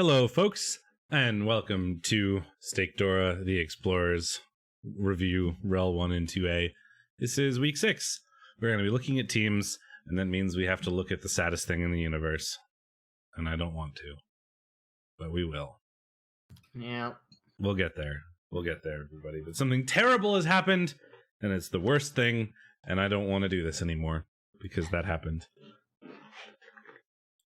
Hello, folks, and welcome to SteakDora, the Explorers review, REL 1 and 2A. This is week 6. We're going to be looking at teams, and that means we have to look at the saddest thing in the universe. And I don't want to, but we will. Yeah. We'll get there. We'll get there, everybody. But something terrible has happened, and it's the worst thing, and I don't want to do this anymore, because that happened.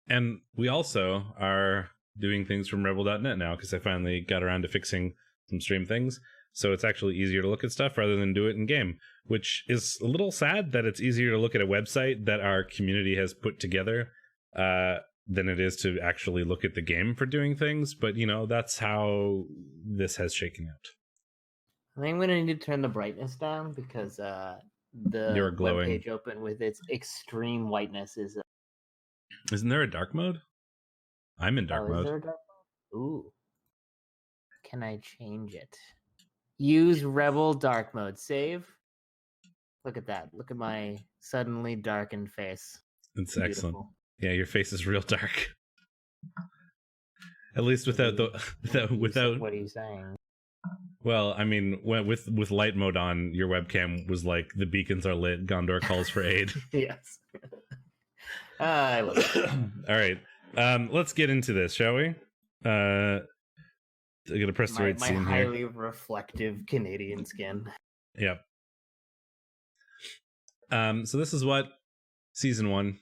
And we also are doing things from REBBL.net now, because I finally got around to fixing some stream things. So it's actually easier to look at stuff rather than do it in game, which is a little sad that it's easier to look at a website that our community has put together than it is to actually look at the game for doing things. But, you know, that's how this has shaken out. I think I'm going to need to turn the brightness down because the web page open with its extreme whiteness is... Isn't there a dark mode? I'm in dark mode. Is there a dark mode? Ooh. Can I change it? Use REBBL dark mode. Save. Look at that. Look at my suddenly darkened face. It's excellent. Yeah, your face is real dark. At least without without. What are you saying? Well, I mean, with light mode on, your webcam was like, the beacons are lit. Gondor calls for aid. Yes. I love it. All right. Let's get into this, shall we? I'm gonna press the right scene my here. highly reflective Canadian skin. Yep. So this is what Division 1,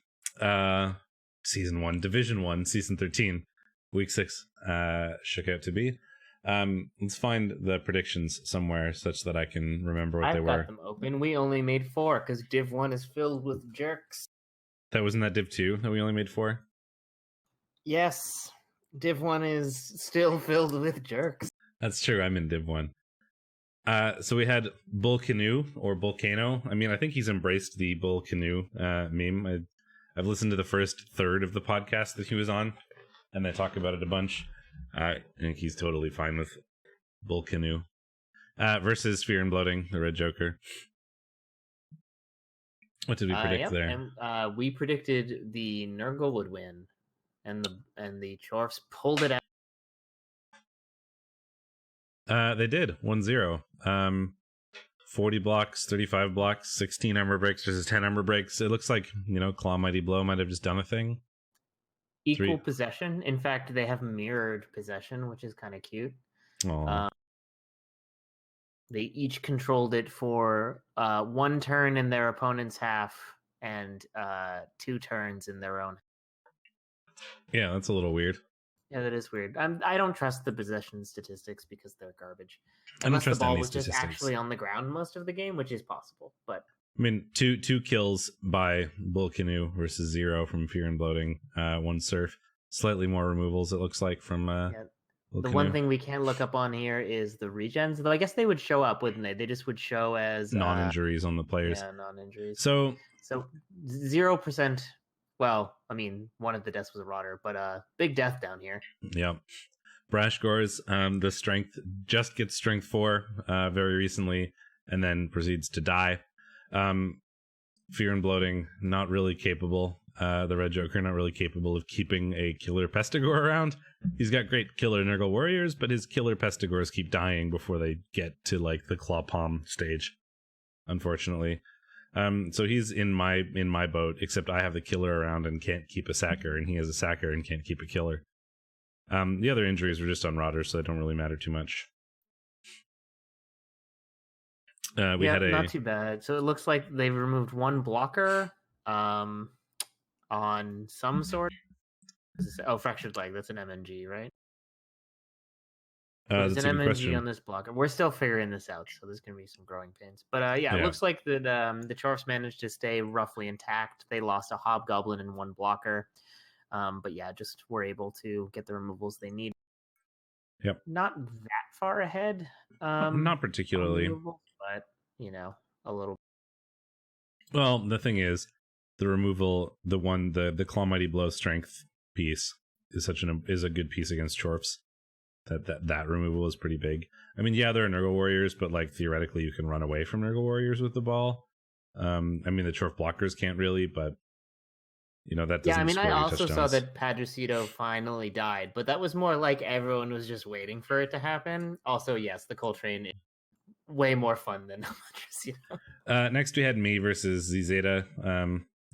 Season 13, Week 6 shook out to be. Let's find the predictions somewhere such that I can remember what they were. I've got them open. We only made 4 because Div 1 is filled with jerks. That wasn't that Div 2 that we only made 4? Yes. Div 1 is still filled with jerks. That's true. I'm in Div 1. So we had Bull Canoe or Volcano. I mean, I think he's embraced the Bull Canoe meme. I've listened to the first third of the podcast that he was on, and they talk about it a bunch. I think he's totally fine with Bull Canoe. Versus Fear and Bloating, the Red Joker. What did we predict there? And, we predicted the Nurgle would win, and the Chorfs pulled it out. They did 1-0. 40 blocks, 35 blocks, 16 armor breaks versus 10 armor breaks. It looks like, you know, Claw Mighty Blow might have just done a thing. Equal possession. In fact, they have mirrored possession, which is kind of cute. They each controlled it for 1 turn in their opponent's half and 2 turns in their own. Yeah, that's a little weird. Yeah, that is weird. I don't trust the possession statistics because they're garbage. Unless the ball was just actually on the ground most of the game, which is possible. But I mean, two kills by Bull Canoe versus 0 from Fear and Bloating. 1 surf. Slightly more removals, it looks like, from Bull Canoe. One thing we can't look up on here is the regens, though I guess they would show up, wouldn't they? They just would show as non-injuries on the players. Yeah, non-injuries. So 0%. Well, I mean, one of the deaths was a rotter, but big death down here. Yeah. Brash Gores, the strength just gets strength 4 very recently, and then proceeds to die. Fear and Bloating, not really capable. The Red Joker, not really capable of keeping a killer Pestigore around. He's got great killer Nurgle warriors, but his killer Pestigores keep dying before they get to like the Claw Palm stage, unfortunately. So he's in my boat, except I have the killer around and can't keep a sacker, and he has a sacker and can't keep a killer. The other injuries were just on rotters, so they don't really matter too much. We had not too bad. So it looks like they've removed 1 blocker on some sort. Fractured Leg. That's an MNG, right? There's an MNG on this blocker. We're still figuring this out, so there's going to be some growing pains. But it looks like that the Chorfs managed to stay roughly intact. They lost a Hobgoblin and 1 blocker. But yeah, just were able to get the removals they need. Yep. Not that far ahead. Not particularly. But, you know, a little. Well, the thing is, the removal, the Claw Mighty Blow strength piece is a good piece against Chorfs. That removal is pretty big. I mean, yeah, there are Nurgle warriors, but like theoretically, you can run away from Nurgle warriors with the ball. I mean, the Chorf blockers can't really, but that doesn't. Yeah, I mean, I also touchdowns. saw that Padrecito finally died, but that was more like everyone was just waiting for it to happen. Also, yes, the Coltrane is way more fun than Padrecito. Next, we had me versus Zeta.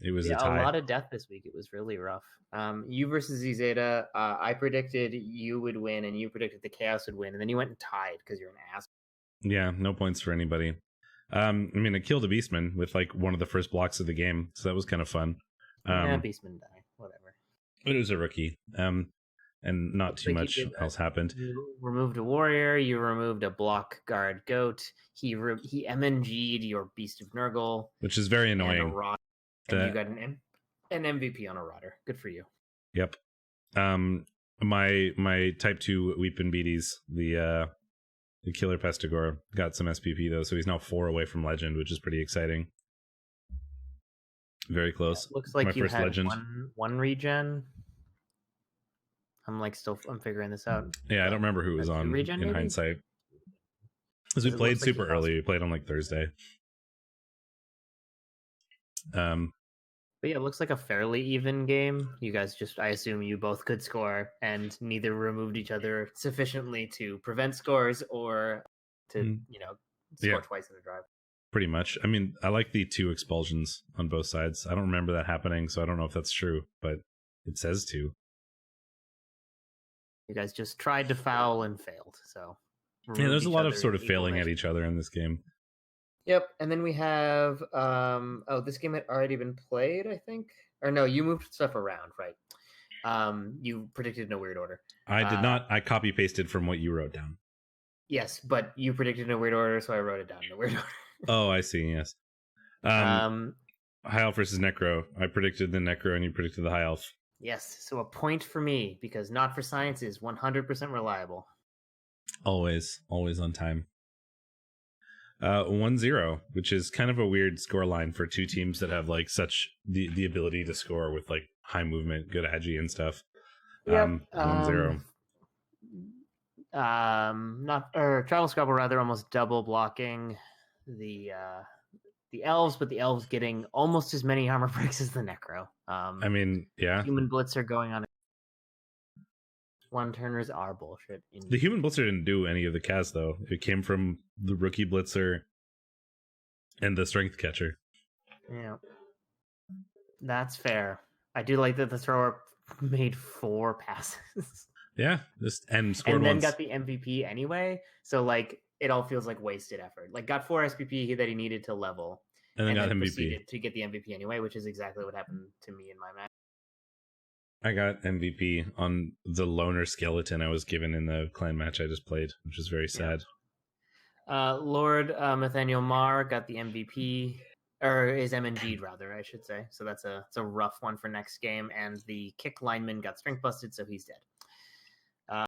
It was a tie. A lot of death this week. It was really rough. You versus Zeta. I predicted you would win, and you predicted the Chaos would win, and then you went and tied because you're an ass. Yeah, no points for anybody. I mean, I killed a Beastman with like one of the first blocks of the game, so that was kind of fun. Beastman die, whatever. It was a rookie, and not too much else happened. You removed a warrior. You removed a block guard goat. He MNG'd your Beast of Nurgle, which is very annoying. And you got an MVP on a Rotter. Good for you. Yep. My type 2 Weepin' Beaties, the Killer Pestigore, got some SPP though, so he's now 4 away from Legend, which is pretty exciting. Very close. Yeah, looks like my you first had Legend. one regen. I'm figuring this out. Yeah, I don't remember who was on regen, in maybe? Hindsight. Because we played super early. We played on like Thursday. But yeah, it looks like a fairly even game. You guys I assume you both could score, and neither removed each other sufficiently to prevent scores or to, score twice in a drive. Pretty much. I mean, I like the 2 expulsions on both sides. I don't remember that happening, so I don't know if that's true, but it says 2. You guys just tried to foul and failed, so... Yeah, there's a lot of sort of failing at each other in this game. Yep, and then we have this game had already been played, I think. Or no, you moved stuff around, right? You predicted in a weird order. I did not. I copy pasted from what you wrote down. Yes, but you predicted in a weird order, so I wrote it down in a weird order. Oh, I see. Yes. High Elf versus Necro. I predicted the Necro, and you predicted the High Elf. Yes, so a point for me because Not for Science is 100% reliable. Always on time. 1-0, which is kind of a weird score line for 2 teams that have like such the ability to score with like high movement, good agi and stuff. Yep. 1-0. Travel Scrabble rather almost double blocking the elves, but the elves getting almost as many armor breaks as the Necro. I mean, yeah. Human Blitzer going on. One-turners are bullshit. The Human Blitzer didn't do any of the Kaz, though. It came from the Rookie Blitzer and the Strength Catcher. Yeah. That's fair. I do like that the thrower made 4 passes. Yeah, and scored and then once. Got the MVP anyway. So, like, it all feels like wasted effort. Like, got 4 SPP that he needed to level. And then got MVP. Proceeded to get the MVP anyway, which is exactly what happened to me in my match. I got MVP on the loner skeleton I was given in the clan match I just played, which is very sad. Lord Nathaniel Marr got the MVP, or is MNG'd rather, I should say. So it's a rough one for next game. And the kick lineman got strength busted, so he's dead.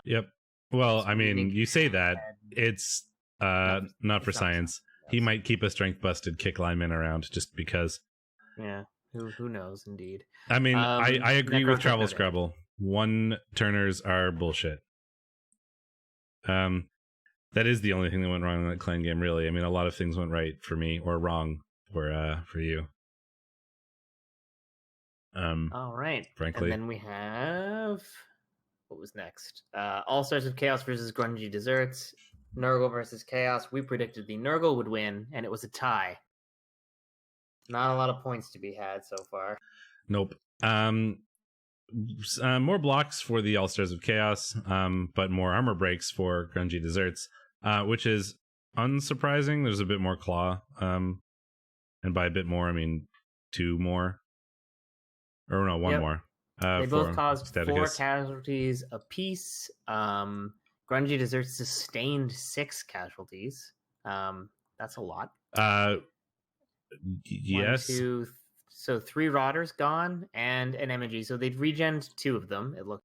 Yep. Well, I mean, you say that. It's not for science. He might keep a strength busted kick lineman around just because. Yeah. Who knows, indeed. I mean, I agree with Travel Scrabble. 1-turners are bullshit. That is the only thing that went wrong in that clan game, really. I mean, a lot of things went right for me, or wrong for you. All right. Frankly. And then we have... What was next? All Stars of Chaos versus Grungy Desserts. Nurgle versus Chaos. We predicted the Nurgle would win, and it was a tie. Not a lot of points to be had so far. Nope. More blocks for the All Stars of Chaos, but more armor breaks for Grungy Desserts, which is unsurprising. There's a bit more claw, and by a bit more, I mean 2 more. Or no, 1 more. They both caused 4 casualties apiece. Grungy Desserts sustained 6 casualties. That's a lot. Yes. 1, 2, so 3 Rotters gone and an MG. So they'd regened 2 of them. It looked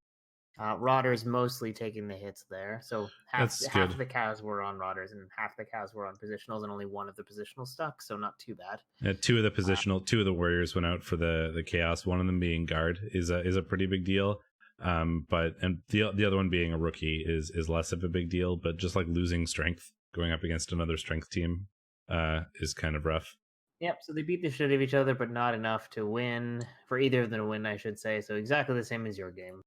Rotters mostly taking the hits there. So half the Cavs were on Rotters and half the Cavs were on positionals, and only 1 of the positional stuck. So not too bad. 2 of the positional, 2 of the warriors went out for the chaos. One of them being guard is a pretty big deal. But the other one being a rookie is less of a big deal. But just like losing strength going up against another strength team is kind of rough. Yep, so they beat the shit out of each other, but not enough to win. For either of them to win, I should say. So exactly the same as your game.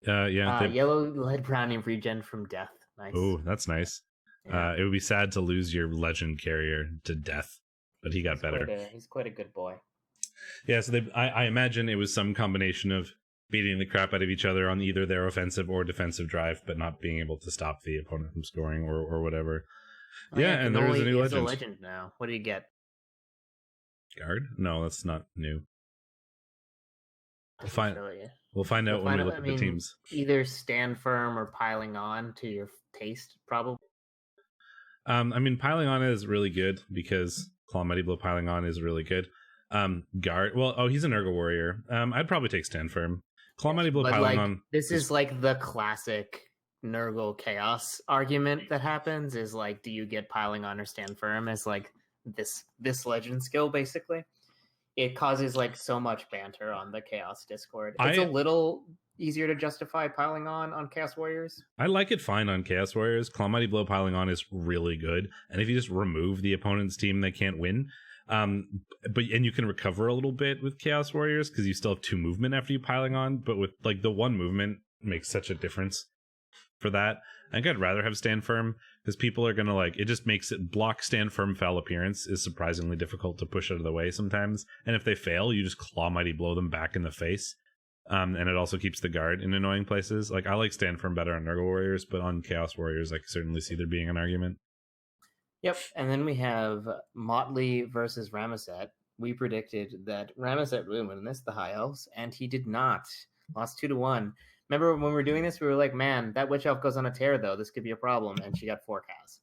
Yellow led Brownian regen from death. Nice. Oh, that's nice. Yeah. It would be sad to lose your legend carrier to death, but he got better. He's quite a good boy. Yeah, so I imagine it was some combination of beating the crap out of each other on either their offensive or defensive drive, but not being able to stop the opponent from scoring or whatever. And there is a new legend. A legend now. What do you get? Guard? No, that's not new. We'll find out when we look at the teams. Either stand firm or piling on to your taste, probably. Piling on is really good because Claw Mighty Blow piling on is really good. Guard. Well, he's a Nurgle warrior. I'd probably take stand firm. Claw Mighty Blow piling on. This is like the classic Nurgle chaos argument that happens. Is like, do you get piling on or stand firm? As like this legend skill basically. It causes like so much banter on the Chaos Discord. It's a little easier to justify piling on Chaos Warriors. I like it fine on Chaos Warriors. Claw Mighty Blow piling on is really good, and if you just remove the opponent's team, they can't win. But you can recover a little bit with Chaos Warriors because you still have 2 movement after you piling on. But with like the 1 movement makes such a difference for that. I think I'd rather have stand firm because people are gonna like it. Just makes it block stand firm foul appearance is surprisingly difficult to push out of the way sometimes. And if they fail, you just Claw Mighty Blow them back in the face. And it also keeps the guard in annoying places. Like I like stand firm better on Nurgle Warriors, but on Chaos Warriors, I can certainly see there being an argument. Yep, and then we have Motley versus Ramazet. We predicted that Ramazet would win this, the High Elves, and he did not. Lost 2-1. Remember when we were doing this, we were like, man, that Witch Elf goes on a tear, though. This could be a problem. And she got 4 cows.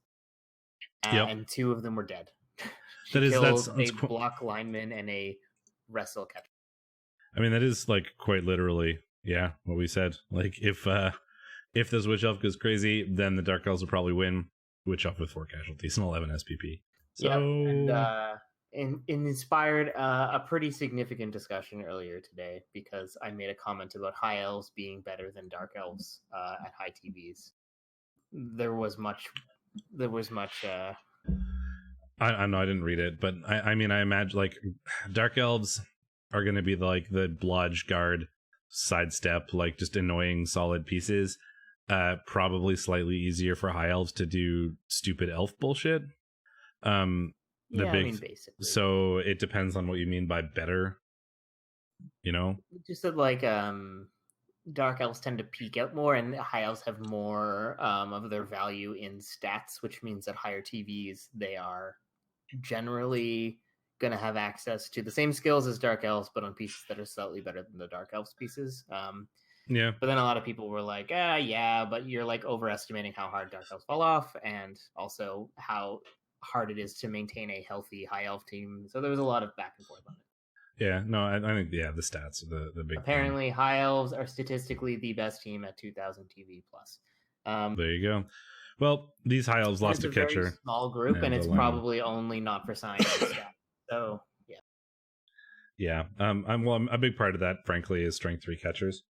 And 2 of them were dead. She killed a block lineman and a wrestle catcher. That is like quite literally, what we said. Like if this Witch Elf goes crazy, then the Dark Elves will probably win. Witch Elf with 4 casualties and 11 SPP. So... And inspired a pretty significant discussion earlier today because I made a comment about High Elves being better than Dark Elves at high TVs. There was much. I know I didn't read it, but I imagine like Dark Elves are going to be like the blodge guard sidestep, like just annoying solid pieces. Probably slightly easier for High Elves to do stupid elf bullshit. Basically. So it depends on what you mean by better, Just that, like, Dark Elves tend to peak out more, and High Elves have more of their value in stats, which means at higher TVs, they are generally going to have access to the same skills as Dark Elves, but on pieces that are slightly better than the Dark Elves pieces. But then a lot of people were like, but you're, like, overestimating how hard Dark Elves fall off, and also how hard it is to maintain a healthy High Elf team. So there was a lot of back and forth on it. I think the stats are the big apparently thing. High Elves are statistically the best team at 2000 TV plus. There you go. Well, these High Elves lost a catcher. Very small group, and it's probably only not for science. So a big part of that, frankly, is strength 3 catchers.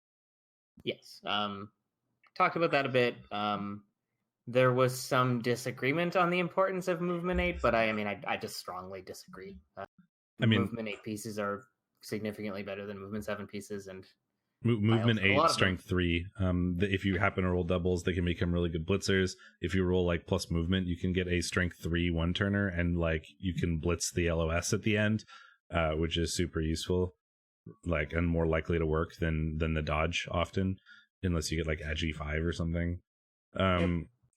Yes. Talked about that a bit. There was some disagreement on the importance of Movement 8, but I just strongly disagree. Movement 8 pieces are significantly better than Movement 7 pieces, and Movement 8, Strength 3. If you happen to roll doubles, they can become really good blitzers. If you roll like plus movement, you can get a Strength 3 1-turner, and like you can blitz the LOS at the end, which is super useful, like and more likely to work than the dodge often, unless you get like Agi 5 or something.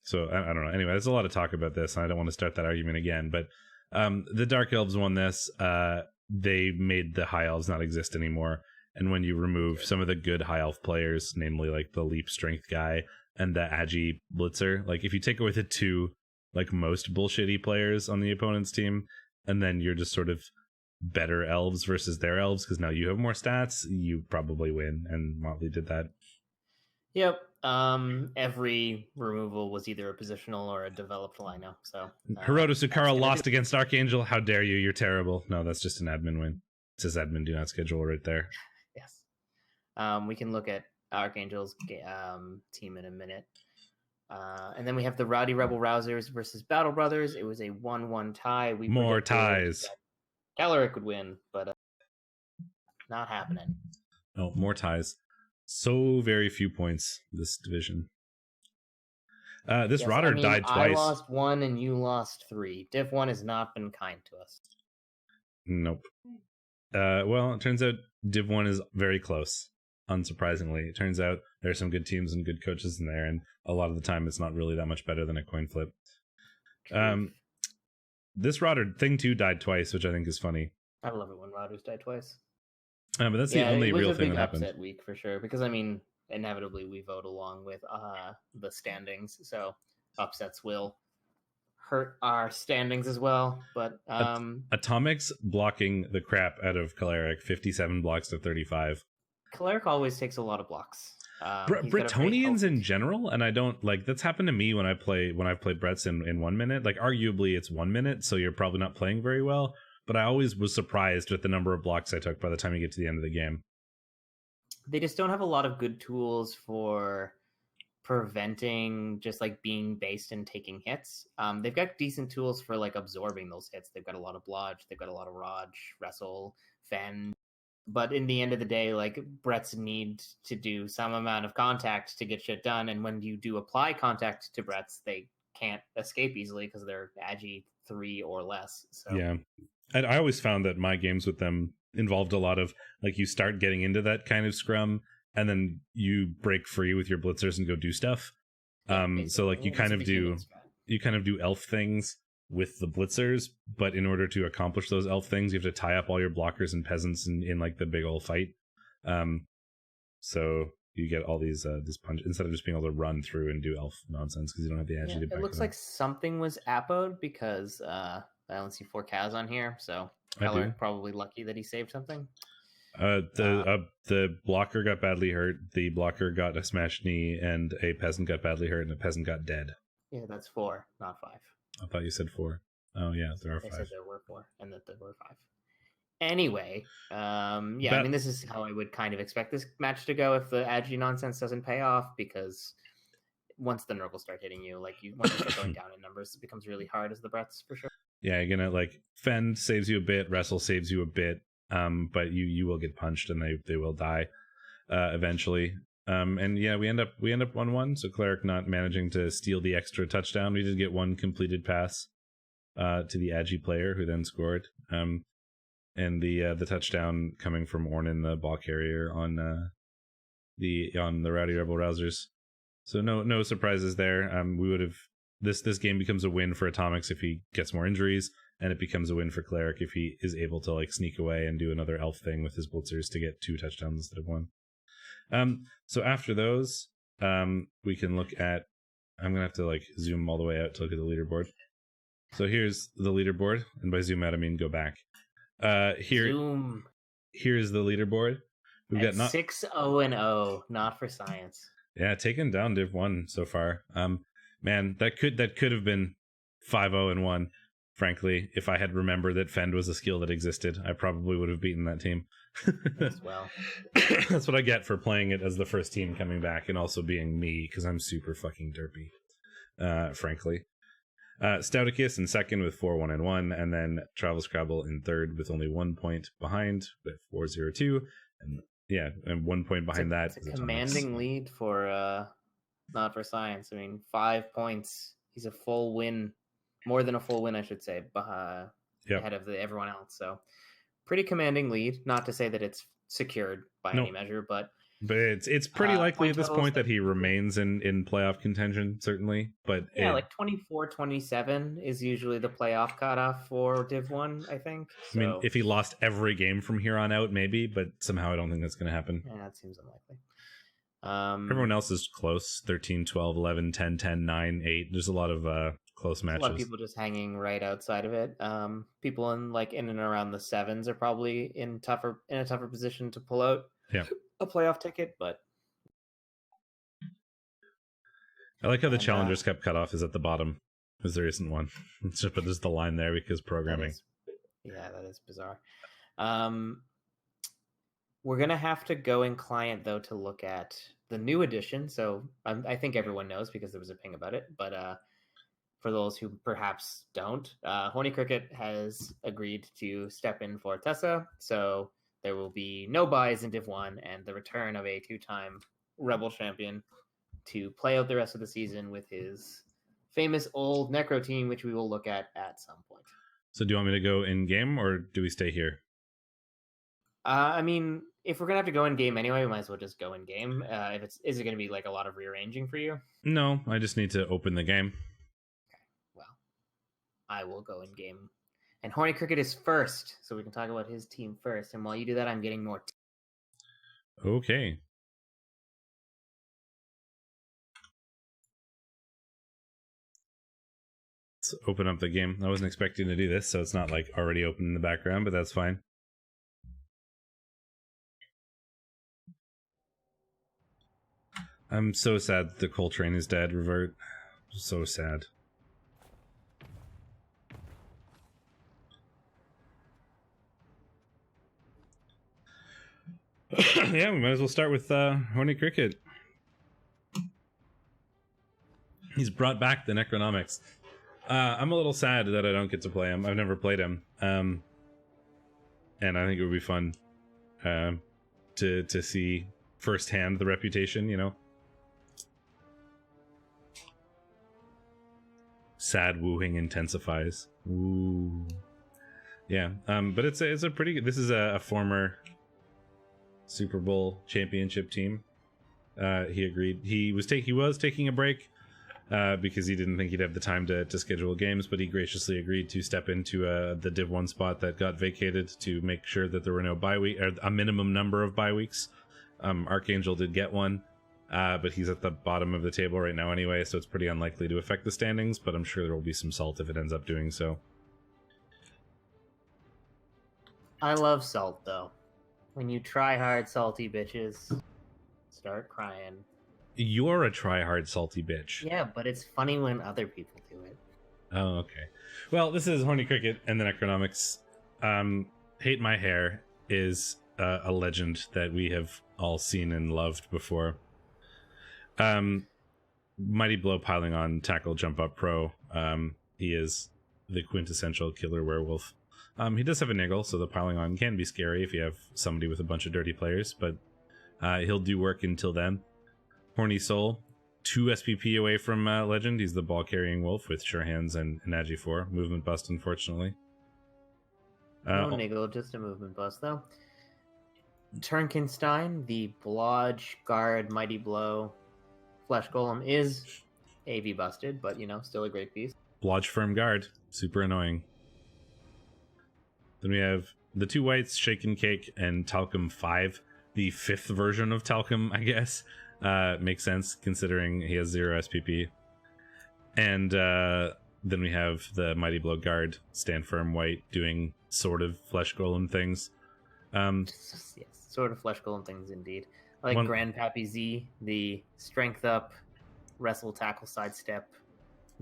So I don't know. Anyway, there's a lot of talk about this, and I don't want to start that argument again. But the Dark Elves won this. They made the High Elves not exist anymore. And when you remove some of the good High Elf players, namely like the Leap Strength guy and the Agi Blitzer, like if you take away the 2 like most bullshitty players on the opponent's team, and then you're just sort of better elves versus their elves because now you have more stats, you probably win. And Motley did that. Yep. Every removal was either a positional or a developed lineup. So Hiroto Sukara lost against Archangel. How dare you? You're terrible. No, that's just an admin win. It says admin do not schedule right there. Yes. We can look at Archangel's team in a minute. And then we have the Rowdy Rebel Rousers versus Battle Brothers. It was a 1-1 tie. More ties. Caloric would win, but not happening. Oh, more ties. So very few points this division. This Rodder died twice. I lost 1 and you lost 3. Div 1 has not been kind to us. Nope. Well, it turns out Div 1 is very close, unsurprisingly. It turns out there are some good teams and good coaches in there, and a lot of the time it's not really that much better than a coin flip. This Rodder thing 2 died twice, which I think is funny. I love it when Rodders die twice. But that's the only real thing that happened. It was a big upset week for sure, because I mean, inevitably we vote along with the standings, so upsets will hurt our standings as well. But Atomics blocking the crap out of Caleric, 57 blocks to 35. Caleric always takes a lot of blocks. Bretonians in general, and I don't like that's happened to me when I've played Bretts in 1 minute. Like arguably it's 1 minute, so you're probably not playing very well. But I always was surprised with the number of blocks I took by the time you get to the end of the game. They just don't have a lot of good tools for preventing just like being based and taking hits. They've got decent tools for like absorbing those hits. They've got a lot of blodge, they've got a lot of Raj, Wrestle, Fend. But in the end of the day, like Bretts need to do some amount of contact to get shit done. And when you do apply contact to Bretts, they can't escape easily because they're Agi 3 or less. So yeah. And I always found that my games with them involved a lot of like you start getting into that kind of scrum and then you break free with your blitzers and go do stuff. So like you kind of do elf things with the blitzers, but in order to accomplish those elf things, you have to tie up all your blockers and peasants in like the big old fight. So you get all these this punch instead of just being able to run through and do elf nonsense because you don't have the agility. It looks like something was appoed because I only see 4 Kaz on here, so Keller probably lucky that he saved something. The blocker got badly hurt. The blocker got a smashed knee, and a peasant got badly hurt, and a peasant got dead. Yeah, that's 4, not 5. I thought you said 4. Oh yeah, there are 5. I said there were 4, and that there were 5. Anyway, I mean, this is how I would kind of expect this match to go if the Agi nonsense doesn't pay off, because once the Nurgle start hitting you, once you start going down in numbers, it becomes really hard as the Bretts, for sure. Yeah, you're gonna like Fend saves you a bit, Wrestle saves you a bit, but you will get punched and they will die eventually. And yeah, we end up 1-1. So Cleric not managing to steal the extra touchdown. We did get 1 completed pass to the Agi player who then scored. And the touchdown coming from Ornan, the ball carrier on the Rowdy Rebel Rousers. So no surprises there. We would have. This game becomes a win for Atomics if he gets more injuries, and it becomes a win for Cleric if he is able to like sneak away and do another elf thing with his blitzers to get 2 touchdowns instead of 1. So after those, we can look at. I'm gonna have to like zoom all the way out to look at the leaderboard. So here's the leaderboard, and by zoom out I mean go back. Here's the leaderboard. We've got 6-0-0, not for science. Yeah, taken down Div 1 so far. Man, that could have been 5-0-1. Frankly, if I had remembered that Fend was a skill that existed, I probably would have beaten that team. As well. That's what I get for playing it as the first team coming back and also being me, because I'm super fucking derpy, frankly. Stouticus in second with 4-1-1, and then Travel Scrabble in third with only 1 point behind with 4-0-2, and 1 point behind that. It's a commanding lead for not for science. I mean, 5 points. He's a full win, more than a full win, I should say, ahead of everyone else. So, pretty commanding lead. Not to say that it's secured by any measure, but it's pretty likely at this point that he remains in playoff contention, certainly. But like 24-27 is usually the playoff cutoff for Div 1, I think. So, I mean, if he lost every game from here on out, maybe, but somehow I don't think that's going to happen. Yeah, that seems unlikely. Everyone else is close. 13, 12, 11, 10, 10, 9, 8. There's a lot of close matches. A lot of people just hanging right outside of it. People in and around the 7s are probably in a tougher position to pull out a playoff ticket, but I like how the Challengers Cup cutoff is at the bottom, because there isn't one. It's just, but there's the line there because programming. That is bizarre. We're going to have to go in client, though, to look at the new edition. So I think everyone knows because there was a ping about it. But for those who perhaps don't, Horny Cricket has agreed to step in for Tessa, so there will be no buys in Div 1 and the return of a 2-time REBBL champion to play out the rest of the season with his famous old Necro team, which we will look at some point. So do you want me to go in game or do we stay here? I mean, if we're gonna have to go in game anyway, we might as well just go in game. Is it gonna be like a lot of rearranging for you? No, I just need to open the game. Okay, well, I will go in game. And Horny Cricket is first, so we can talk about his team first. And while you do that, I'm getting more. Okay. Let's open up the game. I wasn't expecting to do this, so it's not like already open in the background, but that's fine. I'm so sad the Coltrane is dead, Revert. So sad. Yeah, we might as well start with Horny Cricket. He's brought back the Necronomics. I'm a little sad that I don't get to play him. I've never played him. And I think it would be fun to see firsthand the reputation, you know? Sad wooing intensifies. Ooh. Yeah, but it's a pretty good... This is a former Super Bowl championship team. He agreed. He was taking a break because he didn't think he'd have the time to schedule games, but he graciously agreed to step into the Div 1 spot that got vacated to make sure that there were no bye week, or a minimum number of bye weeks. Archangel did get one, but he's at the bottom of the table right now anyway, so it's pretty unlikely to affect the standings, but I'm sure there will be some salt if it ends up doing so. I love salt, though. When you try hard, salty bitches start crying. You're a try-hard salty bitch. Yeah, but it's funny when other people do it. Oh, okay. Well, this is Horny Cricket and the Necronomics. Hate My Hair is a legend that we have all seen and loved before. Mighty Blow piling on Tackle Jump Up Pro. He is the quintessential killer werewolf. He does have a niggle, so the piling on can be scary if you have somebody with a bunch of dirty players, but he'll do work until then. Horny Soul, 2 SPP away from Legend. He's the ball-carrying wolf with Sure Hands and Agi 4. Movement bust, unfortunately. No niggle, just a movement bust, though. Turnkenstein, the Blodge Guard Mighty Blow Flesh Golem, is AV busted, but, you know, still a great piece. Blodge Firm Guard, super annoying. Then we have the 2 whites, Shaken Cake and Talcum 5, the 5th version of Talcum, I guess. Makes sense considering he has 0 SPP. And then we have the Mighty Blow Guard, Stand Firm White, doing sort of Flesh Golem things. Yes, sort of Flesh Golem things indeed. Like Grandpappy Z, the Strength Up, Wrestle, Tackle, Sidestep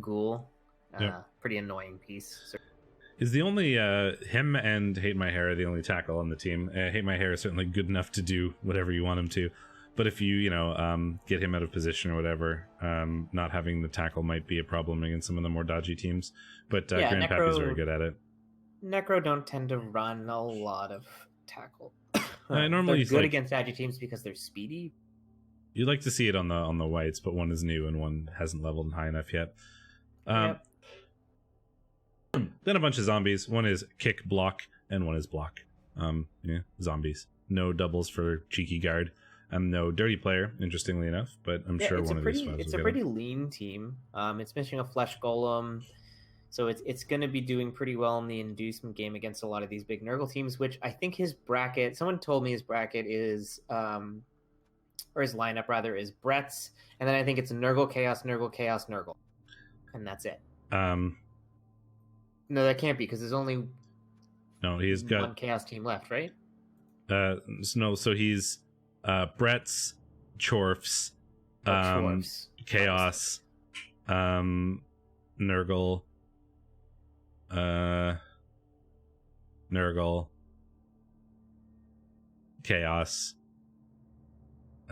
Ghoul. Yep. Pretty annoying piece. So is the only him and Hate My Hair are the only tackle on the team. Hate My Hair is certainly good enough to do whatever you want him to, but if you get him out of position or whatever, not having the tackle might be a problem against some of the more dodgy teams. But Grandpappy's very good at it. Necro don't tend to run a lot of tackle. Normally they're good against agi teams because they're speedy. You'd like to see it on the whites, but one is new and one hasn't leveled high enough yet. Yep. Then a bunch of zombies. One is kick, block, and one is block. Zombies. No doubles for cheeky guard. No dirty player, interestingly enough, but I'm sure one of these fives It's a pretty lean team. It's missing a Flesh Golem, so it's going to be doing pretty well in the inducement game against a lot of these big Nurgle teams, which I think his bracket, someone told me his bracket is, or his lineup rather, is Brett's, and then I think it's Nurgle, Chaos, Nurgle, Chaos, Nurgle. And that's it. No, that can't be, because there's only he's got one Chaos team left, right? So he's Brett's, Chorf's, Chaos, Nurgle, Nurgle, Chaos.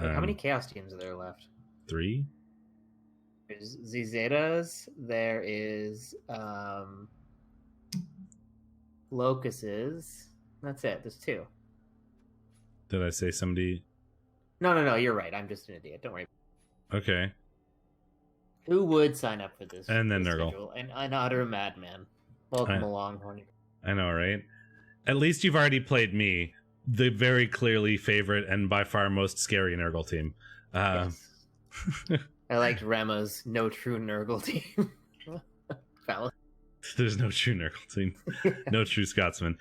Wait, how many Chaos teams are there left? 3? There's Zetas. There is Locuses. That's it. There's 2. Did I say somebody? No. You're right. I'm just an idiot. Don't worry. Okay. Who would sign up for this? And then this Nurgle. schedule? An utter madman. Welcome along, Horny. I know, right? At least you've already played me, the very clearly favorite and by far most scary Nurgle team. Yes. I liked Rema's no true Nurgle team. Fella. There's no true Nurgle team. No true Scotsman.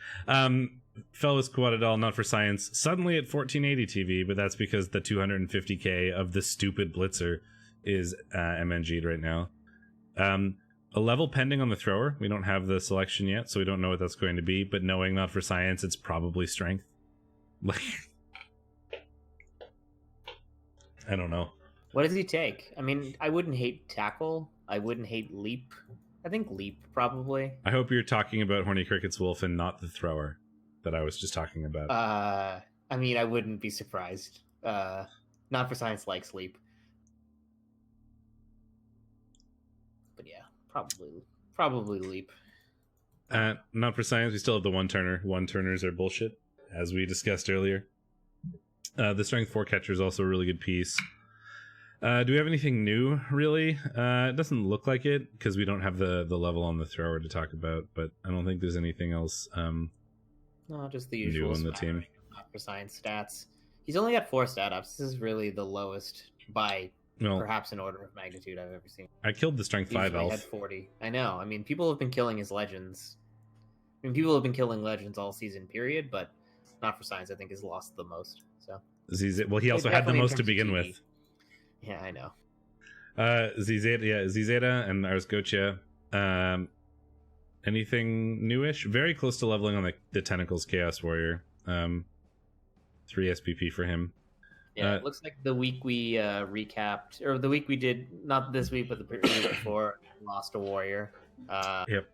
Fellow squad at all, not for science. Suddenly at 1480 TV, but that's because the 250k of the stupid Blitzer is MNG'd right now. A level pending on the thrower. We don't have the selection yet, so we don't know what that's going to be, but knowing not for science, it's probably strength. Like, I don't know. What does he take? I mean, I wouldn't hate tackle. I wouldn't hate leap. I think leap, probably. I hope you're talking about Horny Cricket's Wolf and not the thrower that I was just talking about. I mean, I wouldn't be surprised. Not for science likes leap. But yeah, probably leap. Not for science, we still have the one-turner. One-turners are bullshit, as we discussed earlier. The Strength 4 catcher is also a really good piece. Do we have anything new, really? It doesn't look like it, because we don't have the level on the thrower to talk about, but I don't think there's anything else no, just the usual new on the team. Not for science stats. He's only got 4 stat ups. This is really the lowest by perhaps an order of magnitude I've ever seen. I killed the Strength 5 elf. Had 40. I know. I mean, people have been killing his legends. I mean, people have been killing legends all season, period, but not for science, I think, has lost the most. So well, he also had the most to begin with. Yeah, I know. Zeta and Ars Gotia. Anything newish? Very close to leveling on the Tentacles Chaos Warrior. 3 SPP for him. Yeah, it looks like the week we recapped, or the week we did, not this week, but the week before, lost a warrior. Yep.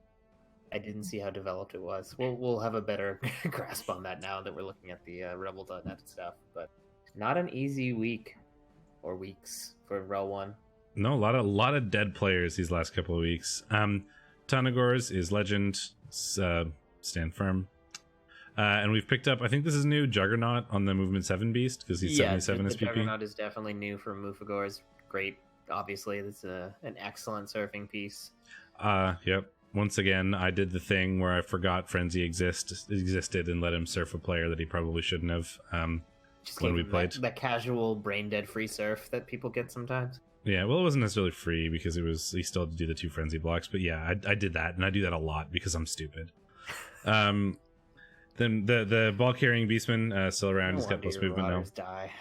I didn't see how developed it was. We'll have a better grasp on that now that we're looking at the REBBL.net stuff. But not an easy week or weeks for REL 1. No, a lot of dead players these last couple of weeks. Tanagors is legend, stand firm. And we've picked up, I think this is new, Juggernaut on the Movement 7 Beast, because he's 77 SPP. Juggernaut is definitely new for Mufagor's. Great, obviously. It's an excellent surfing piece. Yep. Once again, I did the thing where I forgot Frenzy existed and let him surf a player that he probably shouldn't have when we played. That casual brain-dead free surf that people get sometimes. Yeah, well, it wasn't necessarily free because he still had to do the 2 Frenzy blocks, but yeah, I did that, and I do that a lot because I'm stupid. Then the ball-carrying Beastman still around. He's got plus movement now. Die.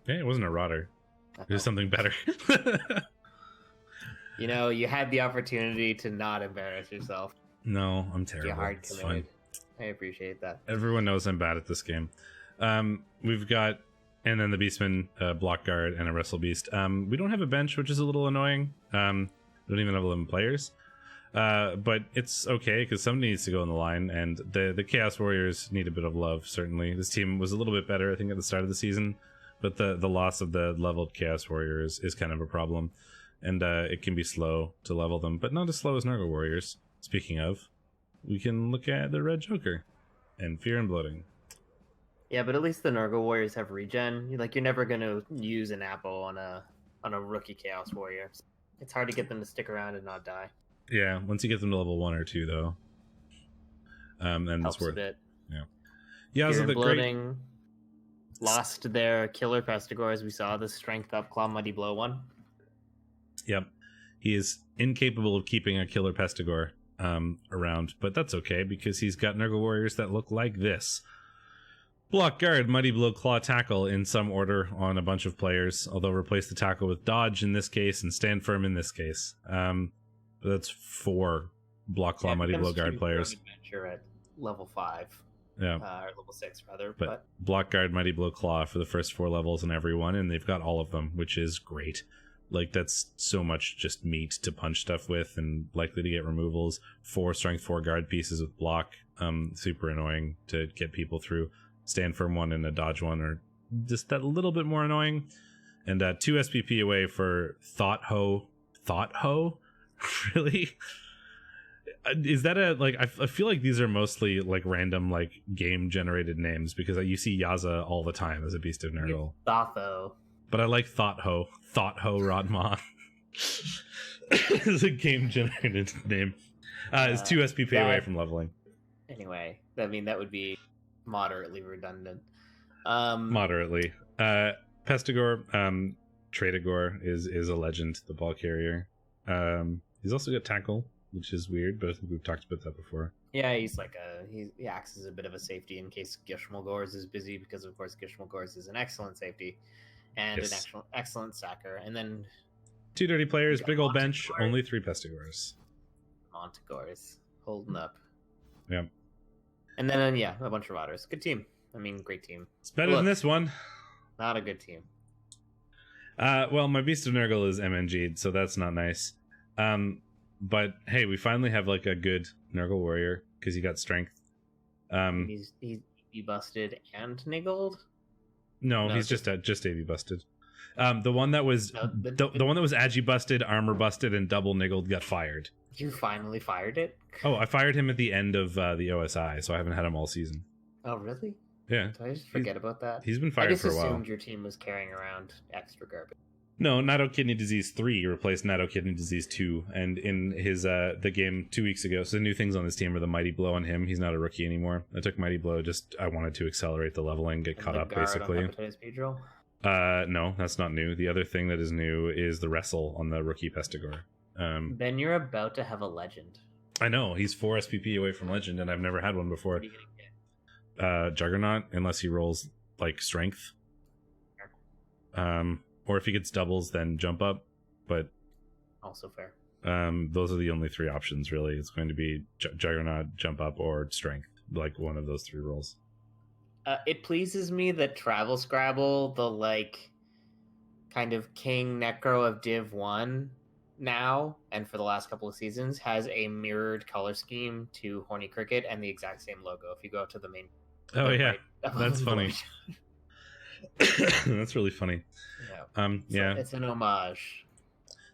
Yeah, it wasn't a rotter. It was something better. You know, you had the opportunity to not embarrass yourself. No, I'm terrible. You're hard it's committed. fine. I appreciate that. Everyone knows I'm bad at this game. We've got, and then the Beastman, Block Guard, and a Wrestle Beast. We don't have a bench, which is a little annoying. We don't even have 11 players. But it's okay, because somebody needs to go in the line, and the Chaos Warriors need a bit of love, certainly. This team was a little bit better, I think, at the start of the season, but the loss of the leveled Chaos Warriors is kind of a problem, and it can be slow to level them, but not as slow as Nurgle Warriors. Speaking of, we can look at the Red Joker and Fear and Bloating. Yeah, but at least the Nurgle Warriors have regen. You're never going to use an Apple on a rookie Chaos Warrior. It's hard to get them to stick around and not die. Yeah, once you get them to level 1 or 2, though. And helps a bit. Yeah. Yeah, so the Bloating lost their killer Pestigore, as we saw, the strength up Claw Muddy Blow one. Yep. He is incapable of keeping a killer Pestigore around, but that's okay, because he's got Nurgle Warriors that look like this. Block Guard, Muddy Blow, Claw, Tackle in some order on a bunch of players, although replace the Tackle with Dodge in this case and Stand Firm in this case. But that's 4 Block, Claw, Muddy Blow Guard players. Adventure at level 5. Yeah. Or level 6, rather. But Block Guard, Mighty Blow, Claw for the first 4 levels in everyone, and they've got all of them, which is great. Like, that's so much just meat to punch stuff with, and likely to get removals. 4 Strength 4 Guard pieces with Block. Super annoying to get people through. Stand Firm 1 and a Dodge 1 are just that little bit more annoying. And 2 SPP away for Thought Thought Ho. Really? Is that a like? I feel like these are mostly like random like game generated names because you see Yaza all the time as a beast of Nurgle. Thotho. But I like Thought Ho Rodma. It's a game generated name. It's 2 SPP away from leveling. Anyway, I mean that would be moderately redundant. Moderately. Pestigore, Tradagore is a legend, the ball carrier. He's also got tackle, which is weird, but I think we've talked about that before. Yeah, he's like he acts as a bit of a safety in case Gishmalgors is busy, because of course Gishmalgors is an excellent safety and an excellent sacker. And then 2 dirty players, big old bench, only 3 Pestigores. Montagors holding up. Yeah. And then a bunch of otters. Good team. I mean, great team. It's better than this one. Not a good team. Well, my Beast of Nurgle is MNG'd, so that's not nice. But hey, we finally have like a good Nurgle warrior because he got strength. He's busted and niggled. No, he's just AV busted. The one that was the one that was agi busted, armor busted, and double niggled got fired. You finally fired it? Oh, I fired him at the end of the OSI, so I haven't had him all season. Oh, really? Yeah. Did I just forget about that? He's been fired for a while. I just assumed your team was carrying around extra garbage. No, Natto Kidney Disease 3 replaced Natto Kidney Disease 2, and in his the game 2 weeks ago, so the new things on this team are the Mighty Blow on him. He's not a rookie anymore. I took Mighty Blow, I wanted to accelerate the leveling, get caught up, basically. No, that's not new. The other thing that is new is the Wrestle on the rookie Pestigore. Ben, you're about to have a legend. I know, he's 4 SPP away from legend, and I've never had one before. Juggernaut, unless he rolls like strength. Or if he gets doubles, then jump up. But also fair. Those are the only 3 options, really. It's going to be Juggernaut, jump up, or strength. Like one of those 3 rolls. It pleases me that Travel Scrabble, the like kind of king Necro of Div 1 now, and for the last couple of seasons, has a mirrored color scheme to Horny Cricket and the exact same logo. If you go up to the main... Oh, yeah. That's funny. That's really funny. Yeah. It's an homage.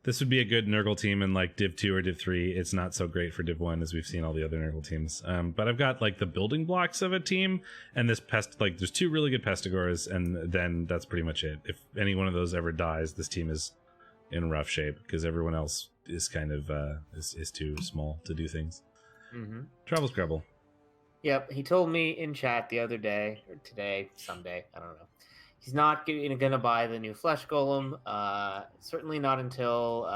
This would be a good Nurgle team in like Div 2 or Div 3. It's not so great for Div 1 as we've seen all the other Nurgle teams. But I've got like the building blocks of a team, and this there's 2 really good Pestigores, and then that's pretty much it. If any one of those ever dies, this team is in rough shape because everyone else is kind of is too small to do things. Mm-hmm. Travel Scrabble. Yep, he told me in chat the other day, or today, someday, I don't know. He's not going to buy the new Flesh Golem. Certainly not until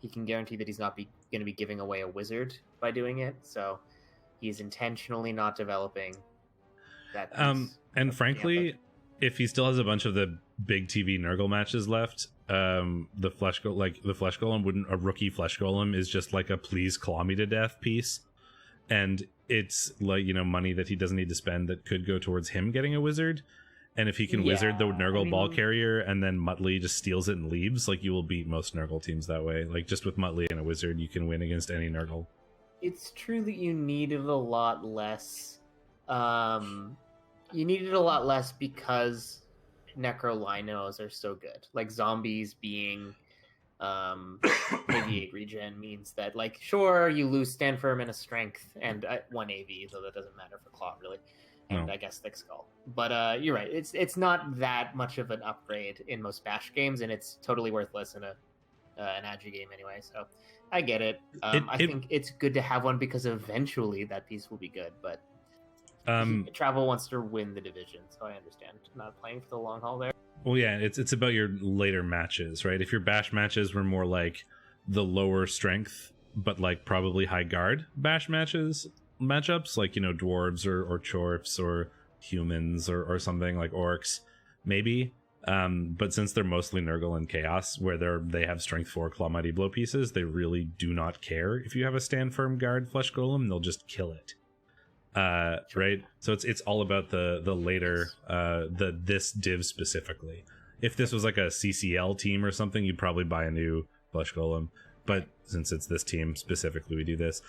he can guarantee that he's not going to be giving away a wizard by doing it. So he's intentionally not developing that piece. And frankly, if he still has a bunch of the big TV Nurgle matches left, the Flesh Golem wouldn't. A rookie Flesh Golem is just like a please claw me to death piece, and it's like money that he doesn't need to spend that could go towards him getting a wizard. And if he can wizard the Nurgle ball carrier and then Muttley just steals it and leaves, like you will beat most Nurgle teams that way. Like just with Muttley and a wizard, you can win against any Nurgle. It's true that you needed a lot less. You needed a lot less because Necro Linos are so good. Like zombies being 88 regen means that, like, sure, you lose Stand Firm and a Strength and 1 AV, though that doesn't matter for Claw, really. And I guess Thick Skull. But you're right. It's not that much of an upgrade in most Bash games, and it's totally worthless in an Agi game anyway. So I get it. I think it's good to have one because eventually that piece will be good. But Travel wants to win the division, so I understand not playing for the long haul there. Well, yeah, it's about your later matches, right? If your Bash matches were more like the lower strength, but like probably high guard Bash matchups, like dwarves or chorfs or humans or something like orcs, maybe. But since they're mostly Nurgle and Chaos, where they have strength 4 Claw Mighty Blow pieces, they really do not care if you have a Stand Firm guard Flesh Golem. They'll just kill it. Right? So it's all about the later this div specifically. If this was like a CCL team or something, you'd probably buy a new Flesh Golem. But since it's this team specifically, we do this.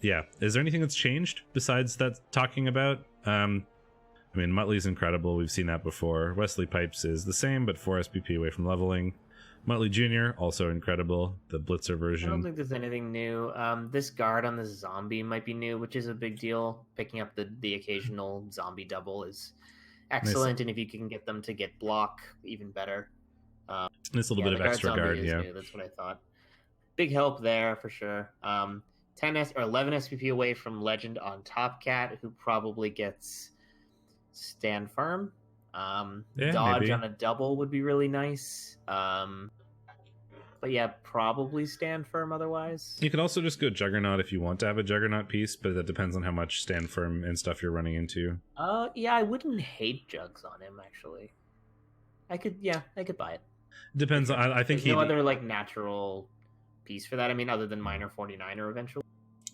Yeah. Is there anything that's changed besides that talking about? I mean, Muttley's incredible. We've seen that before. Wesley Pipes is the same, but 4 SPP away from leveling. Muttley Jr. also incredible. The Blitzer version. I don't think there's anything new. This guard on the zombie might be new, which is a big deal. Picking up the occasional zombie double is excellent, nice. And if you can get them to get block, even better. Nice little bit of extra guard, yeah. New. That's what I thought. Big help there for sure. 11 SPP away from Legend on Top Cat, who probably gets stand firm. Dodge maybe. On a double would be really nice. But yeah, probably stand firm otherwise. You could also just go Juggernaut if you want to have a Juggernaut piece, but that depends on how much stand firm and stuff you're running into. Yeah, I wouldn't hate Jugs on him, actually. I could buy it. Depends. I think no other like natural piece for that. I mean, other than Minor 49er eventually.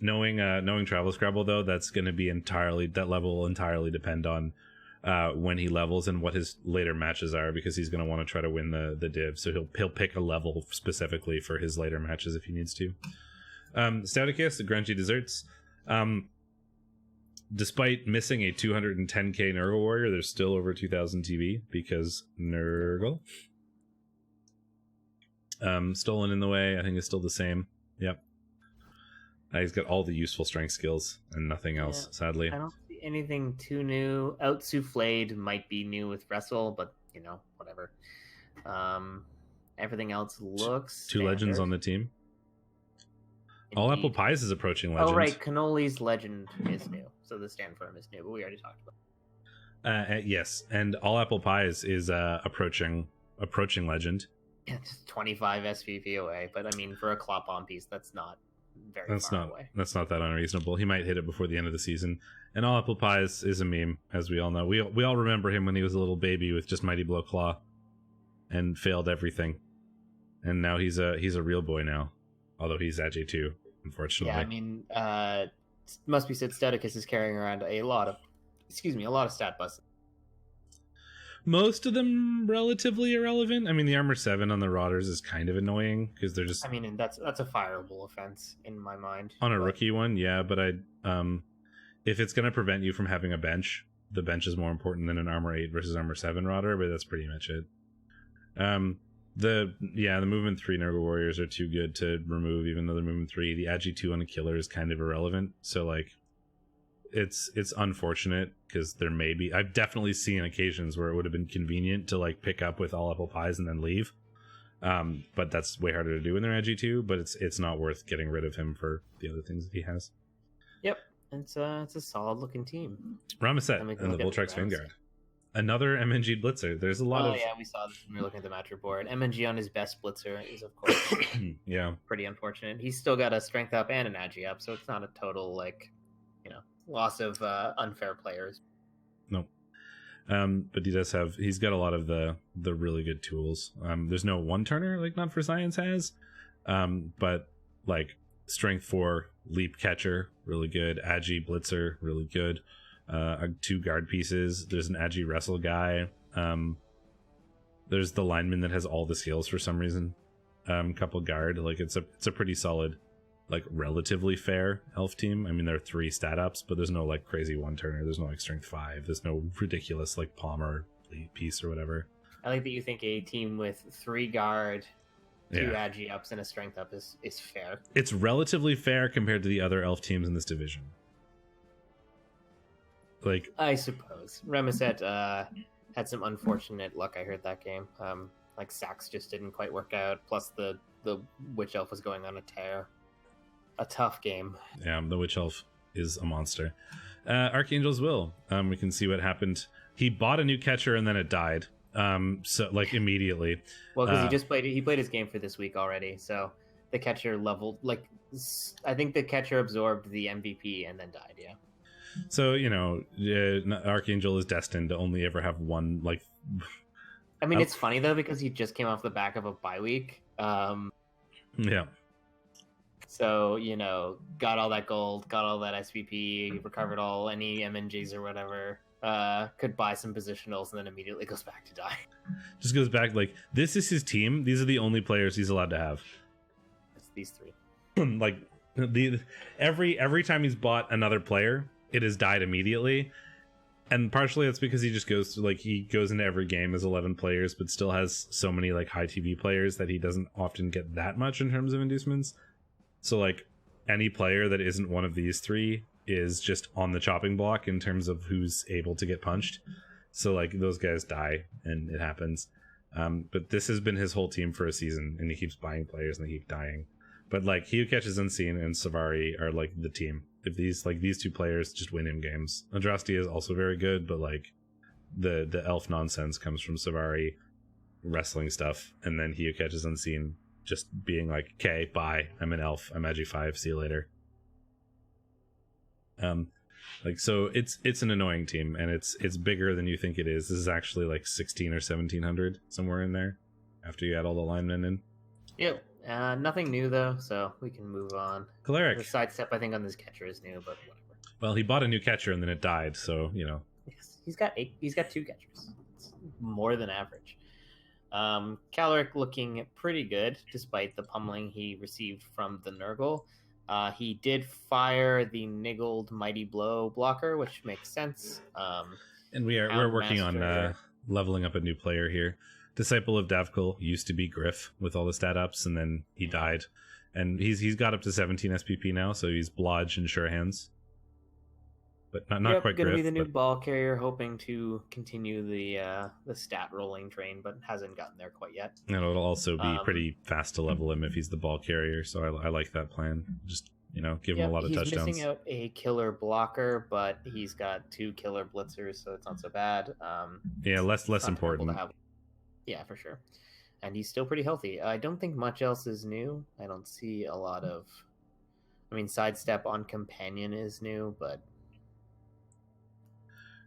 Knowing Travel Scrabble though, that's going to be that level will entirely depend on when he levels and what his later matches are, because he's going to want to try to win the div. So he'll pick a level specifically for his later matches if he needs to. Stouticus, the Grungy Desserts. Despite missing a 210k Nurgle warrior, there's still over 2,000 TV because Nurgle. Stolen in the way, I think is still the same. Yep. He's got all the useful strength skills and nothing else, sadly. I don't see anything too new. Out Souffled might be new with Wrestle, but whatever. Everything else looks two legends on the team. Indeed. All Apple Pies is approaching legend. Oh right, Cannoli's legend is new, so the stand firm is new, but we already talked about. Yes, and All Apple Pies is approaching legend. It's 25 SPP away, but I mean, for a Clop on piece, that's not very far away. That's not that unreasonable. He might hit it before the end of the season. And All Apple Pies is a meme, as we all know. We all remember him when he was a little baby with just Mighty Blow Claw and failed everything. And now he's a real boy now, although he's Ag too, unfortunately. Yeah, I mean, must be said, Stouticus is carrying around a lot of stat busts. Most of them relatively irrelevant. I mean, the Armor 7 on the Rotters is kind of annoying because they're just... I mean, and that's a fireable offense in my mind. On a rookie one, yeah, but if it's going to prevent you from having a bench, the bench is more important than an Armor 8 versus Armor 7 Rotter, but that's pretty much it. The Movement 3 Nurgle Warriors are too good to remove, even though they're Movement 3. The Agi 2 on a Killer is kind of irrelevant, so, like, it's unfortunate because there may be... I've definitely seen occasions where it would have been convenient to like pick up with All Apple Pies and then leave, but that's way harder to do when they're Agi 2, but it's not worth getting rid of him for the other things that he has. Yep, it's a solid looking team. Ramaset and the Voltrax Vanguard. Another MNG Blitzer. There's a lot of... Oh yeah, we saw this when we were looking at the match report. MNG on his best Blitzer is of course pretty unfortunate. He's still got a strength up and an Agi up, so it's not a total like loss of unfair players. No. But he's got a lot of the really good tools. There's no one turner like Not for Science has, but like strength 4 leap catcher, really good. Agi Blitzer, really good. 2 guard pieces. There's an Agi wrestle guy. There's the lineman that has all the skills for some reason. Couple guard, like it's a pretty solid, like relatively fair elf team. I mean, there are 3 stat ups, but there's no like crazy one turner. There's no like strength 5. There's no ridiculous like Palmer piece or whatever. I like that you think a team with 3 guard, 2 Agi ups, and a strength up is fair. It's relatively fair compared to the other elf teams in this division. Like, I suppose Ramaset had some unfortunate luck. I heard that game. Like Sax just didn't quite work out. Plus the Witch Elf was going on a tear. A tough game. Yeah, the Witch Elf is a monster. Archangel's Will. We can see what happened. He bought a new catcher and then it died. So like immediately. Well, because he played his game for this week already. So the catcher leveled, like, I think the catcher absorbed the MVP and then died. Yeah. So Archangel is destined to only ever have one. Like, I mean, it's funny though because he just came off the back of a bye week. Yeah. So, got all that gold, got all that SVP, recovered any MNGs or whatever, could buy some positionals, and then immediately goes back to die. Just goes back, like, this is his team. These are the only players he's allowed to have. It's these 3. Like, every time he's bought another player, it has died immediately. And partially it's because he just goes into every game as 11 players, but still has so many like high TV players that he doesn't often get that much in terms of inducements. So like any player that isn't one of these three is just on the chopping block in terms of who's able to get punched. So like those guys die and it happens. But this has been his whole team for a season, and he keeps buying players and they keep dying. But like He Who Catches Unseen and Savari are like the team. If these two players just win him games. Andraste is also very good, but like the elf nonsense comes from Savari wrestling stuff, and then He Who Catches Unseen just being like, okay, bye, I'm an elf, I'm Agi 5, see you later. Like, so it's an annoying team, and it's bigger than you think it is. This is actually like 16 or 1700, somewhere in there, after you add all the linemen in. Yep. Nothing new though, so we can move on. Cleric. The sidestep I think on this catcher is new, but whatever. Well, he bought a new catcher and then it died, so you know. Yes, he's got 2 catchers. It's more than average. Caloric looking pretty good despite the pummeling he received from the Nurgle. He did fire the Niggled Mighty Blow blocker, which makes sense. And we're working on leveling up a new player here. Disciple of Davkul used to be Griff with all the stat ups, and then he died. And he's got up to 17 SPP now, so he's Blodge and Sure Hands. But not quite gonna Griff. Be the new ball carrier, hoping to continue the stat rolling train, but hasn't gotten there quite yet. And it'll also be pretty fast to level him if he's the ball carrier, so I like that plan. Just, give him a lot of touchdowns. He's missing out a killer blocker, but he's got 2 killer blitzers, so it's not so bad. Less important. Yeah, for sure. And he's still pretty healthy. I don't think much else is new. I don't see a lot of... sidestep on Companion is new, but...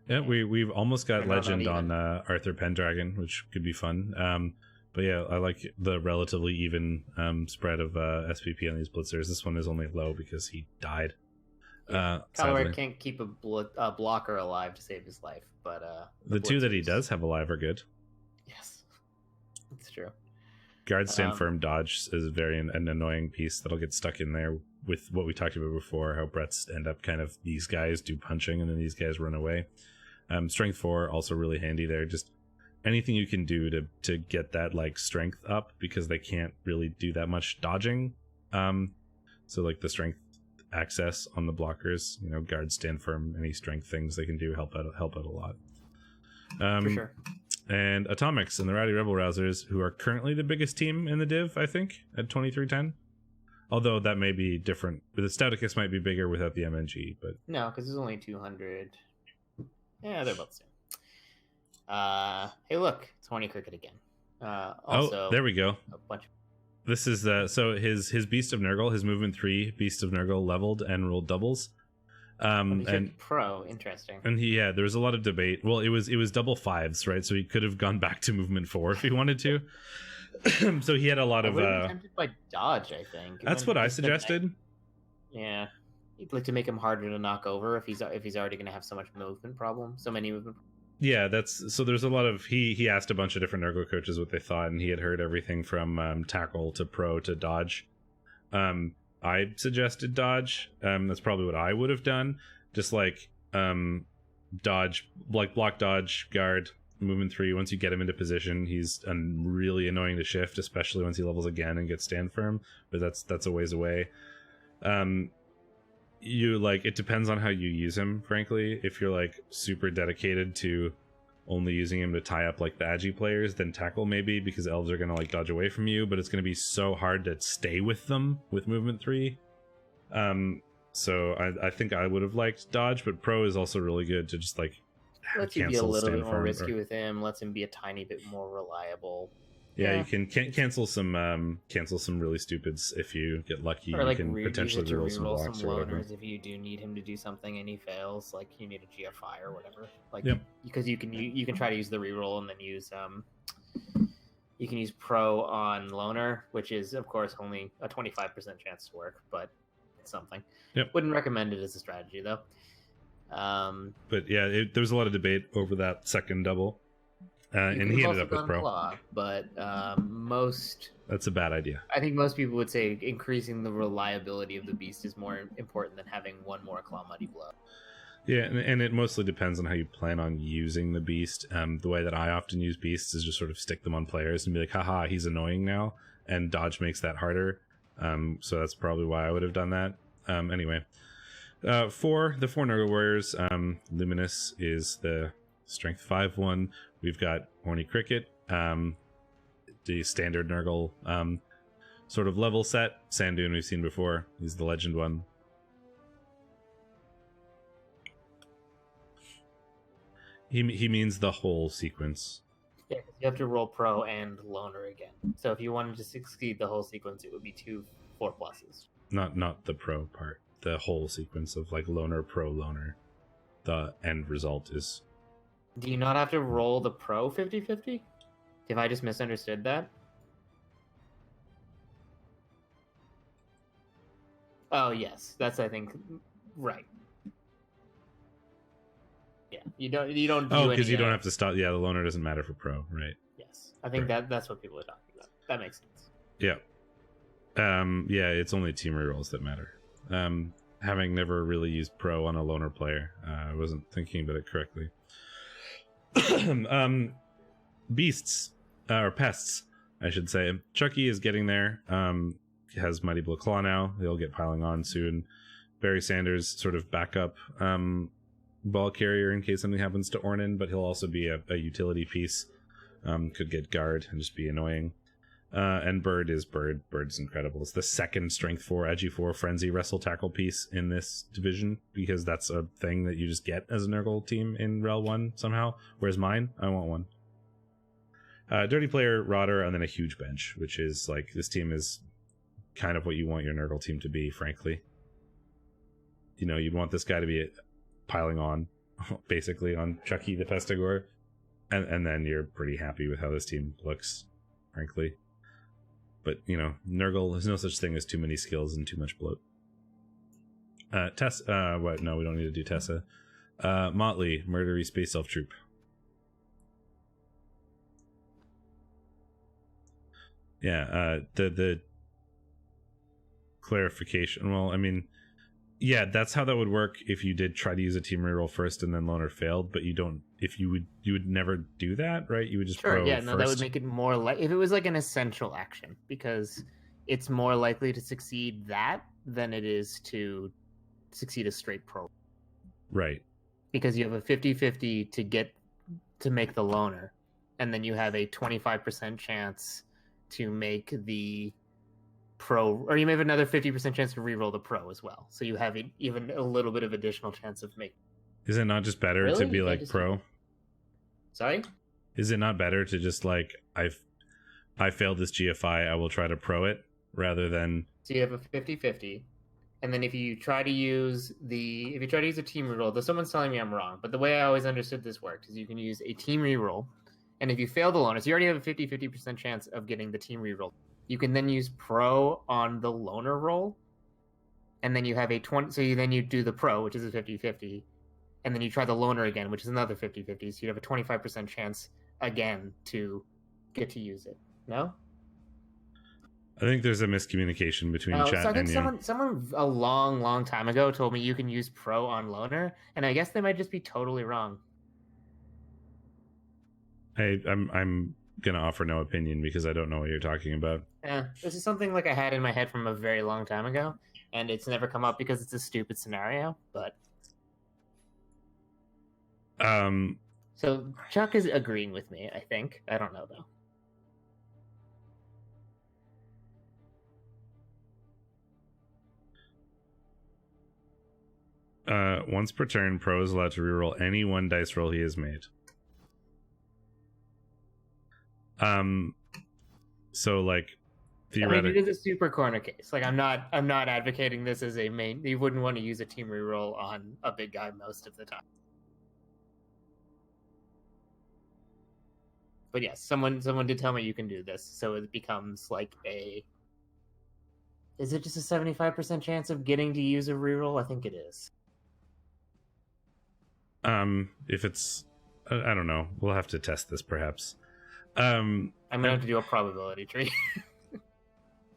Yeah, we've almost got Legend on Arthur Pendragon, which could be fun. But yeah, I like the relatively even spread of SPP on these blitzers. This one is only low because he died. Caloric can't keep a blocker alive to save his life, but... the 2 that he does have alive are good. Yes. It's true. Guard stand firm dodge is very an annoying piece that'll get stuck in there with what we talked about before, how Bretts end up kind of, these guys do punching and then these guys run away. Strength 4 also really handy there. Just anything you can do to get that like strength up, because they can't really do that much dodging. So like the strength access on the blockers, guard stand firm, any strength things they can do help out a lot. For sure. And Atomics and the Rowdy Rebel Rousers, who are currently the biggest team in the div, I think, at 2310. Although that may be different. The Stouticus might be bigger without the MNG, but... No, because there's only 200. Yeah, they're about the same. Hey, look, 20 Cricket again. Also, there we go. A bunch of... This is so his Beast of Nurgle, his movement 3 Beast of Nurgle leveled and rolled doubles. And pro, interesting. And there was a lot of debate. Well, it was double 5s, right? So he could have gone back to movement 4 if he wanted to. So he had a lot of tempted by dodge, I think. That's what I suggested. Yeah, he'd like to make him harder to knock over if he's already going to have so many movement problems. Yeah, so there's a lot of he asked a bunch of different Nurgle coaches what they thought, and he had heard everything from tackle to pro to dodge. I suggested dodge. That's probably what I would have done. Just like dodge, like block, dodge, guard, movement 3. Once you get him into position, he's really annoying to shift, especially once he levels again and gets stand firm. But that's a ways away. It depends on how you use him. Frankly, if you're like super dedicated to only using him to tie up like the Agi players, then tackle maybe, because elves are gonna like dodge away from you, but it's gonna be so hard to stay with them with movement 3. So I think I would have liked dodge, but pro is also really good to just like lets you be a little bit more risky with him, lets him be a tiny bit more reliable. Yeah, you can cancel some really stupids if you get lucky. Or like you can potentially reroll some blocks or whatever. Loners if you do need him to do something and he fails, like you need a GFI or whatever. Like yep. Because you can try to use the reroll and then use you can use pro on loner, which is of course only a 25% chance to work, but it's something. Yep. Wouldn't recommend it as a strategy though. But yeah, there was a lot of debate over that second double. And he ended up with pro. But that's a bad idea. I think most people would say increasing the reliability of the beast is more important than having one more claw muddy blow. Yeah, and it mostly depends on how you plan on using the beast. The way that I often use beasts is just sort of stick them on players and be like, haha, he's annoying now, and dodge makes that harder. So that's probably why I would have done that. Anyway, for the 4 Nurgle Warriors, Luminous is the Strength 5 one. We've got Horny Cricket, the standard Nurgle sort of level set. Sandoon we've seen before. He's the legend one. He means the whole sequence. Yeah, you have to roll pro and loner again. So if you wanted to succeed the whole sequence, it would be 2 4+. Not the pro part. The whole sequence of like loner, pro, loner. The end result is. Do you not have to roll the pro 50-50? If I just misunderstood that? Oh yes, that's I think right. Yeah, you don't. Oh, because you don't have to stop. Yeah, the loner doesn't matter for pro, right? Yes, I think that's what people are talking about. That makes sense. Yeah. Yeah, it's only team rerolls that matter. Having never really used pro on a loner player, I wasn't thinking about it correctly. Beasts or pests, I should say. Chucky is getting there. Has Mighty Blow Claw now. He'll get piling on soon. Barry Sanders sort of backup ball carrier in case something happens to Ornan, but he'll also be a utility piece. Could get guard and just be annoying. And Bird is Bird. Bird's incredible. It's the second Strength 4, Agi 4 Frenzy Wrestle Tackle piece in this division, because that's a thing that you just get as a Nurgle team in REL 1 somehow. Whereas mine, I want one. Dirty Player, Rodder, and then a huge bench, which is like, this team is kind of what you want your Nurgle team to be, frankly. You know, you'd want this guy to be piling on, basically, on Chucky the Pestigore, and then you're pretty happy with how this team looks, frankly. But, you know, Nurgle, there's no such thing as too many skills and too much bloat. Tessa, what? No, we don't need to do Tessa. Motley, Murdery Space Elf Troop. Yeah, the clarification, well, I mean, yeah, that's how that would work if you did try to use a team reroll first and then loner failed, but you don't, if you would never do that, right? You would just sure, pro yeah, first. no, that would make it more like, if it was like an essential action, because it's more likely to succeed that than it is to succeed a straight pro. Right. Because you have a 50-50 to make the loner, and then you have a 25% chance to make the pro, or you may have another 50% chance to reroll the pro as well. So you have even a little bit of additional chance of making. Is it not just better to be like pro? Sorry? Is it not better to just like, I failed this GFI, I will try to pro it, rather than... So you have a 50-50, and then if you try to use a team reroll, though someone's telling me I'm wrong, but the way I always understood this worked is you can use a team reroll, and if you fail the loner, so you already have a 50% chance of getting the team reroll. You can then use pro on the loner roll, and then you have a 20, so you do the pro, which is a 50-50, and then you try the loner again, which is another 50-50, so you have a 25% chance again to get to use it. No? I think there's a miscommunication between chat so I think and you. someone a long time ago told me you can use pro on loner, and I guess they might just be totally wrong. I'm gonna offer no opinion because I don't know what you're talking about. Yeah, this is something like I had in my head from a very long time ago, and it's never come up because it's a stupid scenario. But so Chuck is agreeing with me. I think, I don't know though. Once per turn, Pro is allowed to reroll any one dice roll he has made. So like theoretically, I mean, it is a super corner case. Like I'm not advocating this as a main. You wouldn't want to use a team reroll on a big guy most of the time. But yes, someone did tell me you can do this, so it becomes like a. Is it just a 75% chance of getting to use a reroll? I think it is. If it's, I don't know. We'll have to test this perhaps. I'm gonna have to do a probability tree.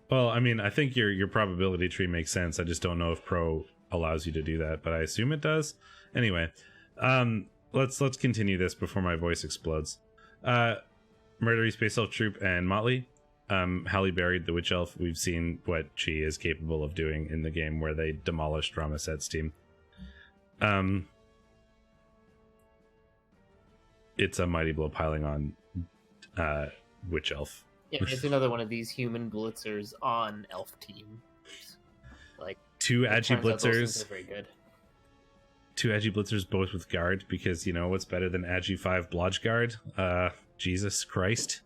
Well, I mean, I think your probability tree makes sense. I just don't know if Pro allows you to do that, but I assume it does. Anyway, let's continue this before my voice explodes. Murdery Space Elf Troop and Motley. Halle Berry, the Witch Elf. We've seen what she is capable of doing in the game where they demolished Ramaset's team. It's a Mighty Blow piling on Witch Elf. Yeah, it's another one of these human blitzers on elf team. Like 2 Agi blitzers. Very good. 2 Agi blitzers, both with guard, because you know what's better than Agi 5 blodge guard? Jesus Christ.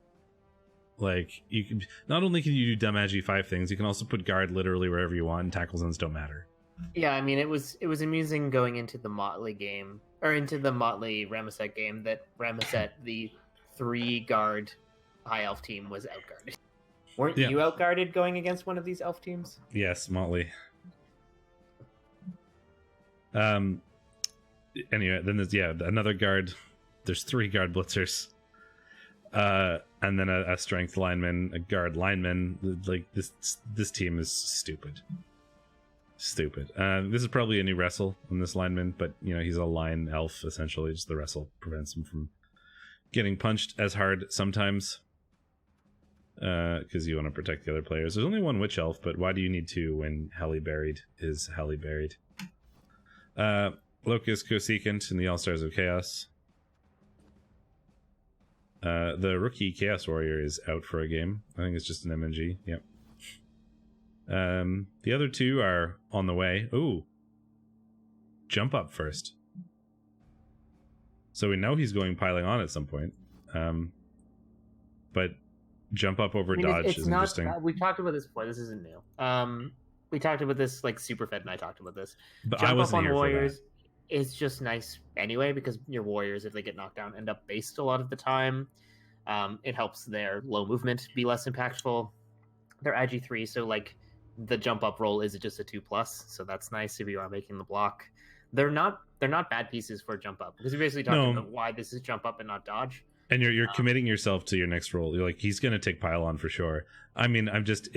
Like, you can not only can you do dumb Agi 5 things, you can also put guard literally wherever you want, and tackle zones don't matter. Yeah, I mean, it was amusing going into the Motley game, or into the Motley Ramaset game, that Ramaset, the 3 guard high elf team, was outguarded. Weren't you outguarded going against one of these elf teams? Yes, Motley. Anyway, then there's another guard. There's 3 guard blitzers. And then a strength lineman, a guard lineman. Like this team is stupid. This is probably a new wrestle on this lineman, but you know, he's a line elf essentially. Just the wrestle prevents him from getting punched as hard sometimes. Because you want to protect the other players. There's only 1 witch elf, but why do you need 2 when Halle Buried is Halle Buried? Locust Cosecant in the All-Stars of Chaos. The rookie Chaos Warrior is out for a game. I think it's just an MNG. Yep. The other 2 are on the way. Ooh. Jump up first. So we know he's going piling on at some point. But jump up over dodge is interesting. We talked about this before. This isn't new. We talked about this, like Superfed and I talked about this. But jump I wasn't up on here warriors for that. is just nice anyway, because your warriors, if they get knocked down, end up based a lot of the time. It helps their low movement be less impactful. They're Agi 3, so like the jump up roll is just a 2+, so that's nice if you are making the block. They're not bad pieces for jump up, because you're basically talking about why this is jump up and not dodge. And you're committing yourself to your next roll. You're like, he's gonna take pile on for sure. I mean, I think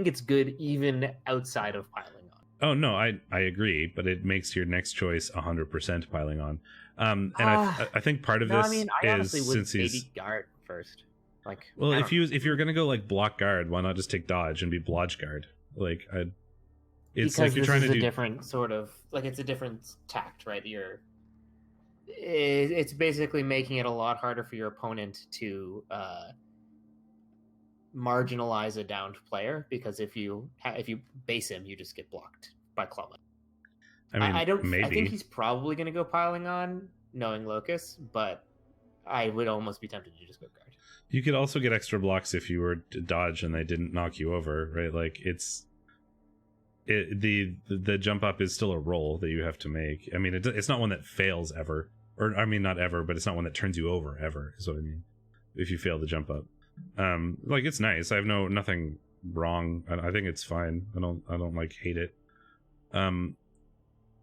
it's good even outside of piling on. Oh no, I agree, but it makes your next choice 100% piling on. And I think part of this is since he's guard first. Like, well, if you're gonna go like block guard, why not just take dodge and be blodge guard? Like, it's because like you're trying to do a different sort of, like, it's a different tact, right? It's basically making it a lot harder for your opponent to marginalize a downed player, because if you base him, you just get blocked by Clawman. I think he's probably going to go piling on, knowing Locust, but I would almost be tempted to just go guard. You could also get extra blocks if you were to dodge and they didn't knock you over, right? Like, the jump up is still a roll that you have to make. I mean, it's not one that fails ever. Or, I mean, not ever, but it's not one that turns you over ever, is what I mean. If you fail to jump up. Like, it's nice. I have nothing wrong. I think it's fine. I don't like hate it.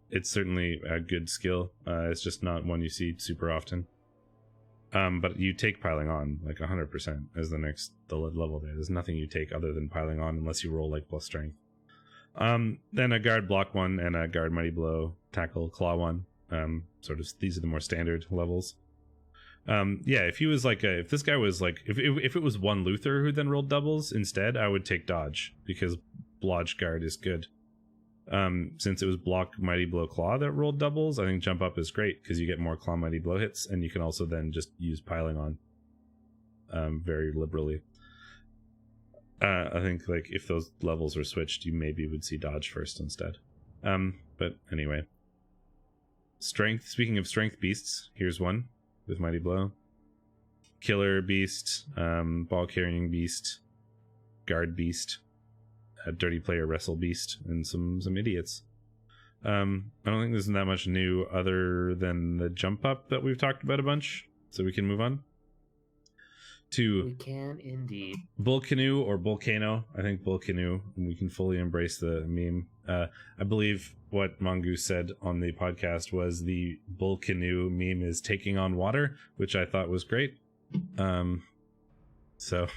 It's certainly a good skill. It's just not one you see super often. But you take piling on like 100% as the level there. There's nothing you take other than piling on unless you roll like plus strength. Then a guard block 1 and a guard mighty blow tackle claw 1. Sort of these are the more standard levels. If this guy was like, if it was 1 Luther who then rolled doubles instead, I would take dodge, because blodge guard is good. Since it was block mighty blow claw that rolled doubles, I think jump up is great because you get more claw mighty blow hits, and you can also then just use piling on very liberally. I think like if those levels were switched, you maybe would see dodge first instead. But anyway, strength. Speaking of strength beasts, here's one with mighty blow. Killer beast, ball carrying beast, guard beast, a dirty player wrestle beast, and some idiots. I don't think there's that much new other than the jump up that we've talked about a bunch, so we can move on to we can indeed Bull Canoe or Volcano. I think Bull Canoe, and we can fully embrace the meme. I believe what Mongoose said on the podcast was the Bull Canoe meme is taking on water, which I thought was great. So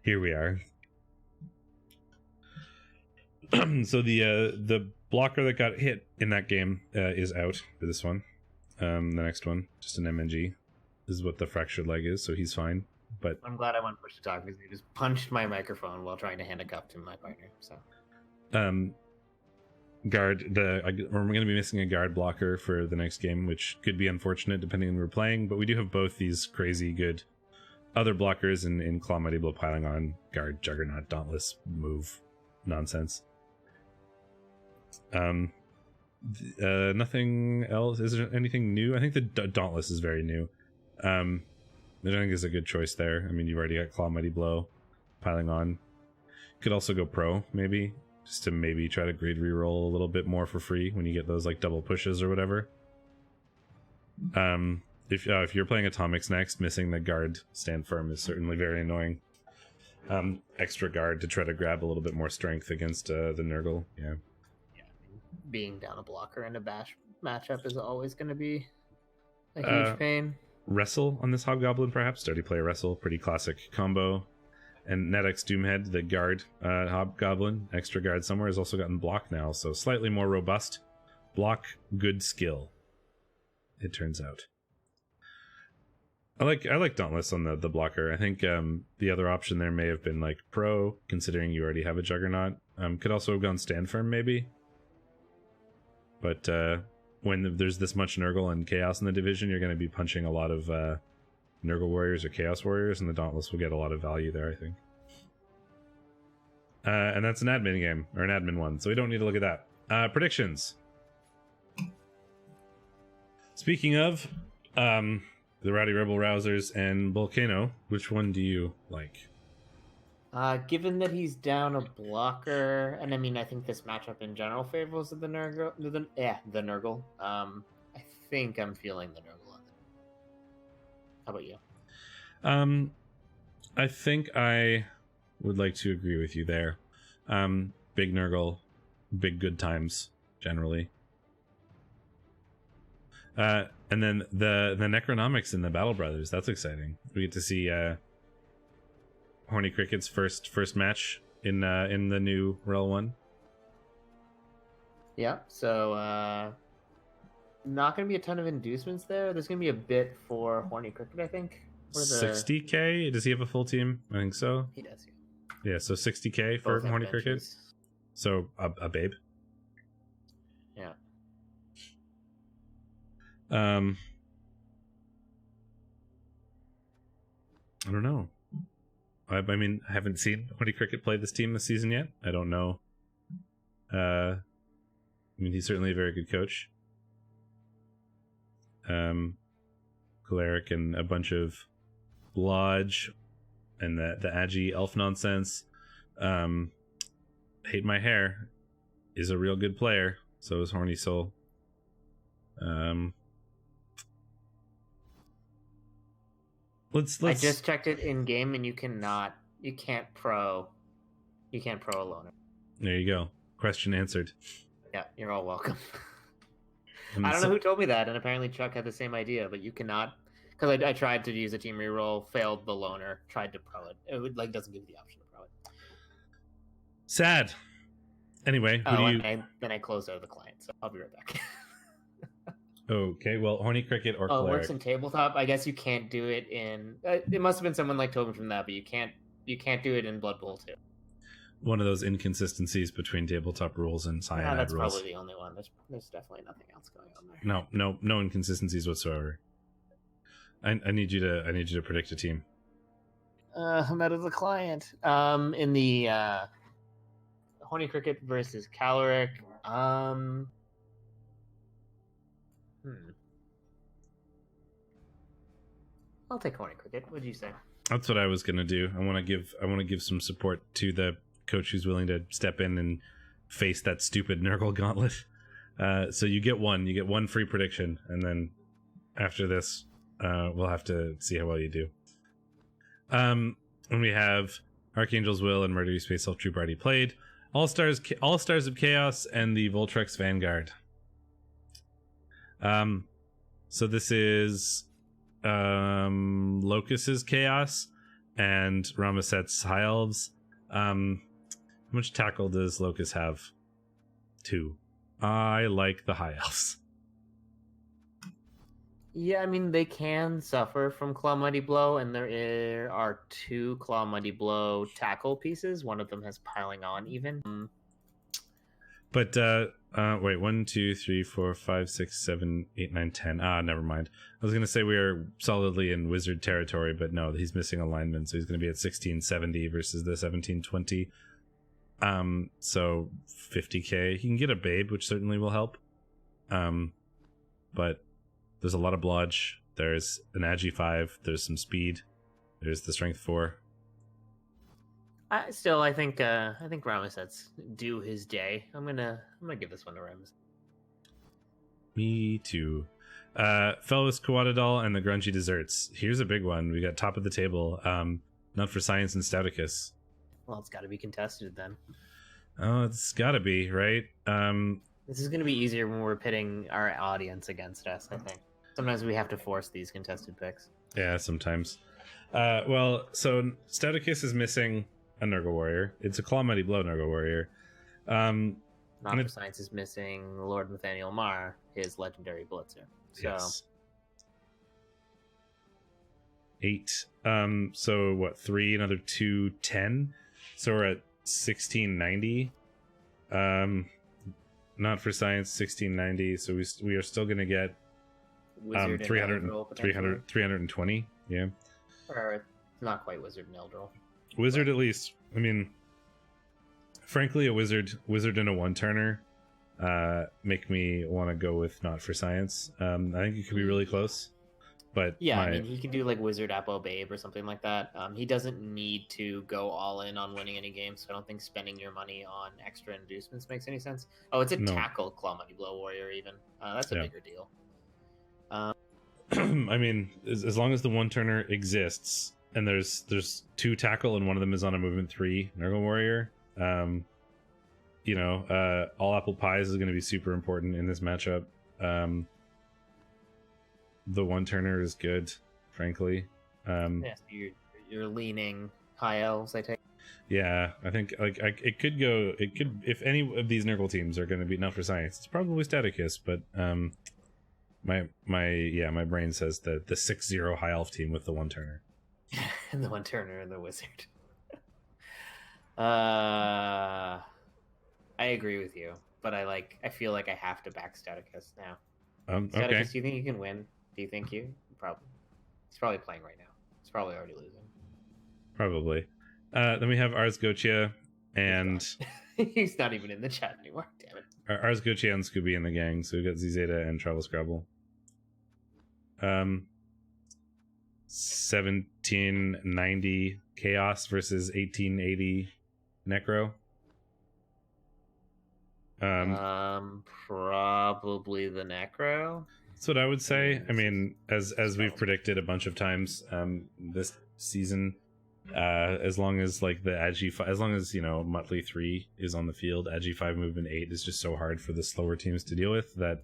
here we are. So the blocker that got hit in that game is out for this one. The next one, just an MNG, is what the fractured leg is, so he's fine. But I'm glad I went push to talk because he just punched my microphone while trying to hand a cup to my partner. So guard, we're going to be missing a guard blocker for the next game, which could be unfortunate depending on who we're playing, but we do have both these crazy good other blockers in Claw Mighty Blow, Piling On, Guard, Juggernaut, Dauntless, Move nonsense. Nothing else. Is there anything new? I think the Dauntless is very new. I think is a good choice there. I mean, you've already got Claw Mighty Blow, Piling On. Could also go Pro, maybe, just to maybe try to grade reroll a little bit more for free when you get those like double pushes or whatever. If you're playing Atomics next, missing the guard stand firm is certainly very annoying. Extra guard to try to grab a little bit more strength against the Nurgle. Yeah. Being down a blocker in a bash matchup is always going to be a huge pain. Wrestle on this Hobgoblin, perhaps. Sturdy Player Wrestle, pretty classic combo. And NetX Doomhead, the guard Hobgoblin, extra guard somewhere, has also gotten block now, so slightly more robust. Block, good skill, it turns out. I like Dauntless on the blocker. I think the other option there may have been like Pro, considering you already have a Juggernaut. Could also have gone Stand Firm, maybe. But when there's this much Nurgle and Chaos in the division, you're going to be punching a lot of Nurgle Warriors or Chaos Warriors, and the Dauntless will get a lot of value there, I think. And that's an admin game, or an admin one, so we don't need to look at that. Predictions. Speaking of the Rowdy Rebel Rousers and Volcano, which one do you like? Given that he's down a blocker, and I mean, I think this matchup in general favors the Nurgle. The Nurgle. I think I'm feeling the Nurgle on it. How about you? I think I would like to agree with you there. Big Nurgle, big good times generally. And then the Necronomics in the Battle Brothers. That's exciting. We get to see Horny Cricket's first match in the new REL 1. Yeah, so not going to be a ton of inducements there. There's going to be a bit for Horny Cricket, I think. 60k? Does he have a full team? I think so. He does, yeah. So 60k for Horny Cricket. So a babe. Yeah. I don't know. I mean, I haven't seen Horny Cricket play this team this season yet. I don't know. I mean, he's certainly a very good coach. Choleric and a bunch of Lodge and the Agi elf nonsense. Hate My Hair is a real good player. So is Horny Soul. Let's. I just checked it in game, and you can't pro a loner. There you go. Question answered. Yeah, you're all welcome. I don't know who told me that, and apparently Chuck had the same idea, but you cannot, because I tried to use a team reroll, failed the loner, tried to pro it. It doesn't give you the option to pro it. Sad. Anyway, then I closed out of the client, so I'll be right back. Okay, well, Horny Cricket or Choleric. It works in tabletop. I guess you can't do it in. It must have been someone like Tobin from that, but you can't do it in Blood Bowl too. One of those inconsistencies between tabletop rules and cyanide that's rules. Probably the only one. There's definitely nothing else going on there. No inconsistencies whatsoever. I need you to predict a team. I'm out of the client. In the Horny Cricket versus Caloric. I'll take Horny Cricket. What'd you say? That's what I was gonna do. I want to give some support to the coach who's willing to step in and face that stupid Nurgle gauntlet. So you get one free prediction, and then after this, we'll have to see how well you do. And we have Archangel's Will and Murdery Space Elf Troop already played. All Stars of Chaos and the Voltrex Vanguard. So this is Locus's Chaos and Ramaset's High Elves. How much tackle does Locust have? 2. I like the high elves. Yeah, I mean, they can suffer from Claw Mighty Blow, and there are 2 Claw Mighty Blow tackle pieces. One of them has piling on even. But, wait, 1, 2, 3, 4, 5, 6, 7, 8, 9, 10. Ah, never mind. I was going to say we are solidly in wizard territory, but no, he's missing alignment, so he's going to be at 1670 versus the 1720. So 50k. He can get a Babe, which certainly will help. But there's a lot of blodge. There's an Agi 5. There's some speed. There's the strength 4. I think Ramesset's due his day. I'm gonna give this one to Rames. Me too. Fellows Coatadol and the Grungy Desserts. Here's a big one. We got top of the table. Not for Science and Stauticus. Well, it's got to be contested then. Oh, it's got to be, right? This is going to be easier when we're pitting our audience against us, I think. Sometimes we have to force these contested picks. Yeah, sometimes. Well, so Stauticus is missing a Nurgle Warrior. It's a Claw Mighty Blow Nurgle Warrior. Not for Science is missing Lord Nathaniel Marr, his legendary Blitzer. So. Yes. 8. So what, 3, another 2, 10? So we're at 1690. Not for Science, 1690. So we are still going to get 320. Yeah. Or not quite Wizard and Eldril. Wizard, at least. I mean, frankly, a wizard and a 1-turner make me want to go with not for Science. I think it could be really close. But yeah, I mean, he can do like Wizard Apo Babe or something like that. He doesn't need to go all in on winning any games, so I don't think spending your money on extra inducements makes any sense. Oh, it's a tackle Claw Mighty Blow Warrior even. That's a bigger deal. I mean, as long as the 1-turner exists, and there's 2 tackle and one of them is on a movement 3 Nurgle Warrior, all apple pies is going to be super important in this matchup. The 1-turner is good, frankly. Yes, you're leaning high elves, I take. Yeah, I think it could if any of these Nurgle teams are going to be not for Science, it's probably Stauticus, but my brain says the 6-0 high elf team with the 1-turner. And the 1-turner and the wizard. I agree with you, but I feel like I have to back Stauticus now. Stauticus, okay. Do you think you can win? Do you think you? Probably. He's probably playing right now. He's probably already losing. Probably. Then we have Ars Gotia and... He's not even in the chat anymore. Damn it. Ars Gotia and Scooby in the gang. So we've got Zeta and Travel Scrabble. 1790 Chaos versus 1880 Necro. Probably the Necro. That's what I would say. I mean, as we've predicted a bunch of times this season, as long as like the Agi 5, as long as Muttley 3 is on the field, Agi 5 movement 8 is just so hard for the slower teams to deal with that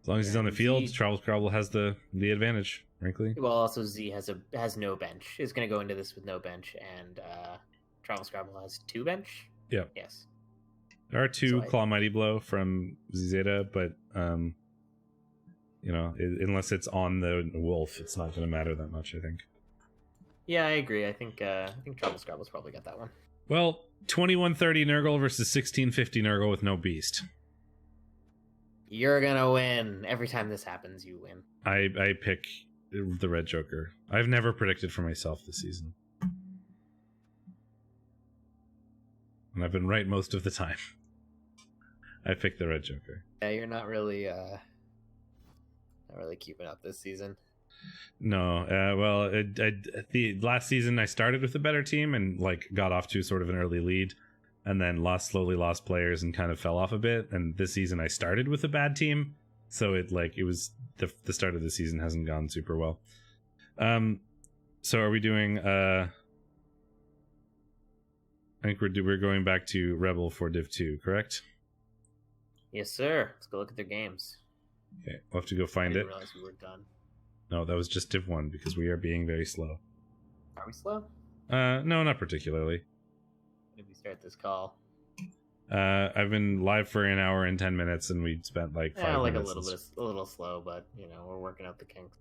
as long as he's on the field, Travel Scrabble has the advantage, frankly. Well, also Z has no bench. Is going to go into this with no bench, and Travel Scrabble has 2 bench. Yeah. Yes. There are 2 Claw Mighty Blow from Zeta, but unless it's on the wolf, it's not going to matter that much, I think. Yeah, I agree. I think Travel Scrabble's probably got that one. Well, 2130 Nurgle versus 1650 Nurgle with no beast. You're gonna win. Every time this happens, you win. I pick the Red Joker. I've never predicted for myself this season. And I've been right most of the time. I picked the Red Joker. Yeah, you're not really keeping up this season. No, well, the last season I started with a better team and got off to sort of an early lead, and then slowly lost players and kind of fell off a bit. And this season I started with a bad team, so it was the start of the season hasn't gone super well. So are we doing? I think we're going back to REBBL for Div 2, correct? Yes, sir. Let's go look at their games. Okay, we'll have to go find it. I didn't realize we were done. No, that was just Div 1 because we are being very slow. Are we slow? No, not particularly. When did we start this call? I've been live for an hour and 10 minutes, and we spent like 5 like minutes. a little slow, but we're working out the kinks.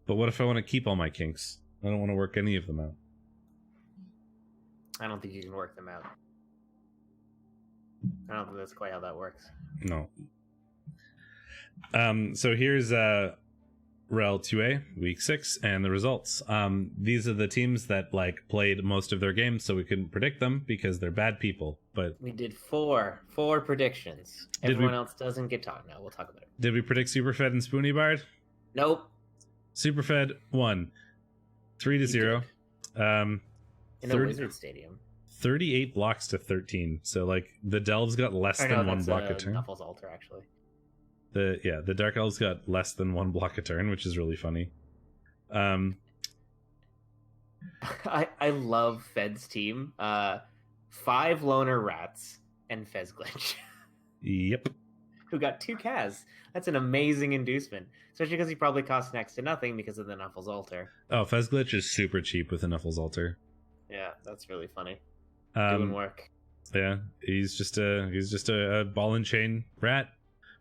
But what if I want to keep all my kinks? I don't want to work any of them out. I don't think you can work them out. I don't think that's quite how that works. No. So here's REL 2A week 6 and the results. These are the teams that like played most of their games, so we couldn't predict them because they're bad people. But we did four predictions. Everyone else doesn't get talked now. We'll talk about it. Did we predict Superfed and Spoony Bard? Nope. Superfed won 3-0. In a Wizard Stadium. 38 blocks to 13. So like the Delves got less than one block a turn. Knuffle's Altar, actually. The Dark Elves got less than one block a turn, which is really funny. I love Fed's team. 5 Loner Rats and Fez Glitch. Yep. Who got 2 Kaz. That's an amazing inducement. Especially because he probably costs next to nothing because of the Knuffle's Altar. Oh, Fez Glitch is super cheap with the Knuffle's Altar. Yeah, that's really funny. Doing work. Yeah, he's just a ball and chain rat.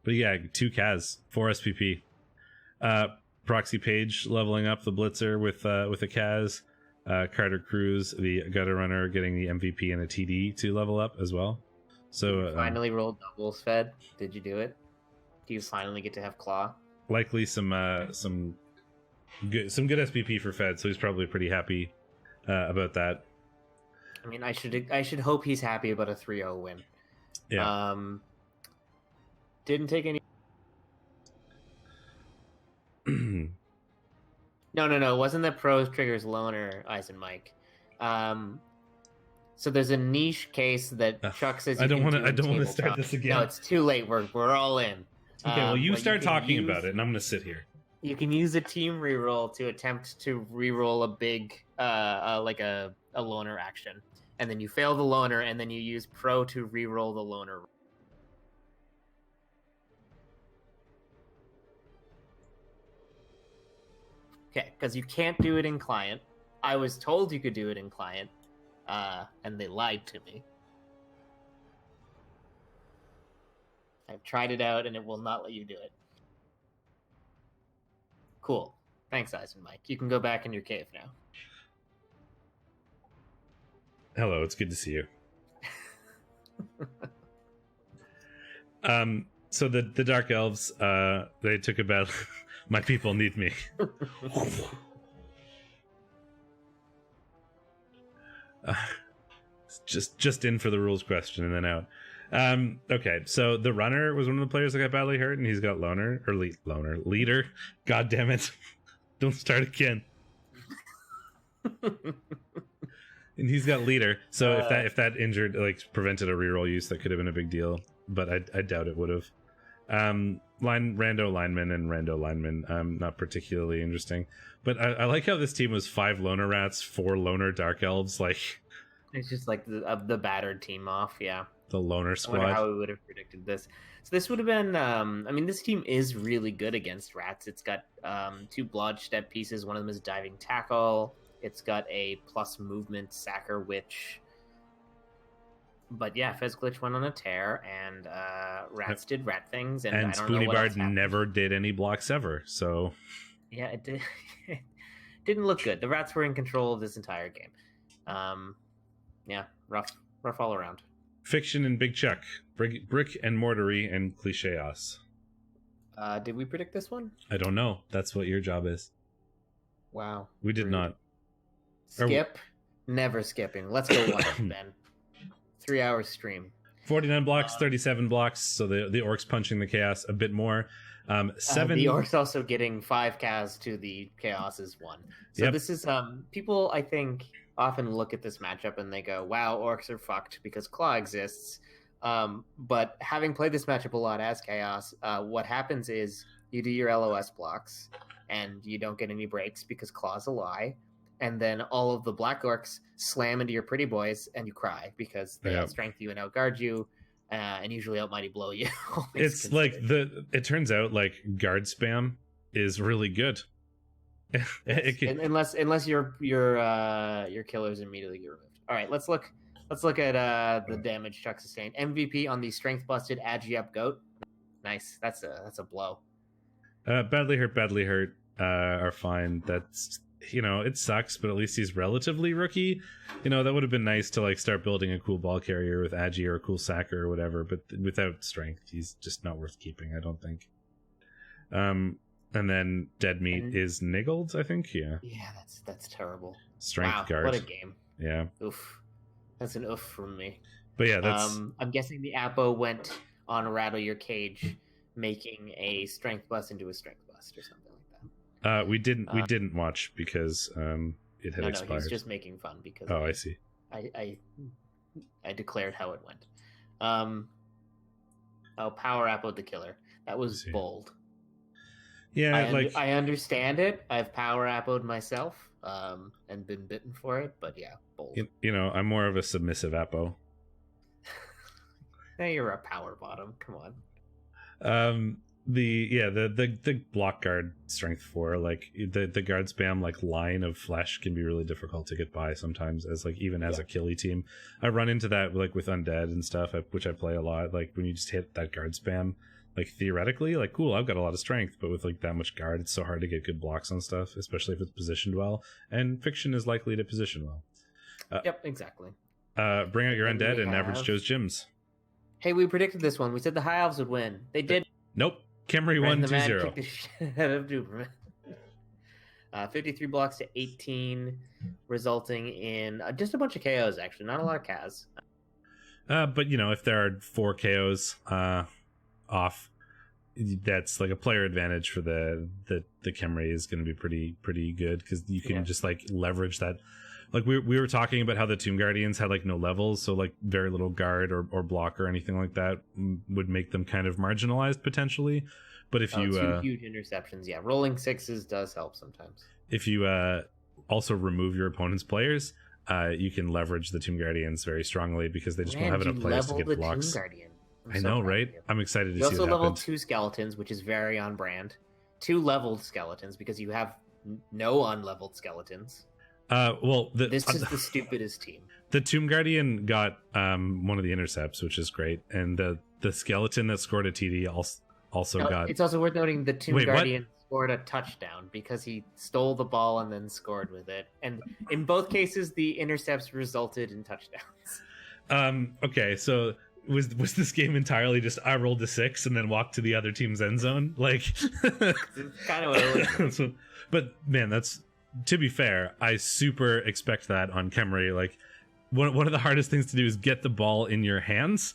But yeah, 2 Kaz, 4 SPP. Proxy Page leveling up the Blitzer with a Kaz. Carter Cruz, the Gutter Runner, getting the MVP and a TD to level up as well. So you finally rolled doubles, Fed. Did you do it? Do you finally get to have Claw? Likely some good SPP for Fed, so he's probably pretty happy about that. I mean, I should hope he's happy about a 3-0 win. Yeah. Didn't take any. No. Wasn't that pros triggers loner, Eyes and Mike? So there's a niche case that Chuck says. I don't want to start this again. No, it's too late. We're all in. Okay, well, you start talking about it, and I'm going to sit here. You can use a team reroll to attempt to reroll a big, like a loner action, and then you fail the loner, and then you use pro to reroll the loner. Okay, because you can't do it in client. I was told you could do it in client, and they lied to me. I've tried it out, and it will not let you do it. Cool. Thanks, Eyes and Mike. You can go back in your cave now. Hello, it's good to see you. So the Dark Elves, they took a battle. My people need me. Just in for the rules question and then out. Okay, so the runner was one of the players that got badly hurt, and he's got leader. God damn it! Don't start again. And he's got leader. So if that injured, like, prevented a reroll use, that could have been a big deal. But I doubt it would have. Rando lineman and Rando lineman, not particularly interesting. But I like how this team was 5 loner rats, 4 loner dark elves. Like, it's just like the battered team off. Yeah. The loner squad. I wonder how we would have predicted this. So this would have been. I mean, this team is really good against rats. It's got 2 blodge step pieces. One of them is diving tackle. It's got a plus movement sacker witch. But yeah, Fez Glitch went on a tear, and rats did rat things. And I don't Spoony know what Bard never did any blocks ever. So yeah, it did. It didn't look good. The rats were in control of this entire game. Yeah, rough all around. Fiction and Big Chuck, Brick and Mortary and Clicheos. Did we predict this one? I don't know. That's what your job is. Wow. We did not. Skip? Never skipping. Let's go watch Ben. 3 hours stream. 49 blocks, 37 blocks. So the Orcs punching the Chaos a bit more. 7. The Orcs also getting 5 Kaz to the Chaos's 1. So This is people, I think, often look at this matchup and they go, wow, Orcs are fucked because Claw exists. But having played this matchup a lot as Chaos, what happens is you do your LOS blocks and you don't get any breaks because Claw's a lie. And then all of the Black Orcs slam into your pretty boys and you cry because they outstrength you and outguard you. And usually outmighty blow you. It's like it turns out like guard spam is really good. Unless your killers immediately get removed. All right, let's look at the damage Chuck sustained. MVP on the strength busted Agi up goat. Nice. That's a blow. Badly hurt are fine. That's, it sucks, but at least he's relatively rookie. That would have been nice to like start building a cool ball carrier with Agi or a cool sacker or whatever, but without strength, he's just not worth keeping, I don't think. And then Dead Meat is niggled, I think. Yeah, that's terrible. Strength guard. What a game. Yeah. Oof. That's an oof from me. But yeah, that's I'm guessing the Apo went on Rattle Your Cage, making a strength bust into a strength bust or something like that. We didn't watch because it had expired. No, he's just making fun because I see. I declared how it went. Power Apo the killer. That was bold. Yeah, I understand it. I've power Apo'd myself, and been bitten for it, but yeah, bold. I'm more of a submissive Apo. Now you're a power bottom. Come on. The block guard strength 4, like the guard spam like line of flesh can be really difficult to get by sometimes as like even as a killy team. I run into that like with undead and stuff, which I play a lot. Like when you just hit that guard spam, like theoretically, like cool, I've got a lot of strength, but with like that much guard, it's so hard to get good blocks on stuff, especially if it's positioned well. And Fiction is likely to position well. Yep, exactly. Bring out your undead and average Joe's gyms. Hey, we predicted this one. We said the High Elves would win. They did. Nope. Khemri won 2-0. 53 blocks to 18, resulting in just a bunch of KOs, actually. Not a lot of KAs. But, if there are 4 KOs off, that's like a player advantage for the Khemri is going to be pretty good because you can just like leverage that. Like we were talking about how the Tomb Guardians had like no levels, so like very little guard or block or anything like that would make them kind of marginalized potentially. But if you 2 huge interceptions, rolling 6s does help sometimes. If you also remove your opponent's players, you can leverage the Tomb Guardians very strongly because they just won't have enough players to get blocks. I know, right? I'm excited to see that happen. You also leveled 2 skeletons, which is very on brand. 2 leveled skeletons because you have no unleveled skeletons. This is the stupidest team. The Tomb Guardian got one of the intercepts, which is great, and the skeleton that scored a TD also got. It's also worth noting the Tomb Guardian scored a touchdown because he stole the ball and then scored with it, and in both cases the intercepts resulted in touchdowns. Okay, so was this game entirely just I rolled a 6 and then walked to the other team's end zone? Like, kind of what it was. But man, that's. To be fair, I super expect that on Khemri. Like, one of the hardest things to do is get the ball in your hands.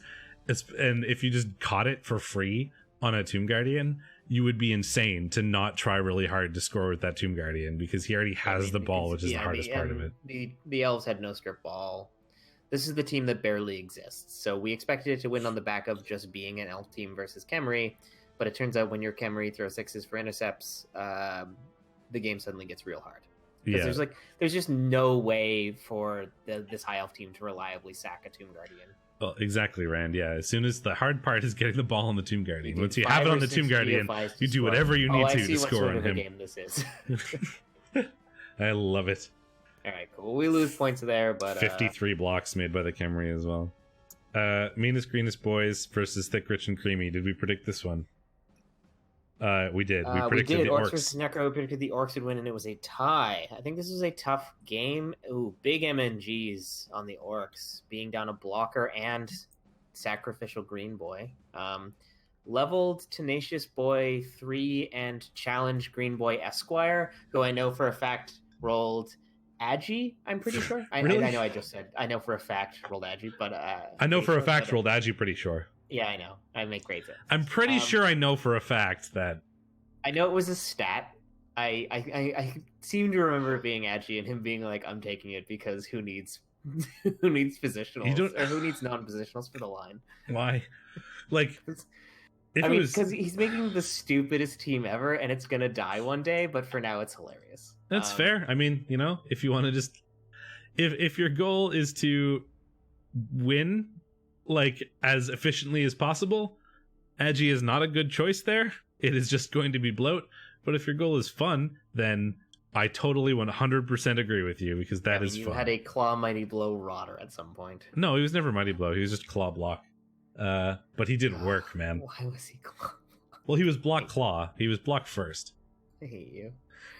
And if you just caught it for free on a Tomb Guardian, you would be insane to not try really hard to score with that Tomb Guardian because he already has the ball, which is the hardest part of it. The Elves had no script ball. This is the team that barely exists. So we expected it to win on the back of just being an Elf team versus Khemri. But it turns out when your Khemri throw 6s for intercepts, the game suddenly gets real hard. Yeah, there's just no way for this High Elf team to reliably sack a Tomb Guardian. Well, exactly, Rand. Yeah, as soon as the hard part is getting the ball on the Tomb Guardian. Once you have it on the Tomb Guardian, you do whatever you need to score on him. What game this is. I love it. All right, cool. We lose points there, but 53 blocks made by the Khemri as well. Meanest Greenest Boys versus Thick, Rich, and Creamy. Did we predict this one? We did. We predicted the Orcs. Versus Necro. We predicted the Orcs would win, and it was a tie. I think this was a tough game. Ooh, big MNGs on the Orcs, being down a blocker and sacrificial green boy. Leveled Tenacious Boy 3 and Challenge Green Boy Esquire, who I know for a fact rolled Agi, I'm pretty sure. Really? I know I just said I know for a fact rolled Agi, but I know for a fact rolled Agi pretty sure. Yeah, I know. I make great sense. I'm pretty sure I know for a fact that... I know it was a stat. I seem to remember it being Agi and him being like, I'm taking it because who needs positionals? Or who needs non-positionals for the line? Why? Like... because he's making the stupidest team ever and it's going to die one day, but for now it's hilarious. That's fair. I mean, if you want to just... If your goal is to win... like as efficiently as possible, Agi is not a good choice there. It is just going to be bloat. But if your goal is fun, then I totally 100% agree with you, because that is you fun. had a Claw Mighty Blow Rotter at some point. No, he was never Mighty Blow. He was just Claw Block. But he didn't work, man. Why was he Claw? Well, he was Block Claw. He was Block first. I hate you.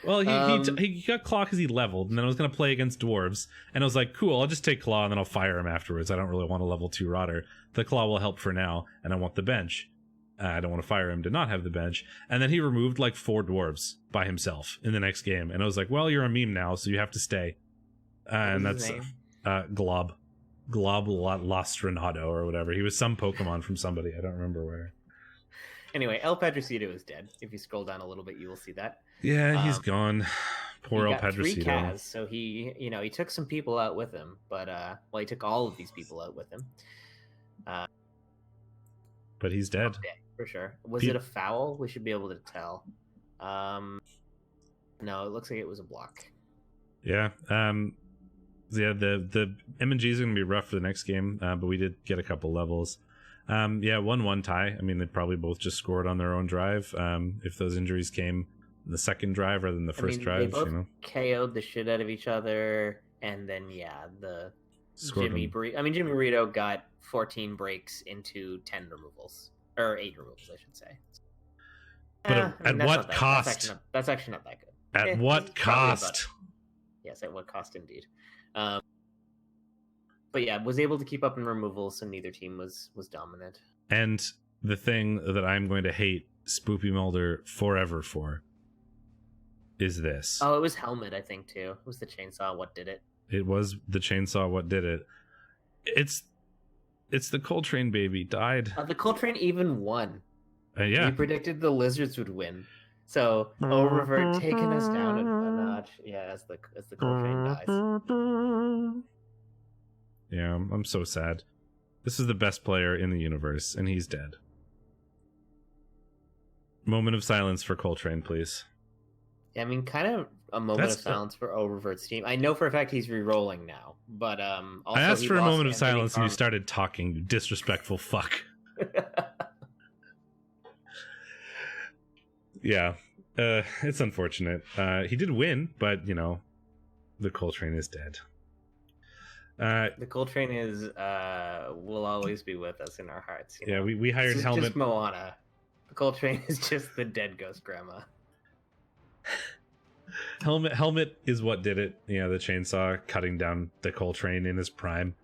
Well, he got Claw because he leveled, and then I was going to play against Dwarves, and I was like, cool, I'll just take Claw, and then I'll fire him afterwards. I don't really want a level 2 Rotter. The Claw will help for now, and I want the bench. I don't want to fire him to not have the bench. And then he removed like 4 Dwarves by himself in the next game, and I was like, well, you're a meme now, so you have to stay. And that's Glob Lostronado or whatever. He was some Pokemon from somebody. I don't remember where. Anyway, El Padrecito is dead. If you scroll down a little bit, you will see that. Yeah, he's gone. Poor El Padrecito. 3 Kaz, so he took some people out with him, but he took all of these people out with him. But he's dead. For sure. Was it a foul? We should be able to tell. No, it looks like it was a block. Yeah. The M&G is going to be rough for the next game, but we did get a couple levels. 1-1 tie. I mean, they probably both just scored on their own drive. If those injuries came in the second drive rather than the first drive, they both KO'd the shit out of each other, and then Jimmy Burrito got 14 breaks into 10 removals. Or 8 removals, I should say. But at what cost? That's actually not that good. At what cost? Yes, at what cost indeed. But yeah, was able to keep up in removals, so neither team was dominant. And the thing that I'm going to hate Spoopy Mulder forever for is this. Oh, it was Helmet, I think, too. It was the chainsaw what did it. It was the chainsaw what did it. It's the Coltrane baby died. The Coltrane even won. Yeah. We predicted the Lizards would win. So Oververt taking us down a notch. Yeah, as the Coltrane dies. Yeah, I'm so sad. This is the best player in the universe, and he's dead. Moment of silence for Coltrane, please. Yeah, I mean, kind of a moment of silence for Oververt's team. I know for a fact he's re-rolling now, but also I asked for a moment of silence, and you started talking, you disrespectful fuck. Yeah, it's unfortunate. He did win, but the Coltrane is dead. The Coltrane will always be with us in our hearts. Yeah, we hired Helmet. Helmet. Just Moana. The Coltrane is just the dead ghost grandma. Helmet is what did it. The chainsaw cutting down the Coltrane in his prime.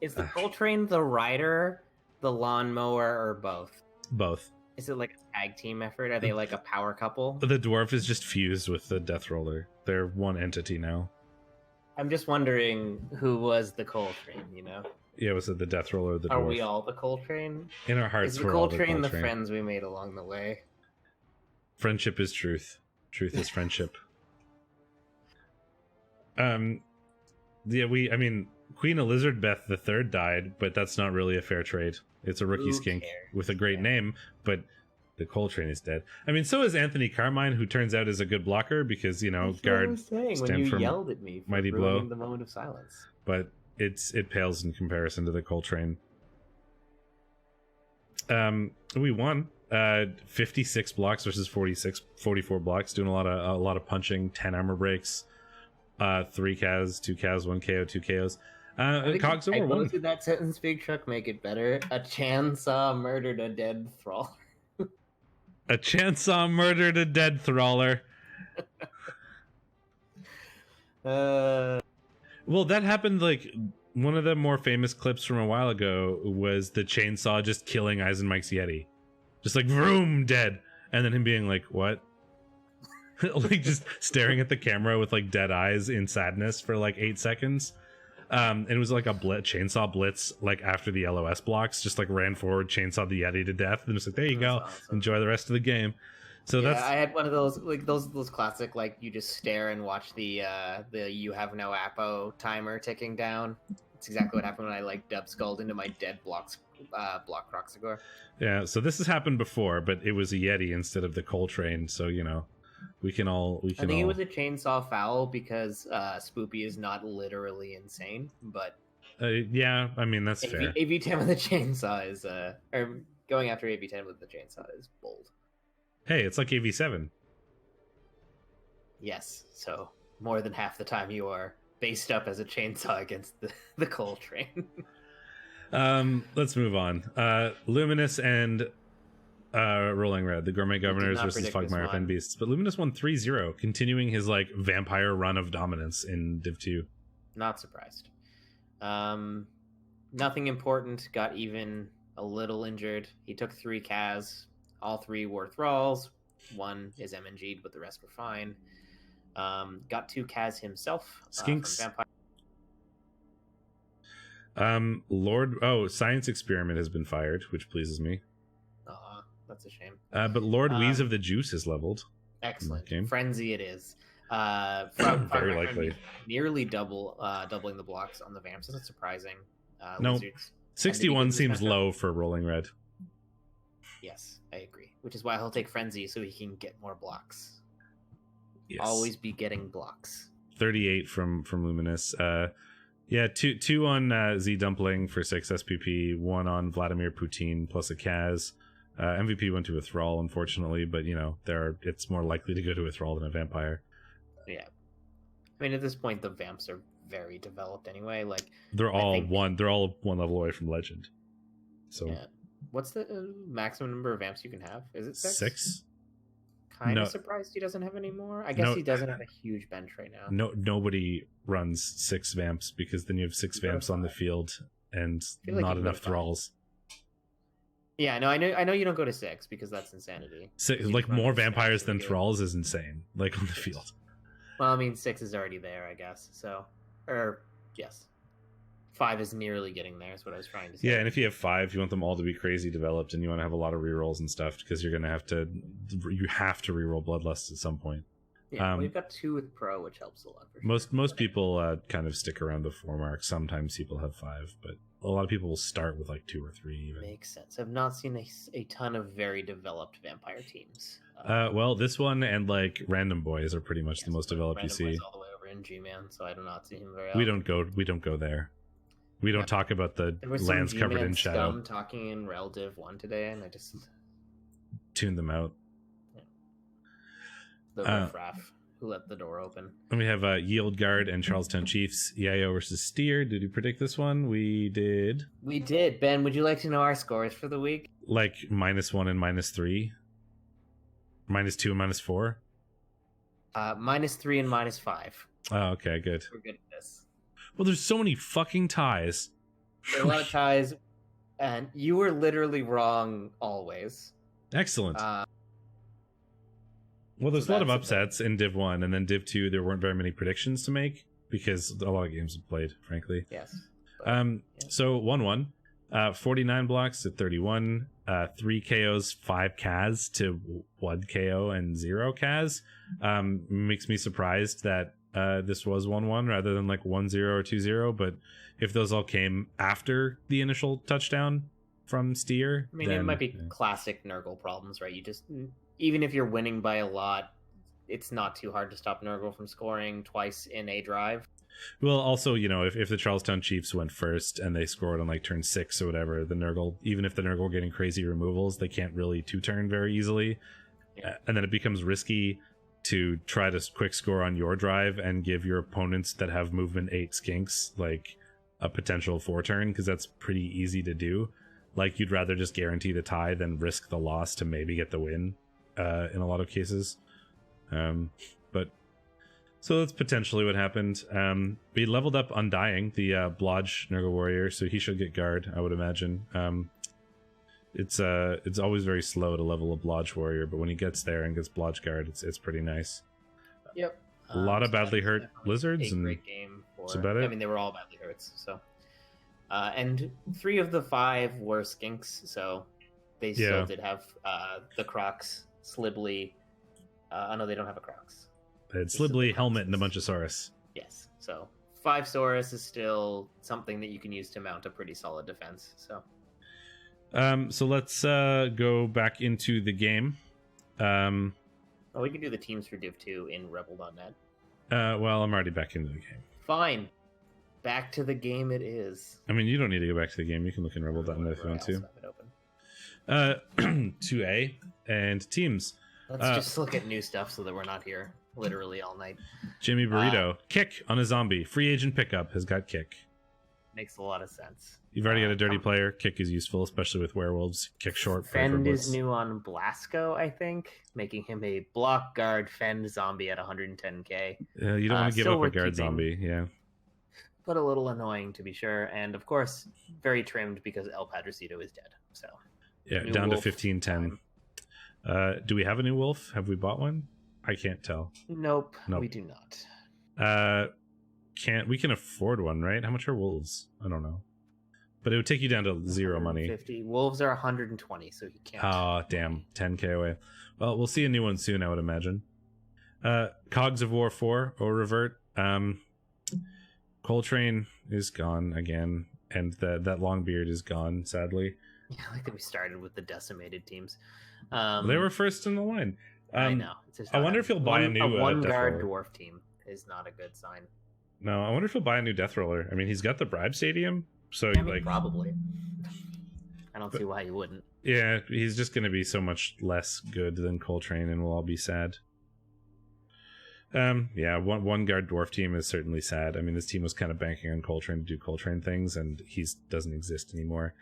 Is the Coltrane the rider, the lawnmower, or both? Both. Is it like a tag team effort? Are they like a power couple? The dwarf is just fused with the Death Roller. They're one entity now. I'm just wondering who was the Coltrane, Yeah, was it the Death Roller or the dwarf? Are we all the Coltrane? In our hearts, is the Coltrane the friends we made along the way? Friendship is truth. Truth is friendship. Queen Elizabeth III died, but that's not really a fair trade. It's a rookie skink with a great name, but the Coltrane is dead. I mean, so is Anthony Carmine, who turns out is a good blocker because guard stand when you yelled at me for Mighty Blow. The moment of silence. But it pales in comparison to the Coltrane. We won 56 blocks versus 44 blocks, doing a lot of punching, 10 armor breaks, 3 Kaz, 2 Kaz, 1 KO, 2 KOs. Cogs over 1. Did that sentence, Big Truck, make it better? A chainsaw murdered a dead thrall. A chainsaw murdered a dead trawler. Well, that happened one of the more famous clips from a while ago was the chainsaw just killing Eisen Mike's Yeti. Just vroom, dead. And then him being like, what? Just staring at the camera with dead eyes in sadness for 8 seconds. And it was a chainsaw blitz after the LOS blocks, just ran forward, chainsaw the Yeti to death, and just there you go, awesome. Enjoy the rest of the game. So I had one of those those classic you just stare and watch the you have no Apo timer ticking down. It's exactly what happened when I dub skulled into my dead block Croxagore. Yeah, so this has happened before, but it was a Yeti instead of the Coltrane, so we can I think it was a chainsaw foul because Spoopy is not literally insane, but yeah, I mean that's fair. AV10 with the chainsaw is or going after AV10 with the chainsaw is bold. Hey, it's like AV7. Yes, so more than half the time you are based up as a chainsaw against the coal train. Let's move on. Luminous and Rolling Red, the Gourmet Governors versus Fogmire Fen Beasts. But Luminous won 3-0, continuing his like vampire run of dominance in Div 2. Not surprised. Nothing important, got even a little injured. He took 3 Kaz. All 3 were thralls. 1 is MNG'd, but the rest were fine. Got 2 Kaz himself. Skinks. From Vampire. Science Experiment has been fired, which pleases me. That's a shame. But Lord Wheeze of the Juice is leveled. Excellent. Frenzy it is. Very likely. Nearly doubling the blocks on the Vamps. Isn't surprising. No, Lizards 61 seems low for Rolling Red. Yes, I agree. Which is why he'll take Frenzy so he can get more blocks. Yes. Always be getting blocks. 38 from Luminous. Two on Z Dumpling for 6 SPP, 1 on Vladimir Poutine plus a Kaz. MVP went to a Thrall, unfortunately, but it's more likely to go to a Thrall than a Vampire. Yeah, I mean at this point the Vamps are very developed anyway. Like they're all one level away from Legend. So yeah. What's the maximum number of Vamps you can have? Is it 6? 6? Kind of surprised he doesn't have any more. I guess he doesn't have a huge bench right now. Nobody runs 6 Vamps because then you have 6 Vamps on the field and not enough Thralls. Yeah, no, I know you don't go to 6 because that's insanity. Like more Vampires than Thralls is insane. Like on the field. Well, I mean 6 is already there, I guess. So, yes. 5 is nearly getting there, is what I was trying to say. Yeah, and if you have 5, you want them all to be crazy developed, and you want to have a lot of rerolls and stuff, because you have to reroll Bloodlust at some point. Yeah, we've got 2 with Pro, which helps a lot. For sure. Most people kind of stick around the 4 mark. Sometimes people have 5, but a lot of people will start with like 2 or 3 even. Makes sense. I've not seen a ton of very developed vampire teams. Well, this one and like Random Boys are pretty much the most developed you see. Boys all the way over in G-Man, so I do not see him very often. We don't go there. We don't talk about the lands covered in shadow. Scum talking in REL Div 1 today, and I just tuned them out. Yeah. The riffraff who let the door open. And we have Yield Guard and Charlestown Chiefs. Yayo versus Steer. Did you predict this one? We did. We did. Ben, would you like to know our scores for the week? Like -1 and -3? -2 and -4? -3 and -5. Oh, okay, good. We're good at this. Well, there's so many fucking ties. There are a lot of ties, and you were literally wrong always. Excellent. Well, there's a lot of upsets in Div 1, and then Div 2, there weren't very many predictions to make, because a lot of games have played, frankly. Yes. So 1-1. 49 blocks to 31. 3 KOs, 5 Kaz to 1 KO and 0 Kaz. Makes me surprised that this was 1-1 rather than like 1-0 or 2-0, but if those all came after the initial touchdown from Steer, I mean, it might be classic Nurgle problems, right? You just, even if you're winning by a lot, it's not too hard to stop Nurgle from scoring twice in a drive. Well, also, if the Charlestown Chiefs went first and they scored on like turn 6 or whatever, the Nurgle, even if the Nurgle were getting crazy removals, they can't really 2-turn very easily. Yeah. And then it becomes risky to try to quick score on your drive and give your opponents that have movement 8 skinks like a potential 4-turn, because that's pretty easy to do. Like, you'd rather just guarantee the tie than risk the loss to maybe get the win in a lot of cases. But so that's potentially what happened. We leveled up Undying, the Blodge Nurgle Warrior, so he should get guard, I would imagine. It's always very slow to level a Blodge Warrior, but when he gets there and gets Blodge Guard, it's pretty nice. Yep. A lot of badly hurt lizards, and great game that's about it. I mean, they were all badly hurt, so. And 3 of the 5 were skinks, so they still did have the Crocs, Slibbly. No, they don't have a Crocs. They had Slibbly, Helmet, and a bunch of Saurus. Yes, so 5 Saurus is still something that you can use to mount a pretty solid defense. So let's go back into the game. We can do the teams for Div 2 in REBBL.net. Well, I'm already back into the game. Fine. Back to the game it is. I mean, you don't need to go back to the game. You can look in REBBL.net if you want to. 2A and teams. Let's just look at new stuff so that we're not here literally all night. Jimmy Burrito. Kick on a zombie. Free agent pickup has got kick. Makes a lot of sense. You've already got a dirty player. Kick is useful, especially with werewolves. Kick short. Fend is new on Blasco, I think, making him a block guard Fend zombie at 110k. You don't want to give up a guard zombie, yeah. But a little annoying to be sure, and of course, very trimmed because El Padrecito is dead. So yeah, down to 1510. Do we have a new wolf? Have we bought one? I can't tell. Nope. We do not. We can afford one, right? How much are wolves? I don't know. But it would take you down to 0 money. 50. Wolves are 120, so you can't. Oh, damn. 10k away. Well, we'll see a new one soon, I would imagine. Cogs of War 4 or revert. Coltrane is gone again, and that Longbeard is gone, sadly. Yeah, I like that we started with the decimated teams. They were first in the line. I know. I wonder if he'll buy a new one guard dwarf team is not a good sign. No, I wonder if he'll buy a new Death Roller. I mean, he's got the Bribe Stadium, so probably. I don't see why he wouldn't. Yeah, he's just going to be so much less good than Coltrane, and we'll all be sad. Yeah, one guard dwarf team is certainly sad. I mean, this team was kind of banking on Coltrane to do Coltrane things, and he doesn't exist anymore,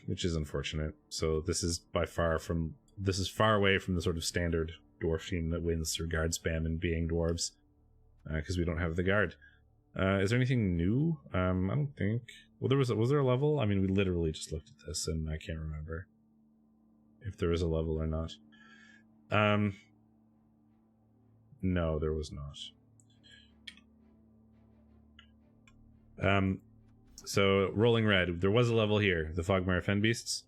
which is unfortunate. So this is far away from the sort of standard dwarf team that wins through guard spam and being dwarves. Because we don't have the guard. Is there anything new? I don't think. Well, was there a level? I mean, we literally just looked at this, and I can't remember if there was a level or not. No, there was not. So Rolling Red, there was a level here. The Fogmire Fen Beasts.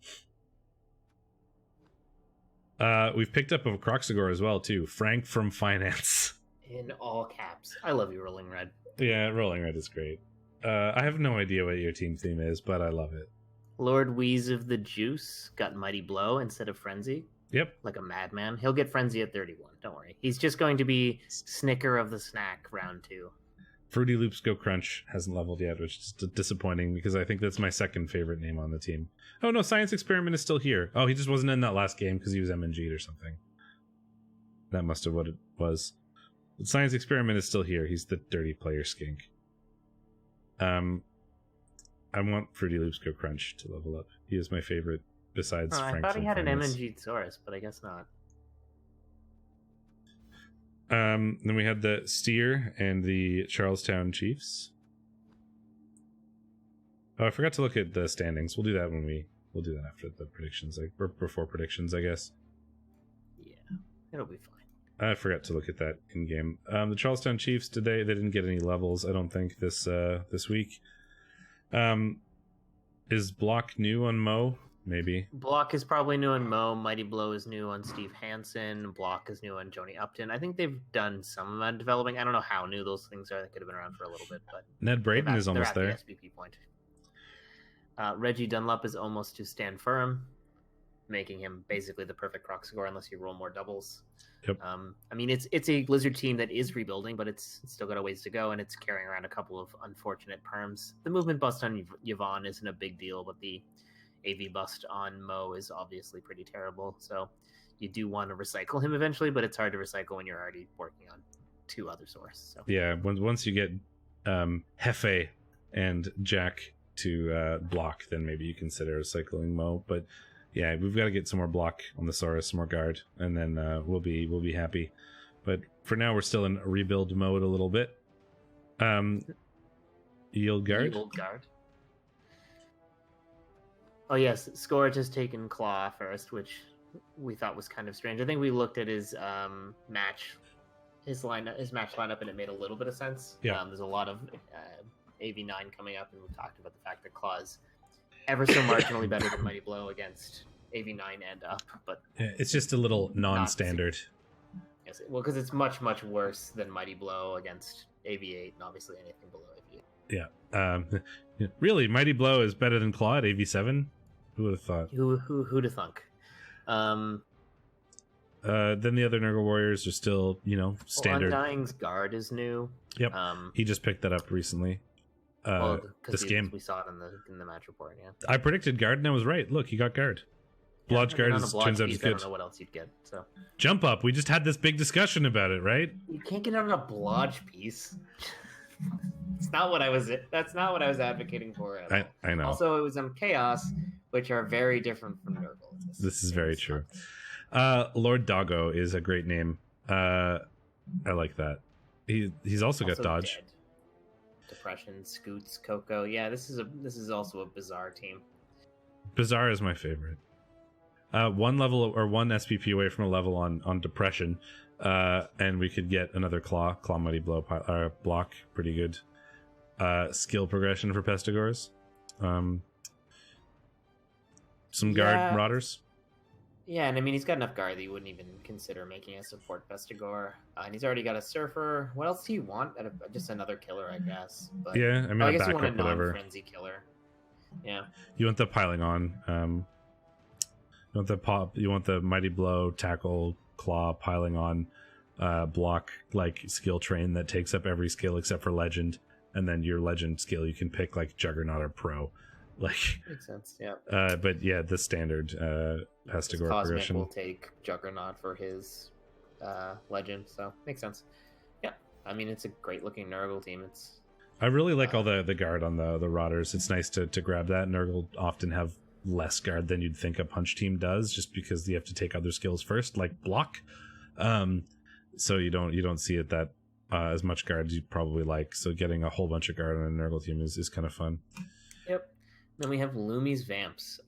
We've picked up a Croxagore as well too. Frank from Finance. In all caps. I love you, Rolling Red. Yeah, Rolling Red is great. I have no idea what your team theme is, but I love it. Lord Wheeze of the Juice got Mighty Blow instead of Frenzy. Yep. Like a madman. He'll get Frenzy at 31. Don't worry. He's just going to be Snicker of the Snack round 2. Fruity Loops Go Crunch hasn't leveled yet, which is disappointing because I think that's my second favorite name on the team. Oh no, Science Experiment is still here. Oh, he just wasn't in that last game because he was MNG'd or something. That must have what it was. But Science Experiment is still here. He's the dirty player skink. I want Fruity Loops Go Crunch to level up. He is my favorite besides Frank. I thought he had an MNG Saurus, but I guess not. Then we had the Steer and the Charlestown Chiefs. Oh, I forgot to look at the standings. We'll do that we'll do that after the predictions, or before predictions, I guess. Yeah, it'll be fine. I forgot to look at that in game. The Charlestown Chiefs, they didn't get any levels, I don't think, this week. Is Block new on Mo? Maybe. Block is probably new on Mo. Mighty Blow is new on Steve Hansen. Block is new on Joni Upton. I think they've done some developing. I don't know how new those things are. They could have been around for a little bit, but Ned Braden is almost there. The SPP point. Reggie Dunlop is almost to stand firm, making him basically the perfect Croxagore unless you roll more doubles. Yep. I mean, it's a Blizzard team that is rebuilding, but it's still got a ways to go, and it's carrying around a couple of unfortunate perms. The movement bust on Yvonne isn't a big deal, but the AV bust on Mo is obviously pretty terrible. So you do want to recycle him eventually, but it's hard to recycle when you're already working on 2 other sources. So. Yeah, once you get Hefe and Jack to block, then maybe you consider recycling Mo. But yeah, we've got to get some more block on the Saurus, some more guard, and then we'll be happy. But for now, we're still in rebuild mode a little bit. Yield guard. Oh yes, Scourge has taken Claw first, which we thought was kind of strange. I think we looked at his match lineup, and it made a little bit of sense. Yeah. There's a lot of AV9 coming up, and we talked about the fact that Claw's ever so marginally better than Mighty Blow against AV9 and up, but it's just a little non-standard. Yes, well, because it's much, much worse than Mighty Blow against AV8, and obviously anything below AV8. Yeah. Really, Mighty Blow is better than Claw at AV7? Who would have thought? Who'd have thunk? Then the other Nurgle Warriors are still, standard. Undying's Guard is new. Yep. He just picked that up recently. This game. We saw it in the match report, yeah. I predicted Guard and I was right. Look, he got Guard. Blodge Guard on a turns out piece, is I good. don't know what else you'd get. So Jump Up. We just had this big discussion about it, right? you can't get it on a blodge piece. It's not what I was. That's not what I was advocating for at all. I know. Also, it was Chaos, which are very different from Nurgle. This is very true. Lord Doggo is a great name. I like that. He's also got dodge. Dead. Depression, Scoots, Coco. Yeah, this is also a bizarre team. Bizarre is my favorite. One level or one SPP away from a level on Depression, and we could get another Claw Mighty Blow block. Pretty good. Skill progression for Pestigors. Some guard Marauders. Yeah, and I mean he's got enough guard that you wouldn't even consider making a support Pestigor. And he's already got a Surfer. What else do you want? Just another killer, I guess. But, yeah, I mean, I a guess you backup, want a whatever. non-frenzy killer. Yeah. You want the piling on. You want the pop. You want the Mighty Blow, Tackle, Claw, piling on, block like skill train that takes up every skill except for Legend, and then your Legend skill you can pick like Juggernaut or Pro. Like Makes sense. Yeah. But yeah, the standard Pestigor progression will take Juggernaut for his Legend, so makes sense. Yeah, I mean it's a great looking Nurgle team. I really like all the guard on the Rotters. It's nice to grab that. Nurgle often have less guard than you'd think a punch team does, just because you have to take other skills first, like block. So you don't see it that as much guard as you'd probably like. So getting a whole bunch of guard on a Nurgle team is kind of fun. Yep. Then we have Lumi's Vamps.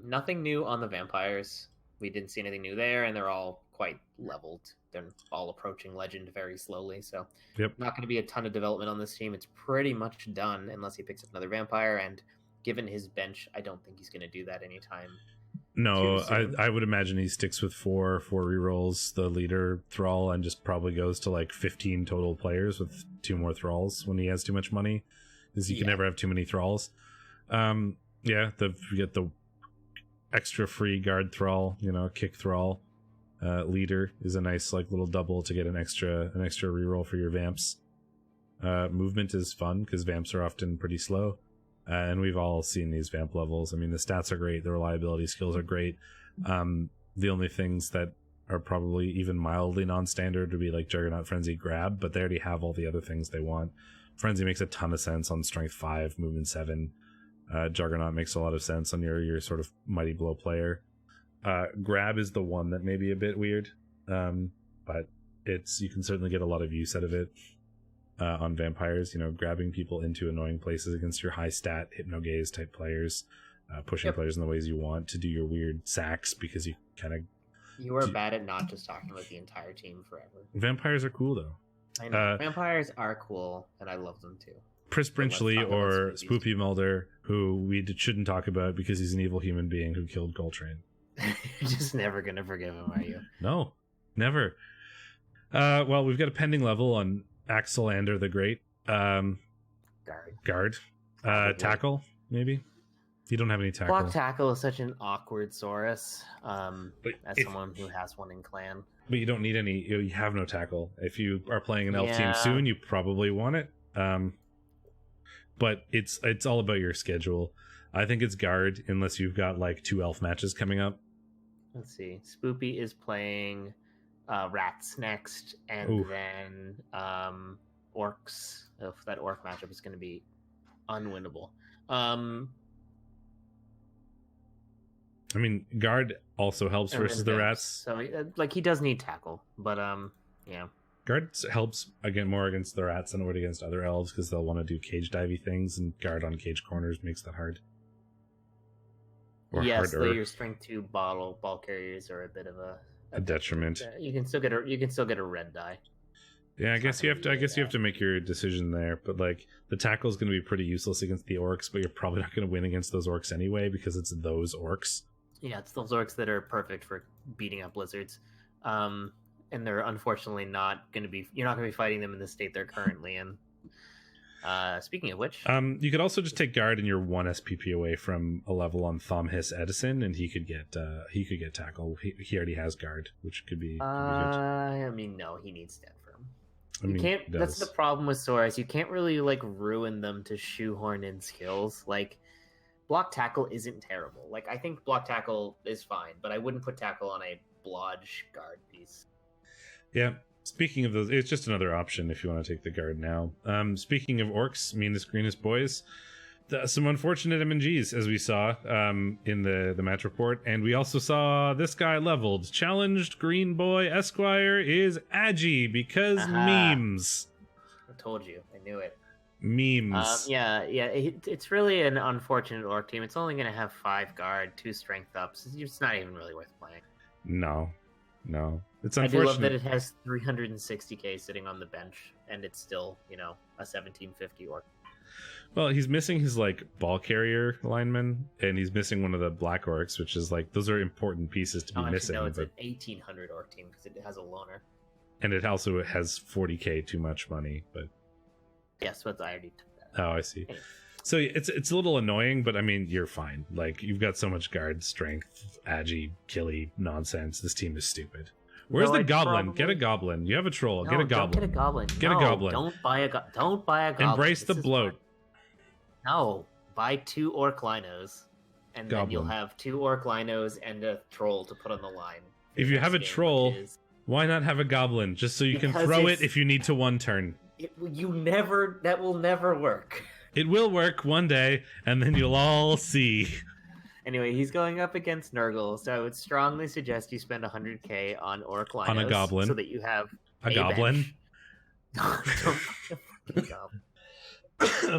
Nothing new on the vampires. We didn't see anything new there, and they're all quite leveled. They're all approaching Legend very slowly, so not going to be a ton of development on this team. It's pretty much done unless he picks up another vampire, and given his bench, I don't think he's going to do that anytime. No, I would imagine he sticks with four rerolls, the leader Thrall, and just probably goes to like 15 total players with 2 more Thralls when he has too much money, because you can never have too many Thralls. You get the extra free guard Thrall, kick Thrall. Leader is a nice like little double to get an extra reroll for your Vamps. Movement is fun because Vamps are often pretty slow, and we've all seen these Vamp levels. I mean, the stats are great, the reliability skills are great. The only things that are probably even mildly non-standard would be like Juggernaut, Frenzy, Grab, but they already have all the other things they want. Frenzy makes a ton of sense on Strength 5, Movement 7. Juggernaut makes a lot of sense on your sort of Mighty Blow player. Grab is the one that may be a bit weird, but you can certainly get a lot of use out of it on vampires. Grabbing people into annoying places against your high stat Hypnogaze type players, pushing players in the ways you want to do your weird sacks because you kind of. You are bad at not just talking about the entire team forever. Vampires are cool though. I know vampires are cool, and I love them too. Pris Brinchley or Spoopy Mulder, who we shouldn't talk about because he's an evil human being who killed Coltrane. You're just never gonna forgive him, are you? No, never. Well, we've got a pending level on Axelander the Great. Guard. Tackle, maybe. You don't have any tackle. Block tackle is such an awkward Saurus. As someone who has one in clan. But you don't need any. You have no tackle. If you are playing an elf team soon, you probably want it. But it's all about your schedule. I think it's guard unless you've got like 2 elf matches coming up. Let's see. Spoopy is playing Rats next, and then Orcs. That Orc matchup is going to be unwinnable. I mean, guard also helps versus the Rats. So, he does need tackle, but yeah. Guard helps more against the Rats than it would against other elves because they'll want to do cage divey things, and guard on cage corners makes that hard. Or harder. So your strength 2 ball carriers are a bit of a detriment. You can still get a red die. Yeah, I guess you have to make your decision there, but like the tackle is going to be pretty useless against the Orcs, but you're probably not going to win against those Orcs anyway because it's those Orcs. Yeah, it's those Orcs that are perfect for beating up lizards. And they're unfortunately not going to be. You're not going to be fighting them in the state they're currently in. Speaking of which, you could also just take guard and you're 1 SPP away from a level on Thomhiss Edison, and he could get tackle. He already has guard, which could be. I mean, no, he needs Dead Firm. You can't. That's the problem with Saurus. You can't really ruin them to shoehorn in skills. block tackle isn't terrible. Like, I think block tackle is fine, but I wouldn't put tackle on a blodge guard piece. Yeah. Speaking of those, it's just another option if you want to take the guard now. Speaking of orcs, meanest, greenest boys, some unfortunate MNGs, as we saw in the match report. And we also saw this guy leveled. Challenged Green Boy Esquire is Agi because memes. I told you. I knew it. Memes. It's really an unfortunate orc team. It's only going to have 5 guard, 2 strength ups. It's not even really worth playing. No. It's unfortunate. I do love that it has 360k sitting on the bench, and it's still, a 1750 orc. Well, he's missing his ball carrier lineman, and he's missing one of the black orcs, which is those are important pieces to be missing. No, it's an 1800 orc team because it has a loner, and it also has 40k too much money. But yes, but I already took that. Oh, I see. Anyway. So it's a little annoying, but I mean you're fine. You've got so much guard strength, agi, killy nonsense. This team is stupid. Where's the goblin? Get a goblin. You have a troll. Get a goblin. Don't get a goblin. Get a goblin. Don't buy a goblin. Embrace the bloat. No, buy 2 orc linos, and then you'll have 2 orc linos and a troll to put on the line. If you have a troll, why not have a goblin? Just so you can throw it if you need to one turn. That will never work. It will work one day, and then you'll all see. Anyway, he's going up against Nurgle, so I would strongly suggest you spend 100k on orc linos. On a goblin. So that you have a goblin.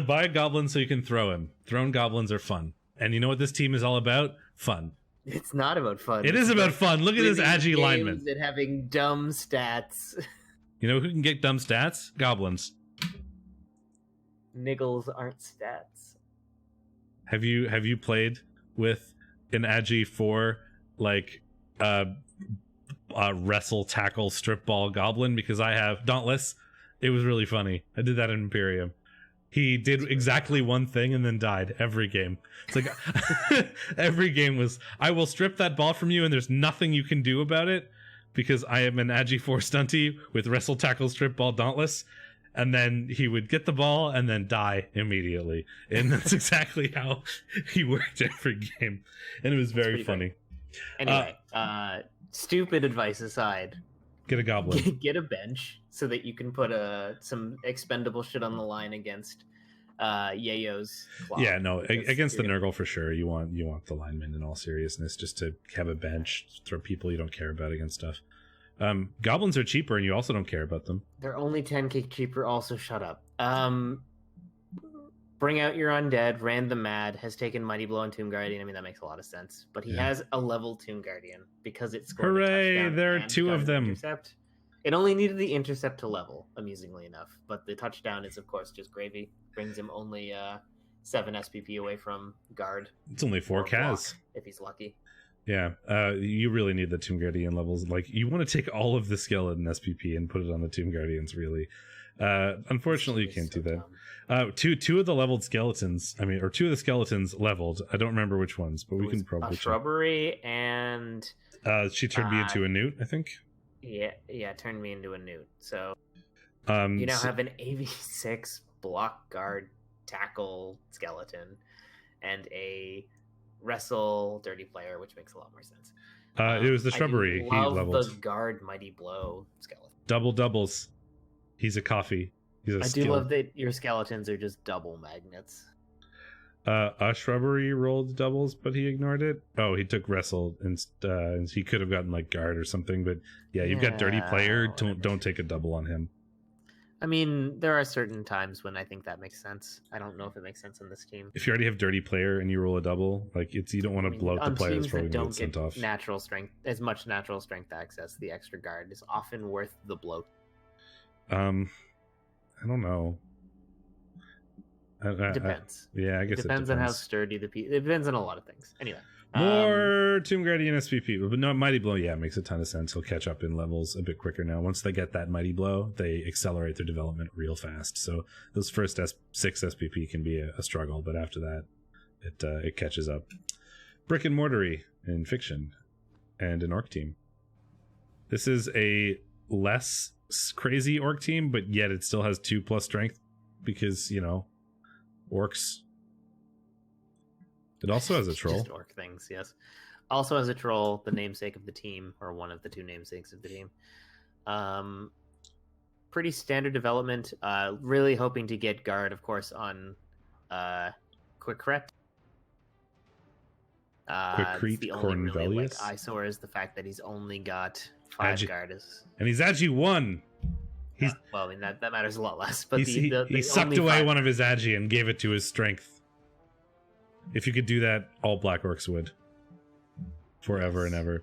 Buy a goblin so you can throw him. Thrown goblins are fun. And you know what this team is all about? Fun. It's not about fun. It is about fun. Look at this agi lineman. And having dumb stats. You know who can get dumb stats? Goblins. Niggles aren't stats. Have you played with an agi for wrestle tackle strip ball goblin? Because I have Dauntless. It was really funny. I did that in Imperium. He did exactly one thing and then died every game. It's every game was, I will strip that ball from you and there's nothing you can do about it because I am an agi 4 stunty with wrestle tackle strip ball Dauntless. And then he would get the ball and then die immediately. And that's exactly how he worked every game. And it was very funny. Anyway, stupid advice aside. Get a goblin. Get a bench so that you can put some expendable shit on the line against Yayo's claw. Yeah, no, against the Nurgle for sure. You want the lineman in all seriousness, just to have a bench, throw people you don't care about against stuff. Goblins are cheaper and you also don't care about them. They're only 10k cheaper, also shut up. Bring out your undead, Rand the Mad, has taken Mighty Blow and Tomb Guardian. I mean, that makes a lot of sense. But he has a level Tomb Guardian because it scored a touchdown. There are 2 of them. Intercept. It only needed the intercept to level, amusingly enough. But the touchdown is, of course, just gravy. Brings him only 7 SPP away from guard. It's only 4 Kaz. If he's lucky. Yeah, you really need the Tomb Guardian levels. You want to take all of the skeleton SPP and put it on the Tomb Guardians, really. Unfortunately, you can't do that. Two of the leveled skeletons, or 2 of the skeletons leveled. I don't remember which ones, but we can probably a shrubbery and she turned me into a newt, I think. Yeah, turned me into a newt. So you now have an AV6 block guard tackle skeleton and a wrestle dirty player, which makes a lot more sense. It was the shrubbery. I love the guard mighty blow skeleton. Doubles. He's a coffee. I do love that your skeletons are just double magnets. A shrubbery rolled doubles, but he ignored it. Oh, he took wrestle, and he could have gotten guard or something. But yeah, you've got dirty player. Don't take a double on him. I mean, there are certain times when I think that makes sense. I don't know if it makes sense on this team. If you already have dirty player and you roll a double, you don't want to bloat the players probably going to get sent off. Natural strength, as much natural strength access, the extra guard is often worth the bloat. I don't know. It depends. I guess it depends on how sturdy the piece. It depends on a lot of things. Anyway, more Tomb Guardian SPP, but no, Mighty Blow. Yeah, makes a ton of sense. He'll catch up in levels a bit quicker now. Once they get that Mighty Blow, they accelerate their development real fast. So those first 6 SPP can be a struggle, but after that, it catches up. Brick and Mortary in Fiction and an Orc team. This is a less crazy Orc team, but yet it still has 2+ strength because Orcs. It also has a troll. Just orc things, yes. Also has a troll, the namesake of the team, or one of the two namesakes of the team. Pretty standard development. Really hoping to get guard, of course, on Quickret. Quickret the only really Cornelius. eyesore is the fact that he's only got 5 guard. And he's Agi 1. He's well, I mean that matters a lot less. But he sucked away one of his Agi and gave it to his strength. If you could do that, all Black Orcs would. Forever and ever.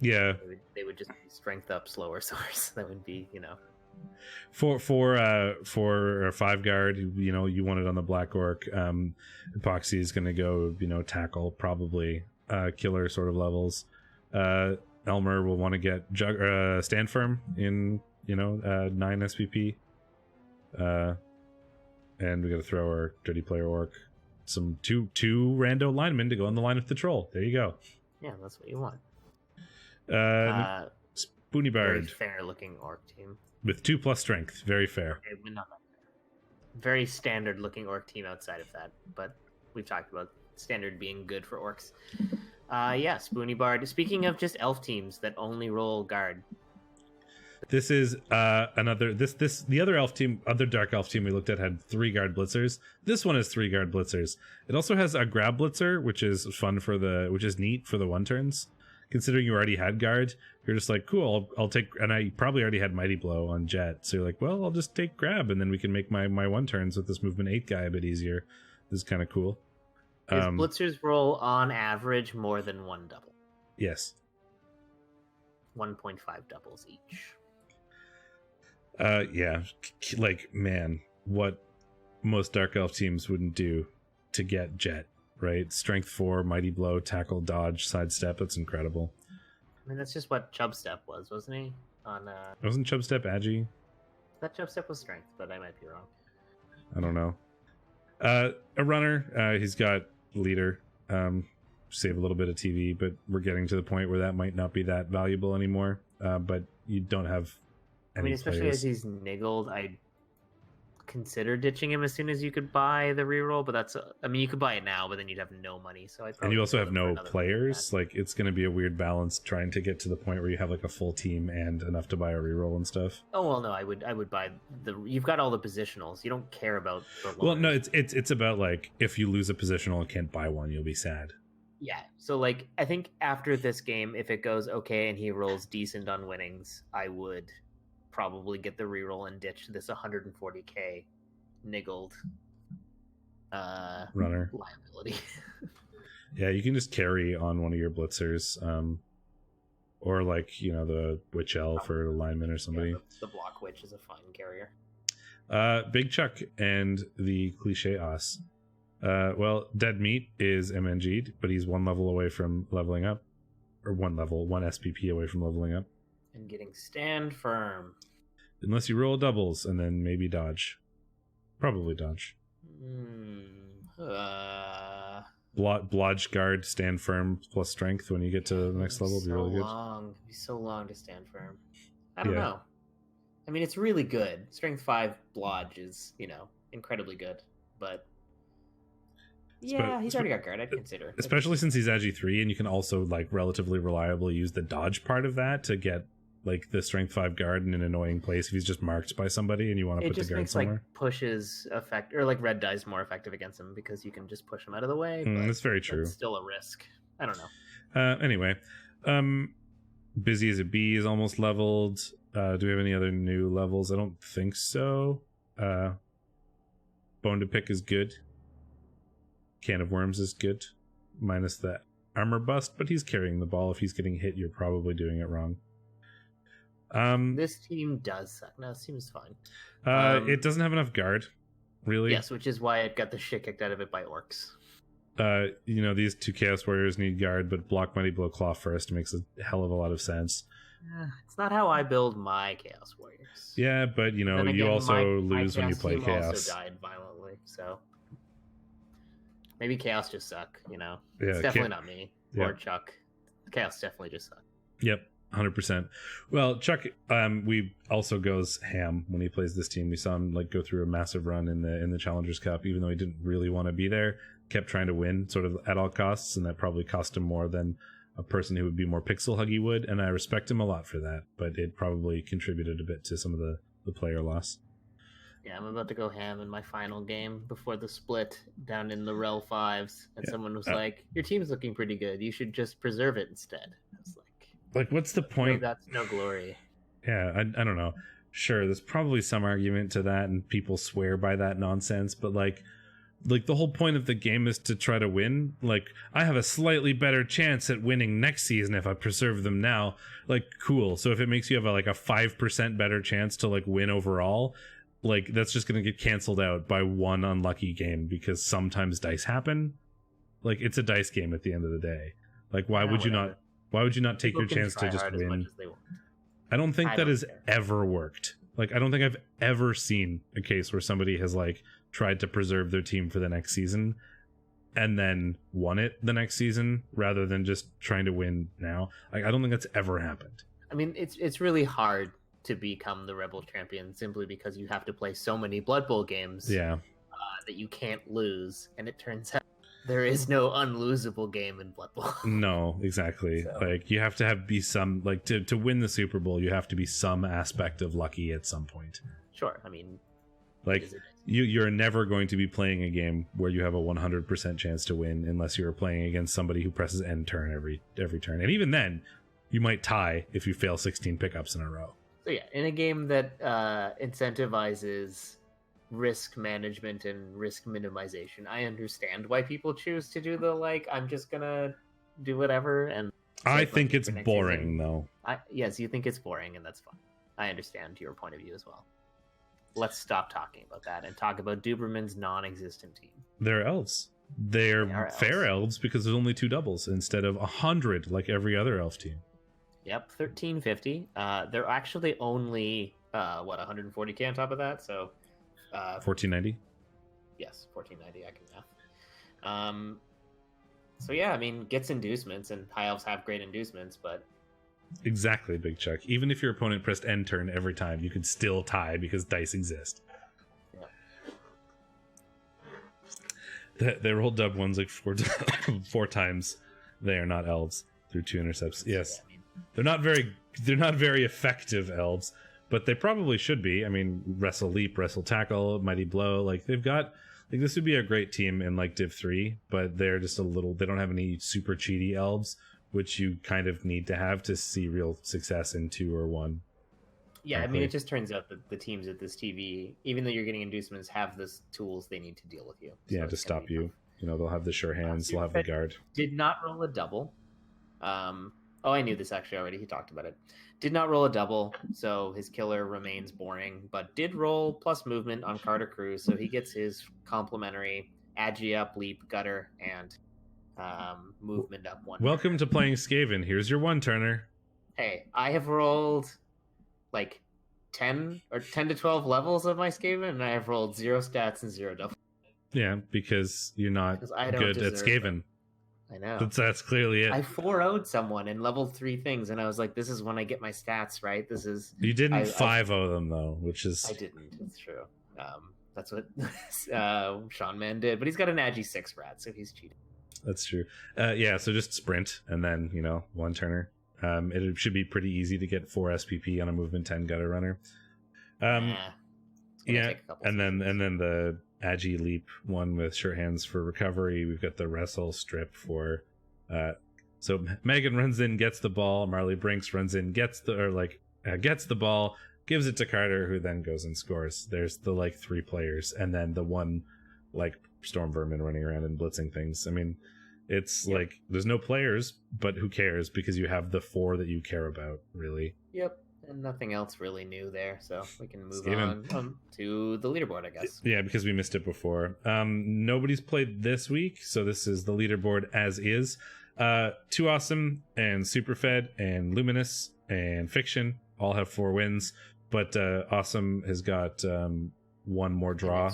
Yeah. They would just be strength up slower swords. That would be, For 5 guard, you want it on the Black Orc. Epoxy is going to go, tackle, probably killer sort of levels. Elmer will want to get stand firm in 9 SPP. And we got to throw our dirty player orc some two rando linemen to go on the line with the troll. There you go. Yeah, that's what you want. Spoony Bard. Very fair looking orc team. With 2+ strength. Very fair. Very standard looking orc team outside of that. But we've talked about standard being good for orcs. Yeah, Spoony Bard. Speaking of just elf teams that only roll guard. This is the other dark elf team we looked at had 3 guard blitzers. This one has 3 guard blitzers. It also has a grab blitzer, which is which is neat for the 1-turns. Considering you already had guard, you're just like, cool, I'll take, and I probably already had Mighty Blow on Jet, so you're like, well, I'll just take grab, and then we can make my 1-turns with this movement 8 guy a bit easier. This is kind of cool. His blitzers roll on average more than 1 double. Yes. 1.5 doubles each. Yeah, like, man, what most Dark Elf teams wouldn't do to get Jet, right? Strength 4, Mighty Blow, Tackle, Dodge, Sidestep, that's incredible. I mean, that's just what Chubstep was, wasn't he? Wasn't Chubstep Agi? That Chubstep was Strength, but I might be wrong. I don't know. A runner, he's got Leader, save a little bit of TV, but we're getting to the point where that might not be that valuable anymore, but you don't have especially players. as he's niggled, I'd consider ditching him as soon as you could buy the reroll, but you could buy it now, but then you'd have no money. And you also have no players. Like, it's going to be a weird balance trying to get to the point where you have like a full team and enough to buy a reroll and stuff. Oh well, no, I would buy you've got all the positionals. You don't care about the well, no, it's about like if you lose a positional and can't buy one, you'll be sad. Yeah, so like I think after this game, if it goes okay and he rolls decent on winnings, I would probably get the reroll and ditch this 140k niggled runner liability. Yeah, you can just carry on one of your blitzers, or like the Witch Elf or lineman or somebody. Yeah, the block witch is a fine carrier. Big Chuck and the cliche Os. Well, Dead Meat is MNG'd, but he's 1 level away from leveling up, or 1 SPP away from leveling up. And getting stand firm. Unless you roll doubles and then maybe dodge. Probably dodge. Blodge guard, stand firm plus strength when you get to the next level. Be really good. It'd be so long to stand firm. I don't know. I mean, it's really good. Strength 5 blodge is, incredibly good. But yeah, he's already got guard. I'd consider. Especially since he's Agi 3, and you can also like relatively reliably use the dodge part of that to get like the strength 5 guard in an annoying place if he's just marked by somebody and you want to put the guard somewhere. Like pushes effect, or like red dice more effective against him because you can just push him out of the way. That's very true. It's still a risk. I don't know. Anyway, Busy as a Bee is almost leveled. Do we have any other new levels? I don't think so. Bone to Pick is good. Can of Worms is good, minus the armor bust, but he's carrying the ball. If he's getting hit, you're probably doing it wrong. This team does suck. No, this team is fine. It doesn't have enough guard, really. Yes, which is why it got the shit kicked out of it by orcs. These 2 Chaos Warriors need guard, but block Mighty Blow Claw first makes a hell of a lot of sense. It's not how I build my Chaos Warriors. Yeah, but you also lose when you play Chaos. Also died violently, so maybe Chaos just suck. Yeah, it's definitely not me or Chuck. Chaos definitely just suck. Yep. 100%. Well, Chuck, we also goes ham when he plays this team. We saw him like go through a massive run in the Challengers Cup, even though he didn't really want to be there. kept trying to win sort of at all costs, and that probably cost him more than a person who would be more pixel huggy would, and I respect him a lot for that, but it probably contributed a bit to some of the player loss. Yeah, I'm about to go ham in my final game before the split down in the REL 5s, and someone was like, your team's looking pretty good, you should just preserve it instead. I was like what's the point? No, that's no glory. Yeah, I don't know. Sure, there's probably some argument to that, and people swear by that nonsense, but like the whole point of the game is to try to win. Like, I have a slightly better chance at winning next season if I preserve them now. Like, cool. So if it makes you have a 5% better chance to like win overall, like that's just going to get canceled out by one unlucky game, because sometimes dice happen. Like, it's a dice game at the end of the day. Like, why would you not take your chance to just win? I don't think that has ever worked. Like, I don't think I've ever seen a case where somebody has like tried to preserve their team for the next season and then won it the next season rather than just trying to win now. Like, I don't think that's ever happened. I mean, it's really hard to become the REBBL champion simply because you have to play so many Blood Bowl games that you can't lose, and it turns out there is no unlosable game in Blood Bowl. No, exactly. So. Like, you have to be some, like, to win the Super Bowl, you have to be some aspect of lucky at some point. Sure, I mean, like, you're never going to be playing a game where you have a 100% chance to win unless you're playing against somebody who presses end turn every turn. And even then, you might tie if you fail 16 pickups in a row. So yeah, in a game that incentivizes risk management and risk minimization, I understand why people choose to do the, like, I'm just gonna do whatever. And I think it's boring, though. Yes, you think it's boring, and that's fine. I understand your point of view as well. Let's stop talking about that and talk about Duberman's non-existent team. They're elves. They're fair elves because there's only 2 doubles instead of 100 like every other elf team. Yep, 1350. They're actually only 140k on top of that, so 1490. Yes, 1490. I can math. So yeah, I mean, gets inducements, and high elves have great inducements, but exactly, Big Chuck. Even if your opponent pressed end turn every time, you could still tie because dice exist. Yeah. They rolled dub ones like 4 times. They are not elves through 2 intercepts. Yes, yeah, I mean, they're not very effective elves, but they probably should be. I mean, wrestle leap, wrestle tackle, mighty blow. Like, they've got, like, this would be a great team in like Div 3, but they're just they don't have any super cheaty elves, which you kind of need to have to see real success in 2 or 1. Yeah, I mean, it just turns out that the teams at this TV, even though you're getting inducements, have the tools they need to deal with you. So yeah, to stop you. You know, they'll have the sure hands, they'll have the guard. Did not roll a double. I knew this actually already. He talked about it. Did not roll a double, so his killer remains boring, but did roll plus movement on Carter Cruz, so he gets his complimentary Agi up, leap, gutter, and movement up 1. Welcome to playing Skaven. Here's your 1-turner. Hey, I have rolled like 10 to 12 levels of my Skaven, and I have rolled 0 stats and 0 double. Yeah, because you're not good at Skaven. It. I know. That's clearly it. I 4-0'd someone and leveled 3 things, and I was like, this is when I get my stats, right? This is... You didn't 5-0 them, though, which is... I didn't. It's true. That's what Sean Man did, but he's got an Agi 6 rat, so he's cheating. That's true. Yeah, so just sprint, and then, 1-turner. It should be pretty easy to get 4 SPP on a movement 10 gutter runner. Yeah, and then the Agi leap one with sure hands for recovery. We've got the wrestle strip for so Megan runs in, gets the ball. Marley Brinks runs in, gets the ball, gives it to Carter, who then goes and scores. There's the 3 players, and then the one Storm Vermin running around and blitzing things. I mean, it's there's no players, but who cares, because you have the 4 that you care about, really. Yep. And nothing else really new there, so we can move on to the leaderboard, I guess. Yeah, because we missed it before. Nobody's played this week, so this is the leaderboard as is. Too Awesome and Superfed and Luminous and Fiction all have 4 wins, but Awesome has got 1 more draw,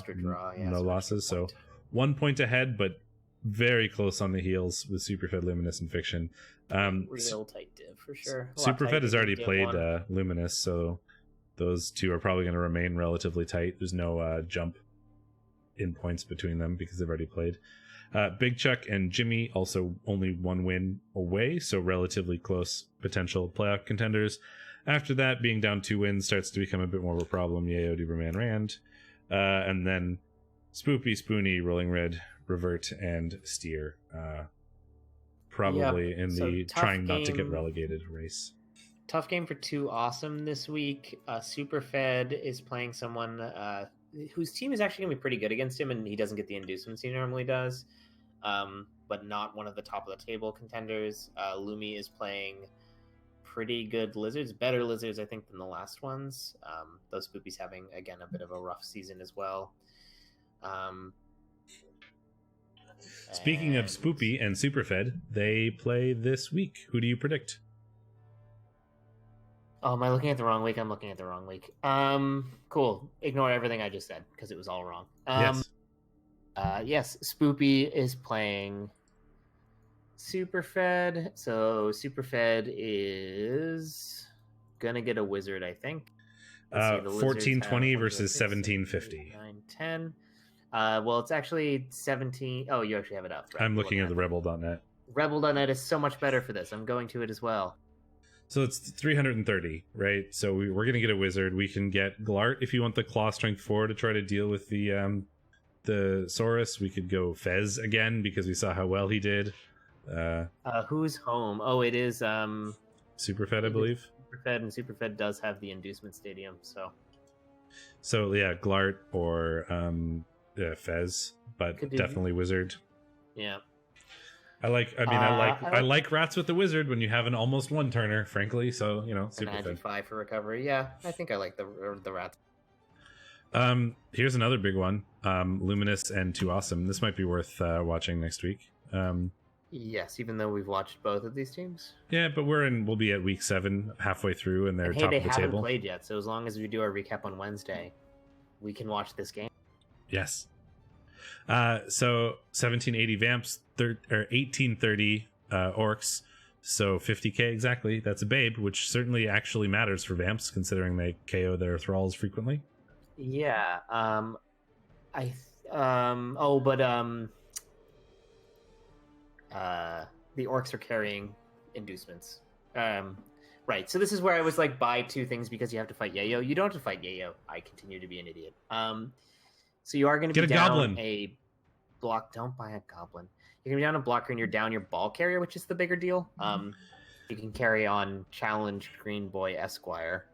no losses, so 1 point ahead, but very close on the heels with Superfed, Luminous, and Fiction. Real tight div for sure. Superfed has already played Luminous, so those 2 are probably going to remain relatively tight. There's no jump in points between them because they've already played. Big Chuck and Jimmy also only 1 win away, so relatively close potential playoff contenders. After that, being down 2 wins starts to become a bit more of a problem. Yayo, Duberman, Rand. And then Spoopy, Spoony, Rolling Red, Revert, and Steer. Probably in the trying not to get relegated race. Tough game for 2 Awesome this week. Superfed is playing someone whose team is actually going to be pretty good against him, and he doesn't get the inducements he normally does, but not one of the top of the table contenders. Lumi is playing pretty good Lizards, better Lizards, I think, than the last ones. Those Spoopy's having, again, a bit of a rough season as well. Speaking of Spoopy and Superfed, they play this week. Who do you predict? Oh, am I looking at the wrong week? I'm looking at the wrong week. Cool. Ignore everything I just said because it was all wrong. Yes, Spoopy is playing Superfed. So Superfed is gonna get a wizard, I think. 1420 versus 1750. 910. Well, it's actually 17. Oh, you actually have it up. Right? I'm looking at the REBBL.net. REBBL.net is so much better for this. I'm going to it as well. So it's 330, right? So we're going to get a wizard. We can get Glart if you want the Claw Strength 4 to try to deal with the Saurus. We could go Fez again because we saw how well he did. Who's home? Oh, it is Superfed, I believe. Superfed, and Superfed does have the Inducement Stadium, so yeah, Glart or Fez, but definitely wizard. Yeah. I like rats with the wizard when you have an almost 1-turner, frankly. So, super fun. 5 for recovery. Yeah, I think I like the rats. Here's another big one. Luminous and 2 Awesome. This might be worth watching next week. Yes, even though we've watched both of these teams. Yeah, but we'll be at week 7, halfay through, and they're top of the table. They haven't played yet, so as long as we do our recap on Wednesday, we can watch this game. Yes. So 1780 Vamps, 1830 Orcs, so 50k exactly. That's a babe, which certainly actually matters for Vamps, considering they KO their thralls frequently. Yeah. The Orcs are carrying inducements. Right. So this is where I was like, buy 2 things because you have to fight Yayo. You don't have to fight Yayo. I continue to be an idiot. So you are going to be down goblin. A block. Don't buy a goblin. You're going to be down a blocker and you're down your ball carrier, which is the bigger deal. You can carry on Challenge Green Boy Esquire,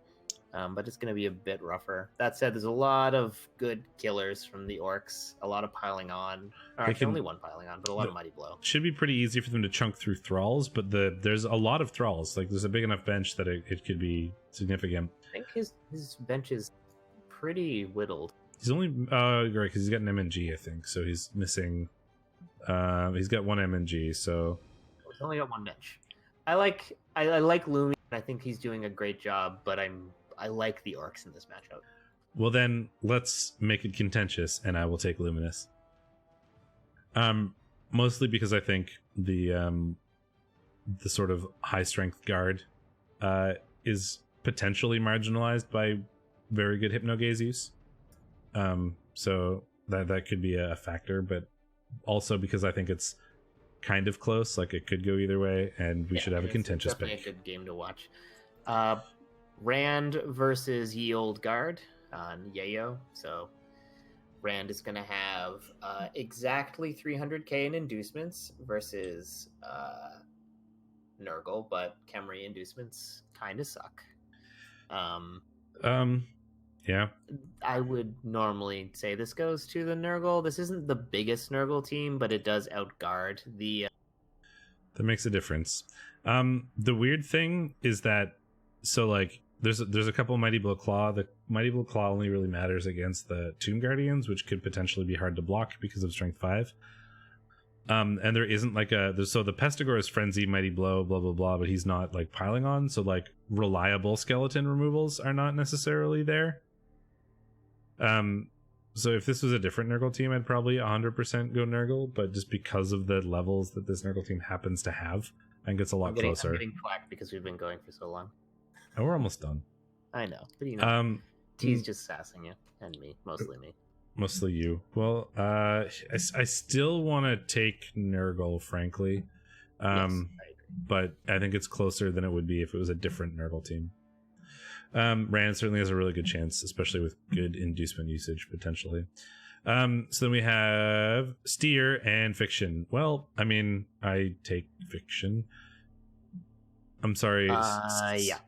but it's going to be a bit rougher. That said, there's a lot of good killers from the Orcs, a lot of piling on. Only 1 piling on, but a lot of Mighty Blow. Should be pretty easy for them to chunk through thralls, but there's a lot of thralls. Like, there's a big enough bench that it could be significant. I think his bench is pretty whittled. He's only right because he's got an MNG, I think. So he's missing. He's got 1 MNG. So he's only got 1 bench. I like Lumi. I think he's doing a great job, but I like the Orcs in this matchup. Well, then let's make it contentious, and I will take Luminous. Mostly because I think the sort of high strength guard is potentially marginalized by very good Hypnogaze use. So that could be a factor, but also because I think it's kind of close, like it could go either way, and we should have a contentious pick. Definitely a good game to watch. Rand versus Ye Old Guard on Yayo. So Rand is going to have exactly 300k in inducements versus Nurgle, but Khemri inducements kind of suck. Yeah. I would normally say this goes to the Nurgle. This isn't the biggest Nurgle team, but it does outguard the... That makes a difference. The weird thing is that, so like, there's a couple of Mighty Blow Claw. The Mighty Blow Claw only really matters against the Tomb Guardians, which could potentially be hard to block because of Strength 5. And there isn't like so the Pestigore is Frenzy, Mighty Blow, blah, blah, blah, but he's not like piling on. So like reliable skeleton removals are not necessarily there. So if this was a different Nurgle team, I'd probably 100% go Nurgle, but just because of the levels that this Nurgle team happens to have, I think it's a lot closer. I'm getting flack because we've been going for so long. And we're almost done. I know, but T's just sassing you, and me, mostly me. Mostly you. Well, I still want to take Nurgle, frankly. Yes, I agree. But I think it's closer than it would be if it was a different Nurgle team. Rand certainly has a really good chance, especially with good inducement usage, potentially. So then we have Steer and Fiction. Well, I mean, I take Fiction. I'm sorry,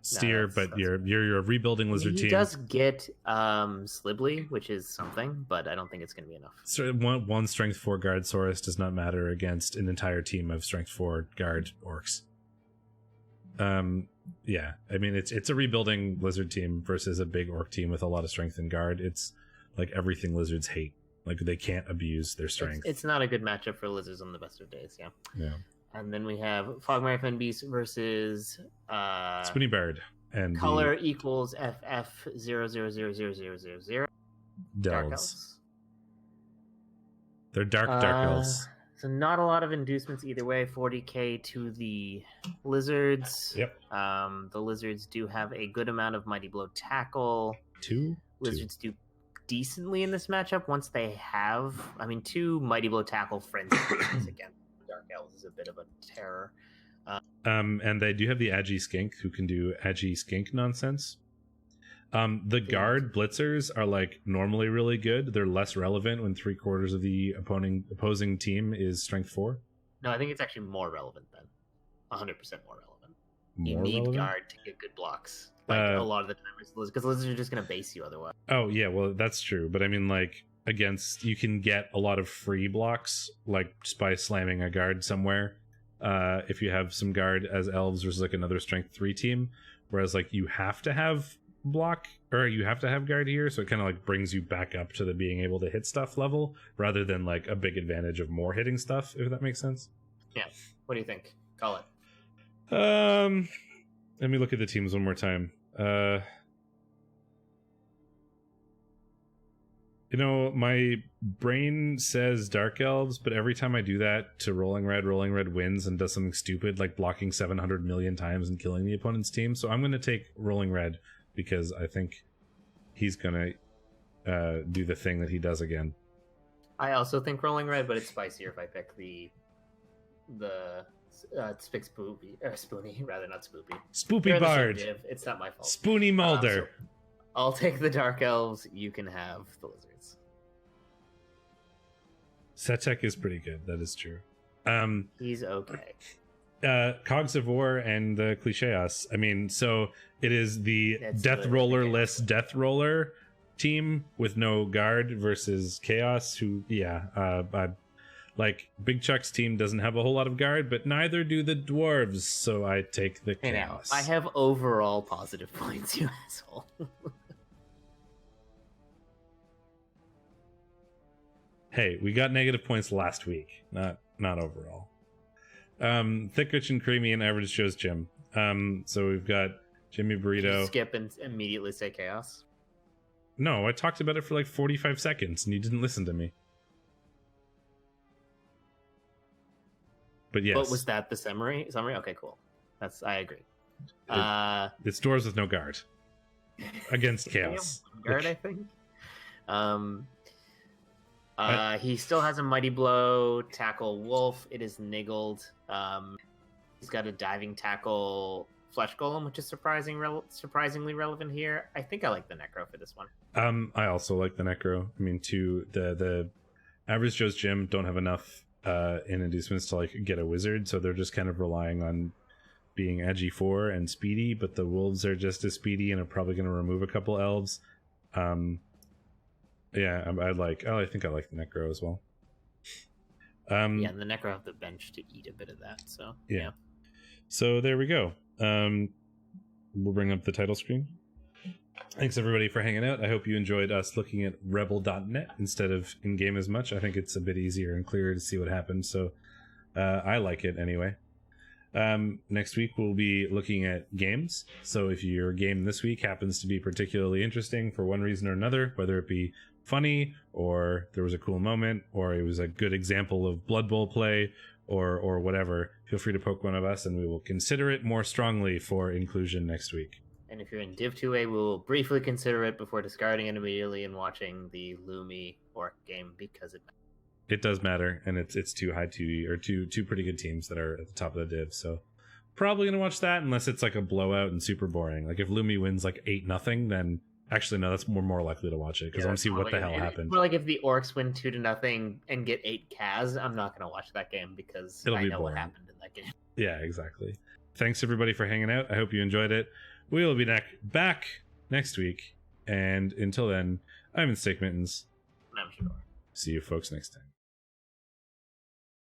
Steer, but you're a rebuilding lizard team. He does get Slibbly, which is something, but I don't think it's going to be enough. So one strength 4 guard Saurus does not matter against an entire team of strength 4 guard orcs. Yeah, I mean it's a rebuilding lizard team versus a big orc team with a lot of strength and guard. It's like everything lizards hate. Like they can't abuse their strength. It's not a good matchup for lizards on the best of days. Yeah. And then we have Fogmire Fen Beast versus Spoony Bird and color equals FF000000. Dark Elves. They're dark elves. So not a lot of inducements either way. 40k to the lizards. Yep. The lizards do have a good amount of Mighty Blow tackle. Lizards do decently in this matchup once they have, 2 Mighty Blow tackle frenzy again. Dark Elves is a bit of a terror. And they do have the Agi Skink who can do Agi Skink nonsense. The guard blitzers are like normally really good. They're less relevant when 3/4 of the opposing team is strength 4. No, I think it's actually more relevant than 100% more relevant. You need guard to get good blocks. Like a lot of the time, because lizards are just going to base you otherwise. Oh yeah, well that's true. But I mean, like against, you can get a lot of free blocks like just by slamming a guard somewhere. If you have some guard as elves versus like another strength 3 team, whereas like you have to have block or you have to have guard here, so it kind of like brings you back up to the being able to hit stuff level rather than like a big advantage of more hitting stuff, if that makes sense. Yeah. What do you think? Call it. Let me look at the teams one more time. My brain says Dark Elves, but every time I do that to Rolling Red wins and does something stupid like blocking 700 million times and killing the opponent's team. So I'm going to take Rolling Red because I think he's going to do the thing that he does again. I also think Rolling Red, but it's spicier if I pick the pick Spoony rather, not Spoopy. Spoopy Bard. It's not my fault. Spoony Mulder. So I'll take the Dark Elves. You can have the lizards. Setek is pretty good. That is true. He's okay. Cogs of War and the Clicheos. I mean, so it is the Death Roller-less Death Roller team with no guard versus Chaos, who, like Big Chuck's team doesn't have a whole lot of guard, but neither do the dwarves, so I take the Chaos. I have overall positive points, you asshole. Hey, we got negative points last week, not overall. Thick, Rich, and Creamy and Average Joe's Jim. So we've got Jimmy Burrito. Skip and immediately say Chaos. No, I talked about it for like 45 seconds and you didn't listen to me. But yes. But was that the summary? Okay, cool. I agree. It's dwarves with no guard against Chaos. Guard, I think. He still has a Mighty Blow tackle Wolf. It is niggled. He's got a diving tackle Flesh Golem, which is surprisingly relevant here. I think I like the Necro for this one. I also like the Necro. I mean, the Average Joe's Gym don't have enough in inducements to like get a wizard, so they're just kind of relying on being edgy 4 and speedy, but the wolves are just as speedy and are probably going to remove a couple elves. I think I like the Necro as well. And the Necro have the bench to eat a bit of that, so yeah. So there we go. We'll bring up the title screen. Thanks everybody for hanging out. I hope you enjoyed us looking at REBBL.net instead of in-game as much. I think it's a bit easier and clearer to see what happens, so I like it anyway. Next week we'll be looking at games, so if your game this week happens to be particularly interesting for one reason or another, whether it be funny or there was a cool moment or it was a good example of Blood Bowl play or whatever, feel free to poke one of us and we will consider it more strongly for inclusion next week. And if you're in Div 2A, we'll briefly consider it before discarding it immediately and watching the Lumi Orc game because it matters. It does matter, and it's two high 2E, or two pretty good teams that are at the top of the div, so probably gonna watch that unless it's like a blowout and super boring. Like if Lumi wins like 8-0, then actually no, that's more likely to watch it because I want to see what the hell happened. Well, like if the Orcs win 2-0 and get 8 Kaz, I'm not gonna watch that game because I know what happened in that game. Yeah, exactly. Thanks everybody for hanging out. I hope you enjoyed it. We will be back next week, and until then, I'm in Steakmittens. And I'm Shadorra. See you folks next time.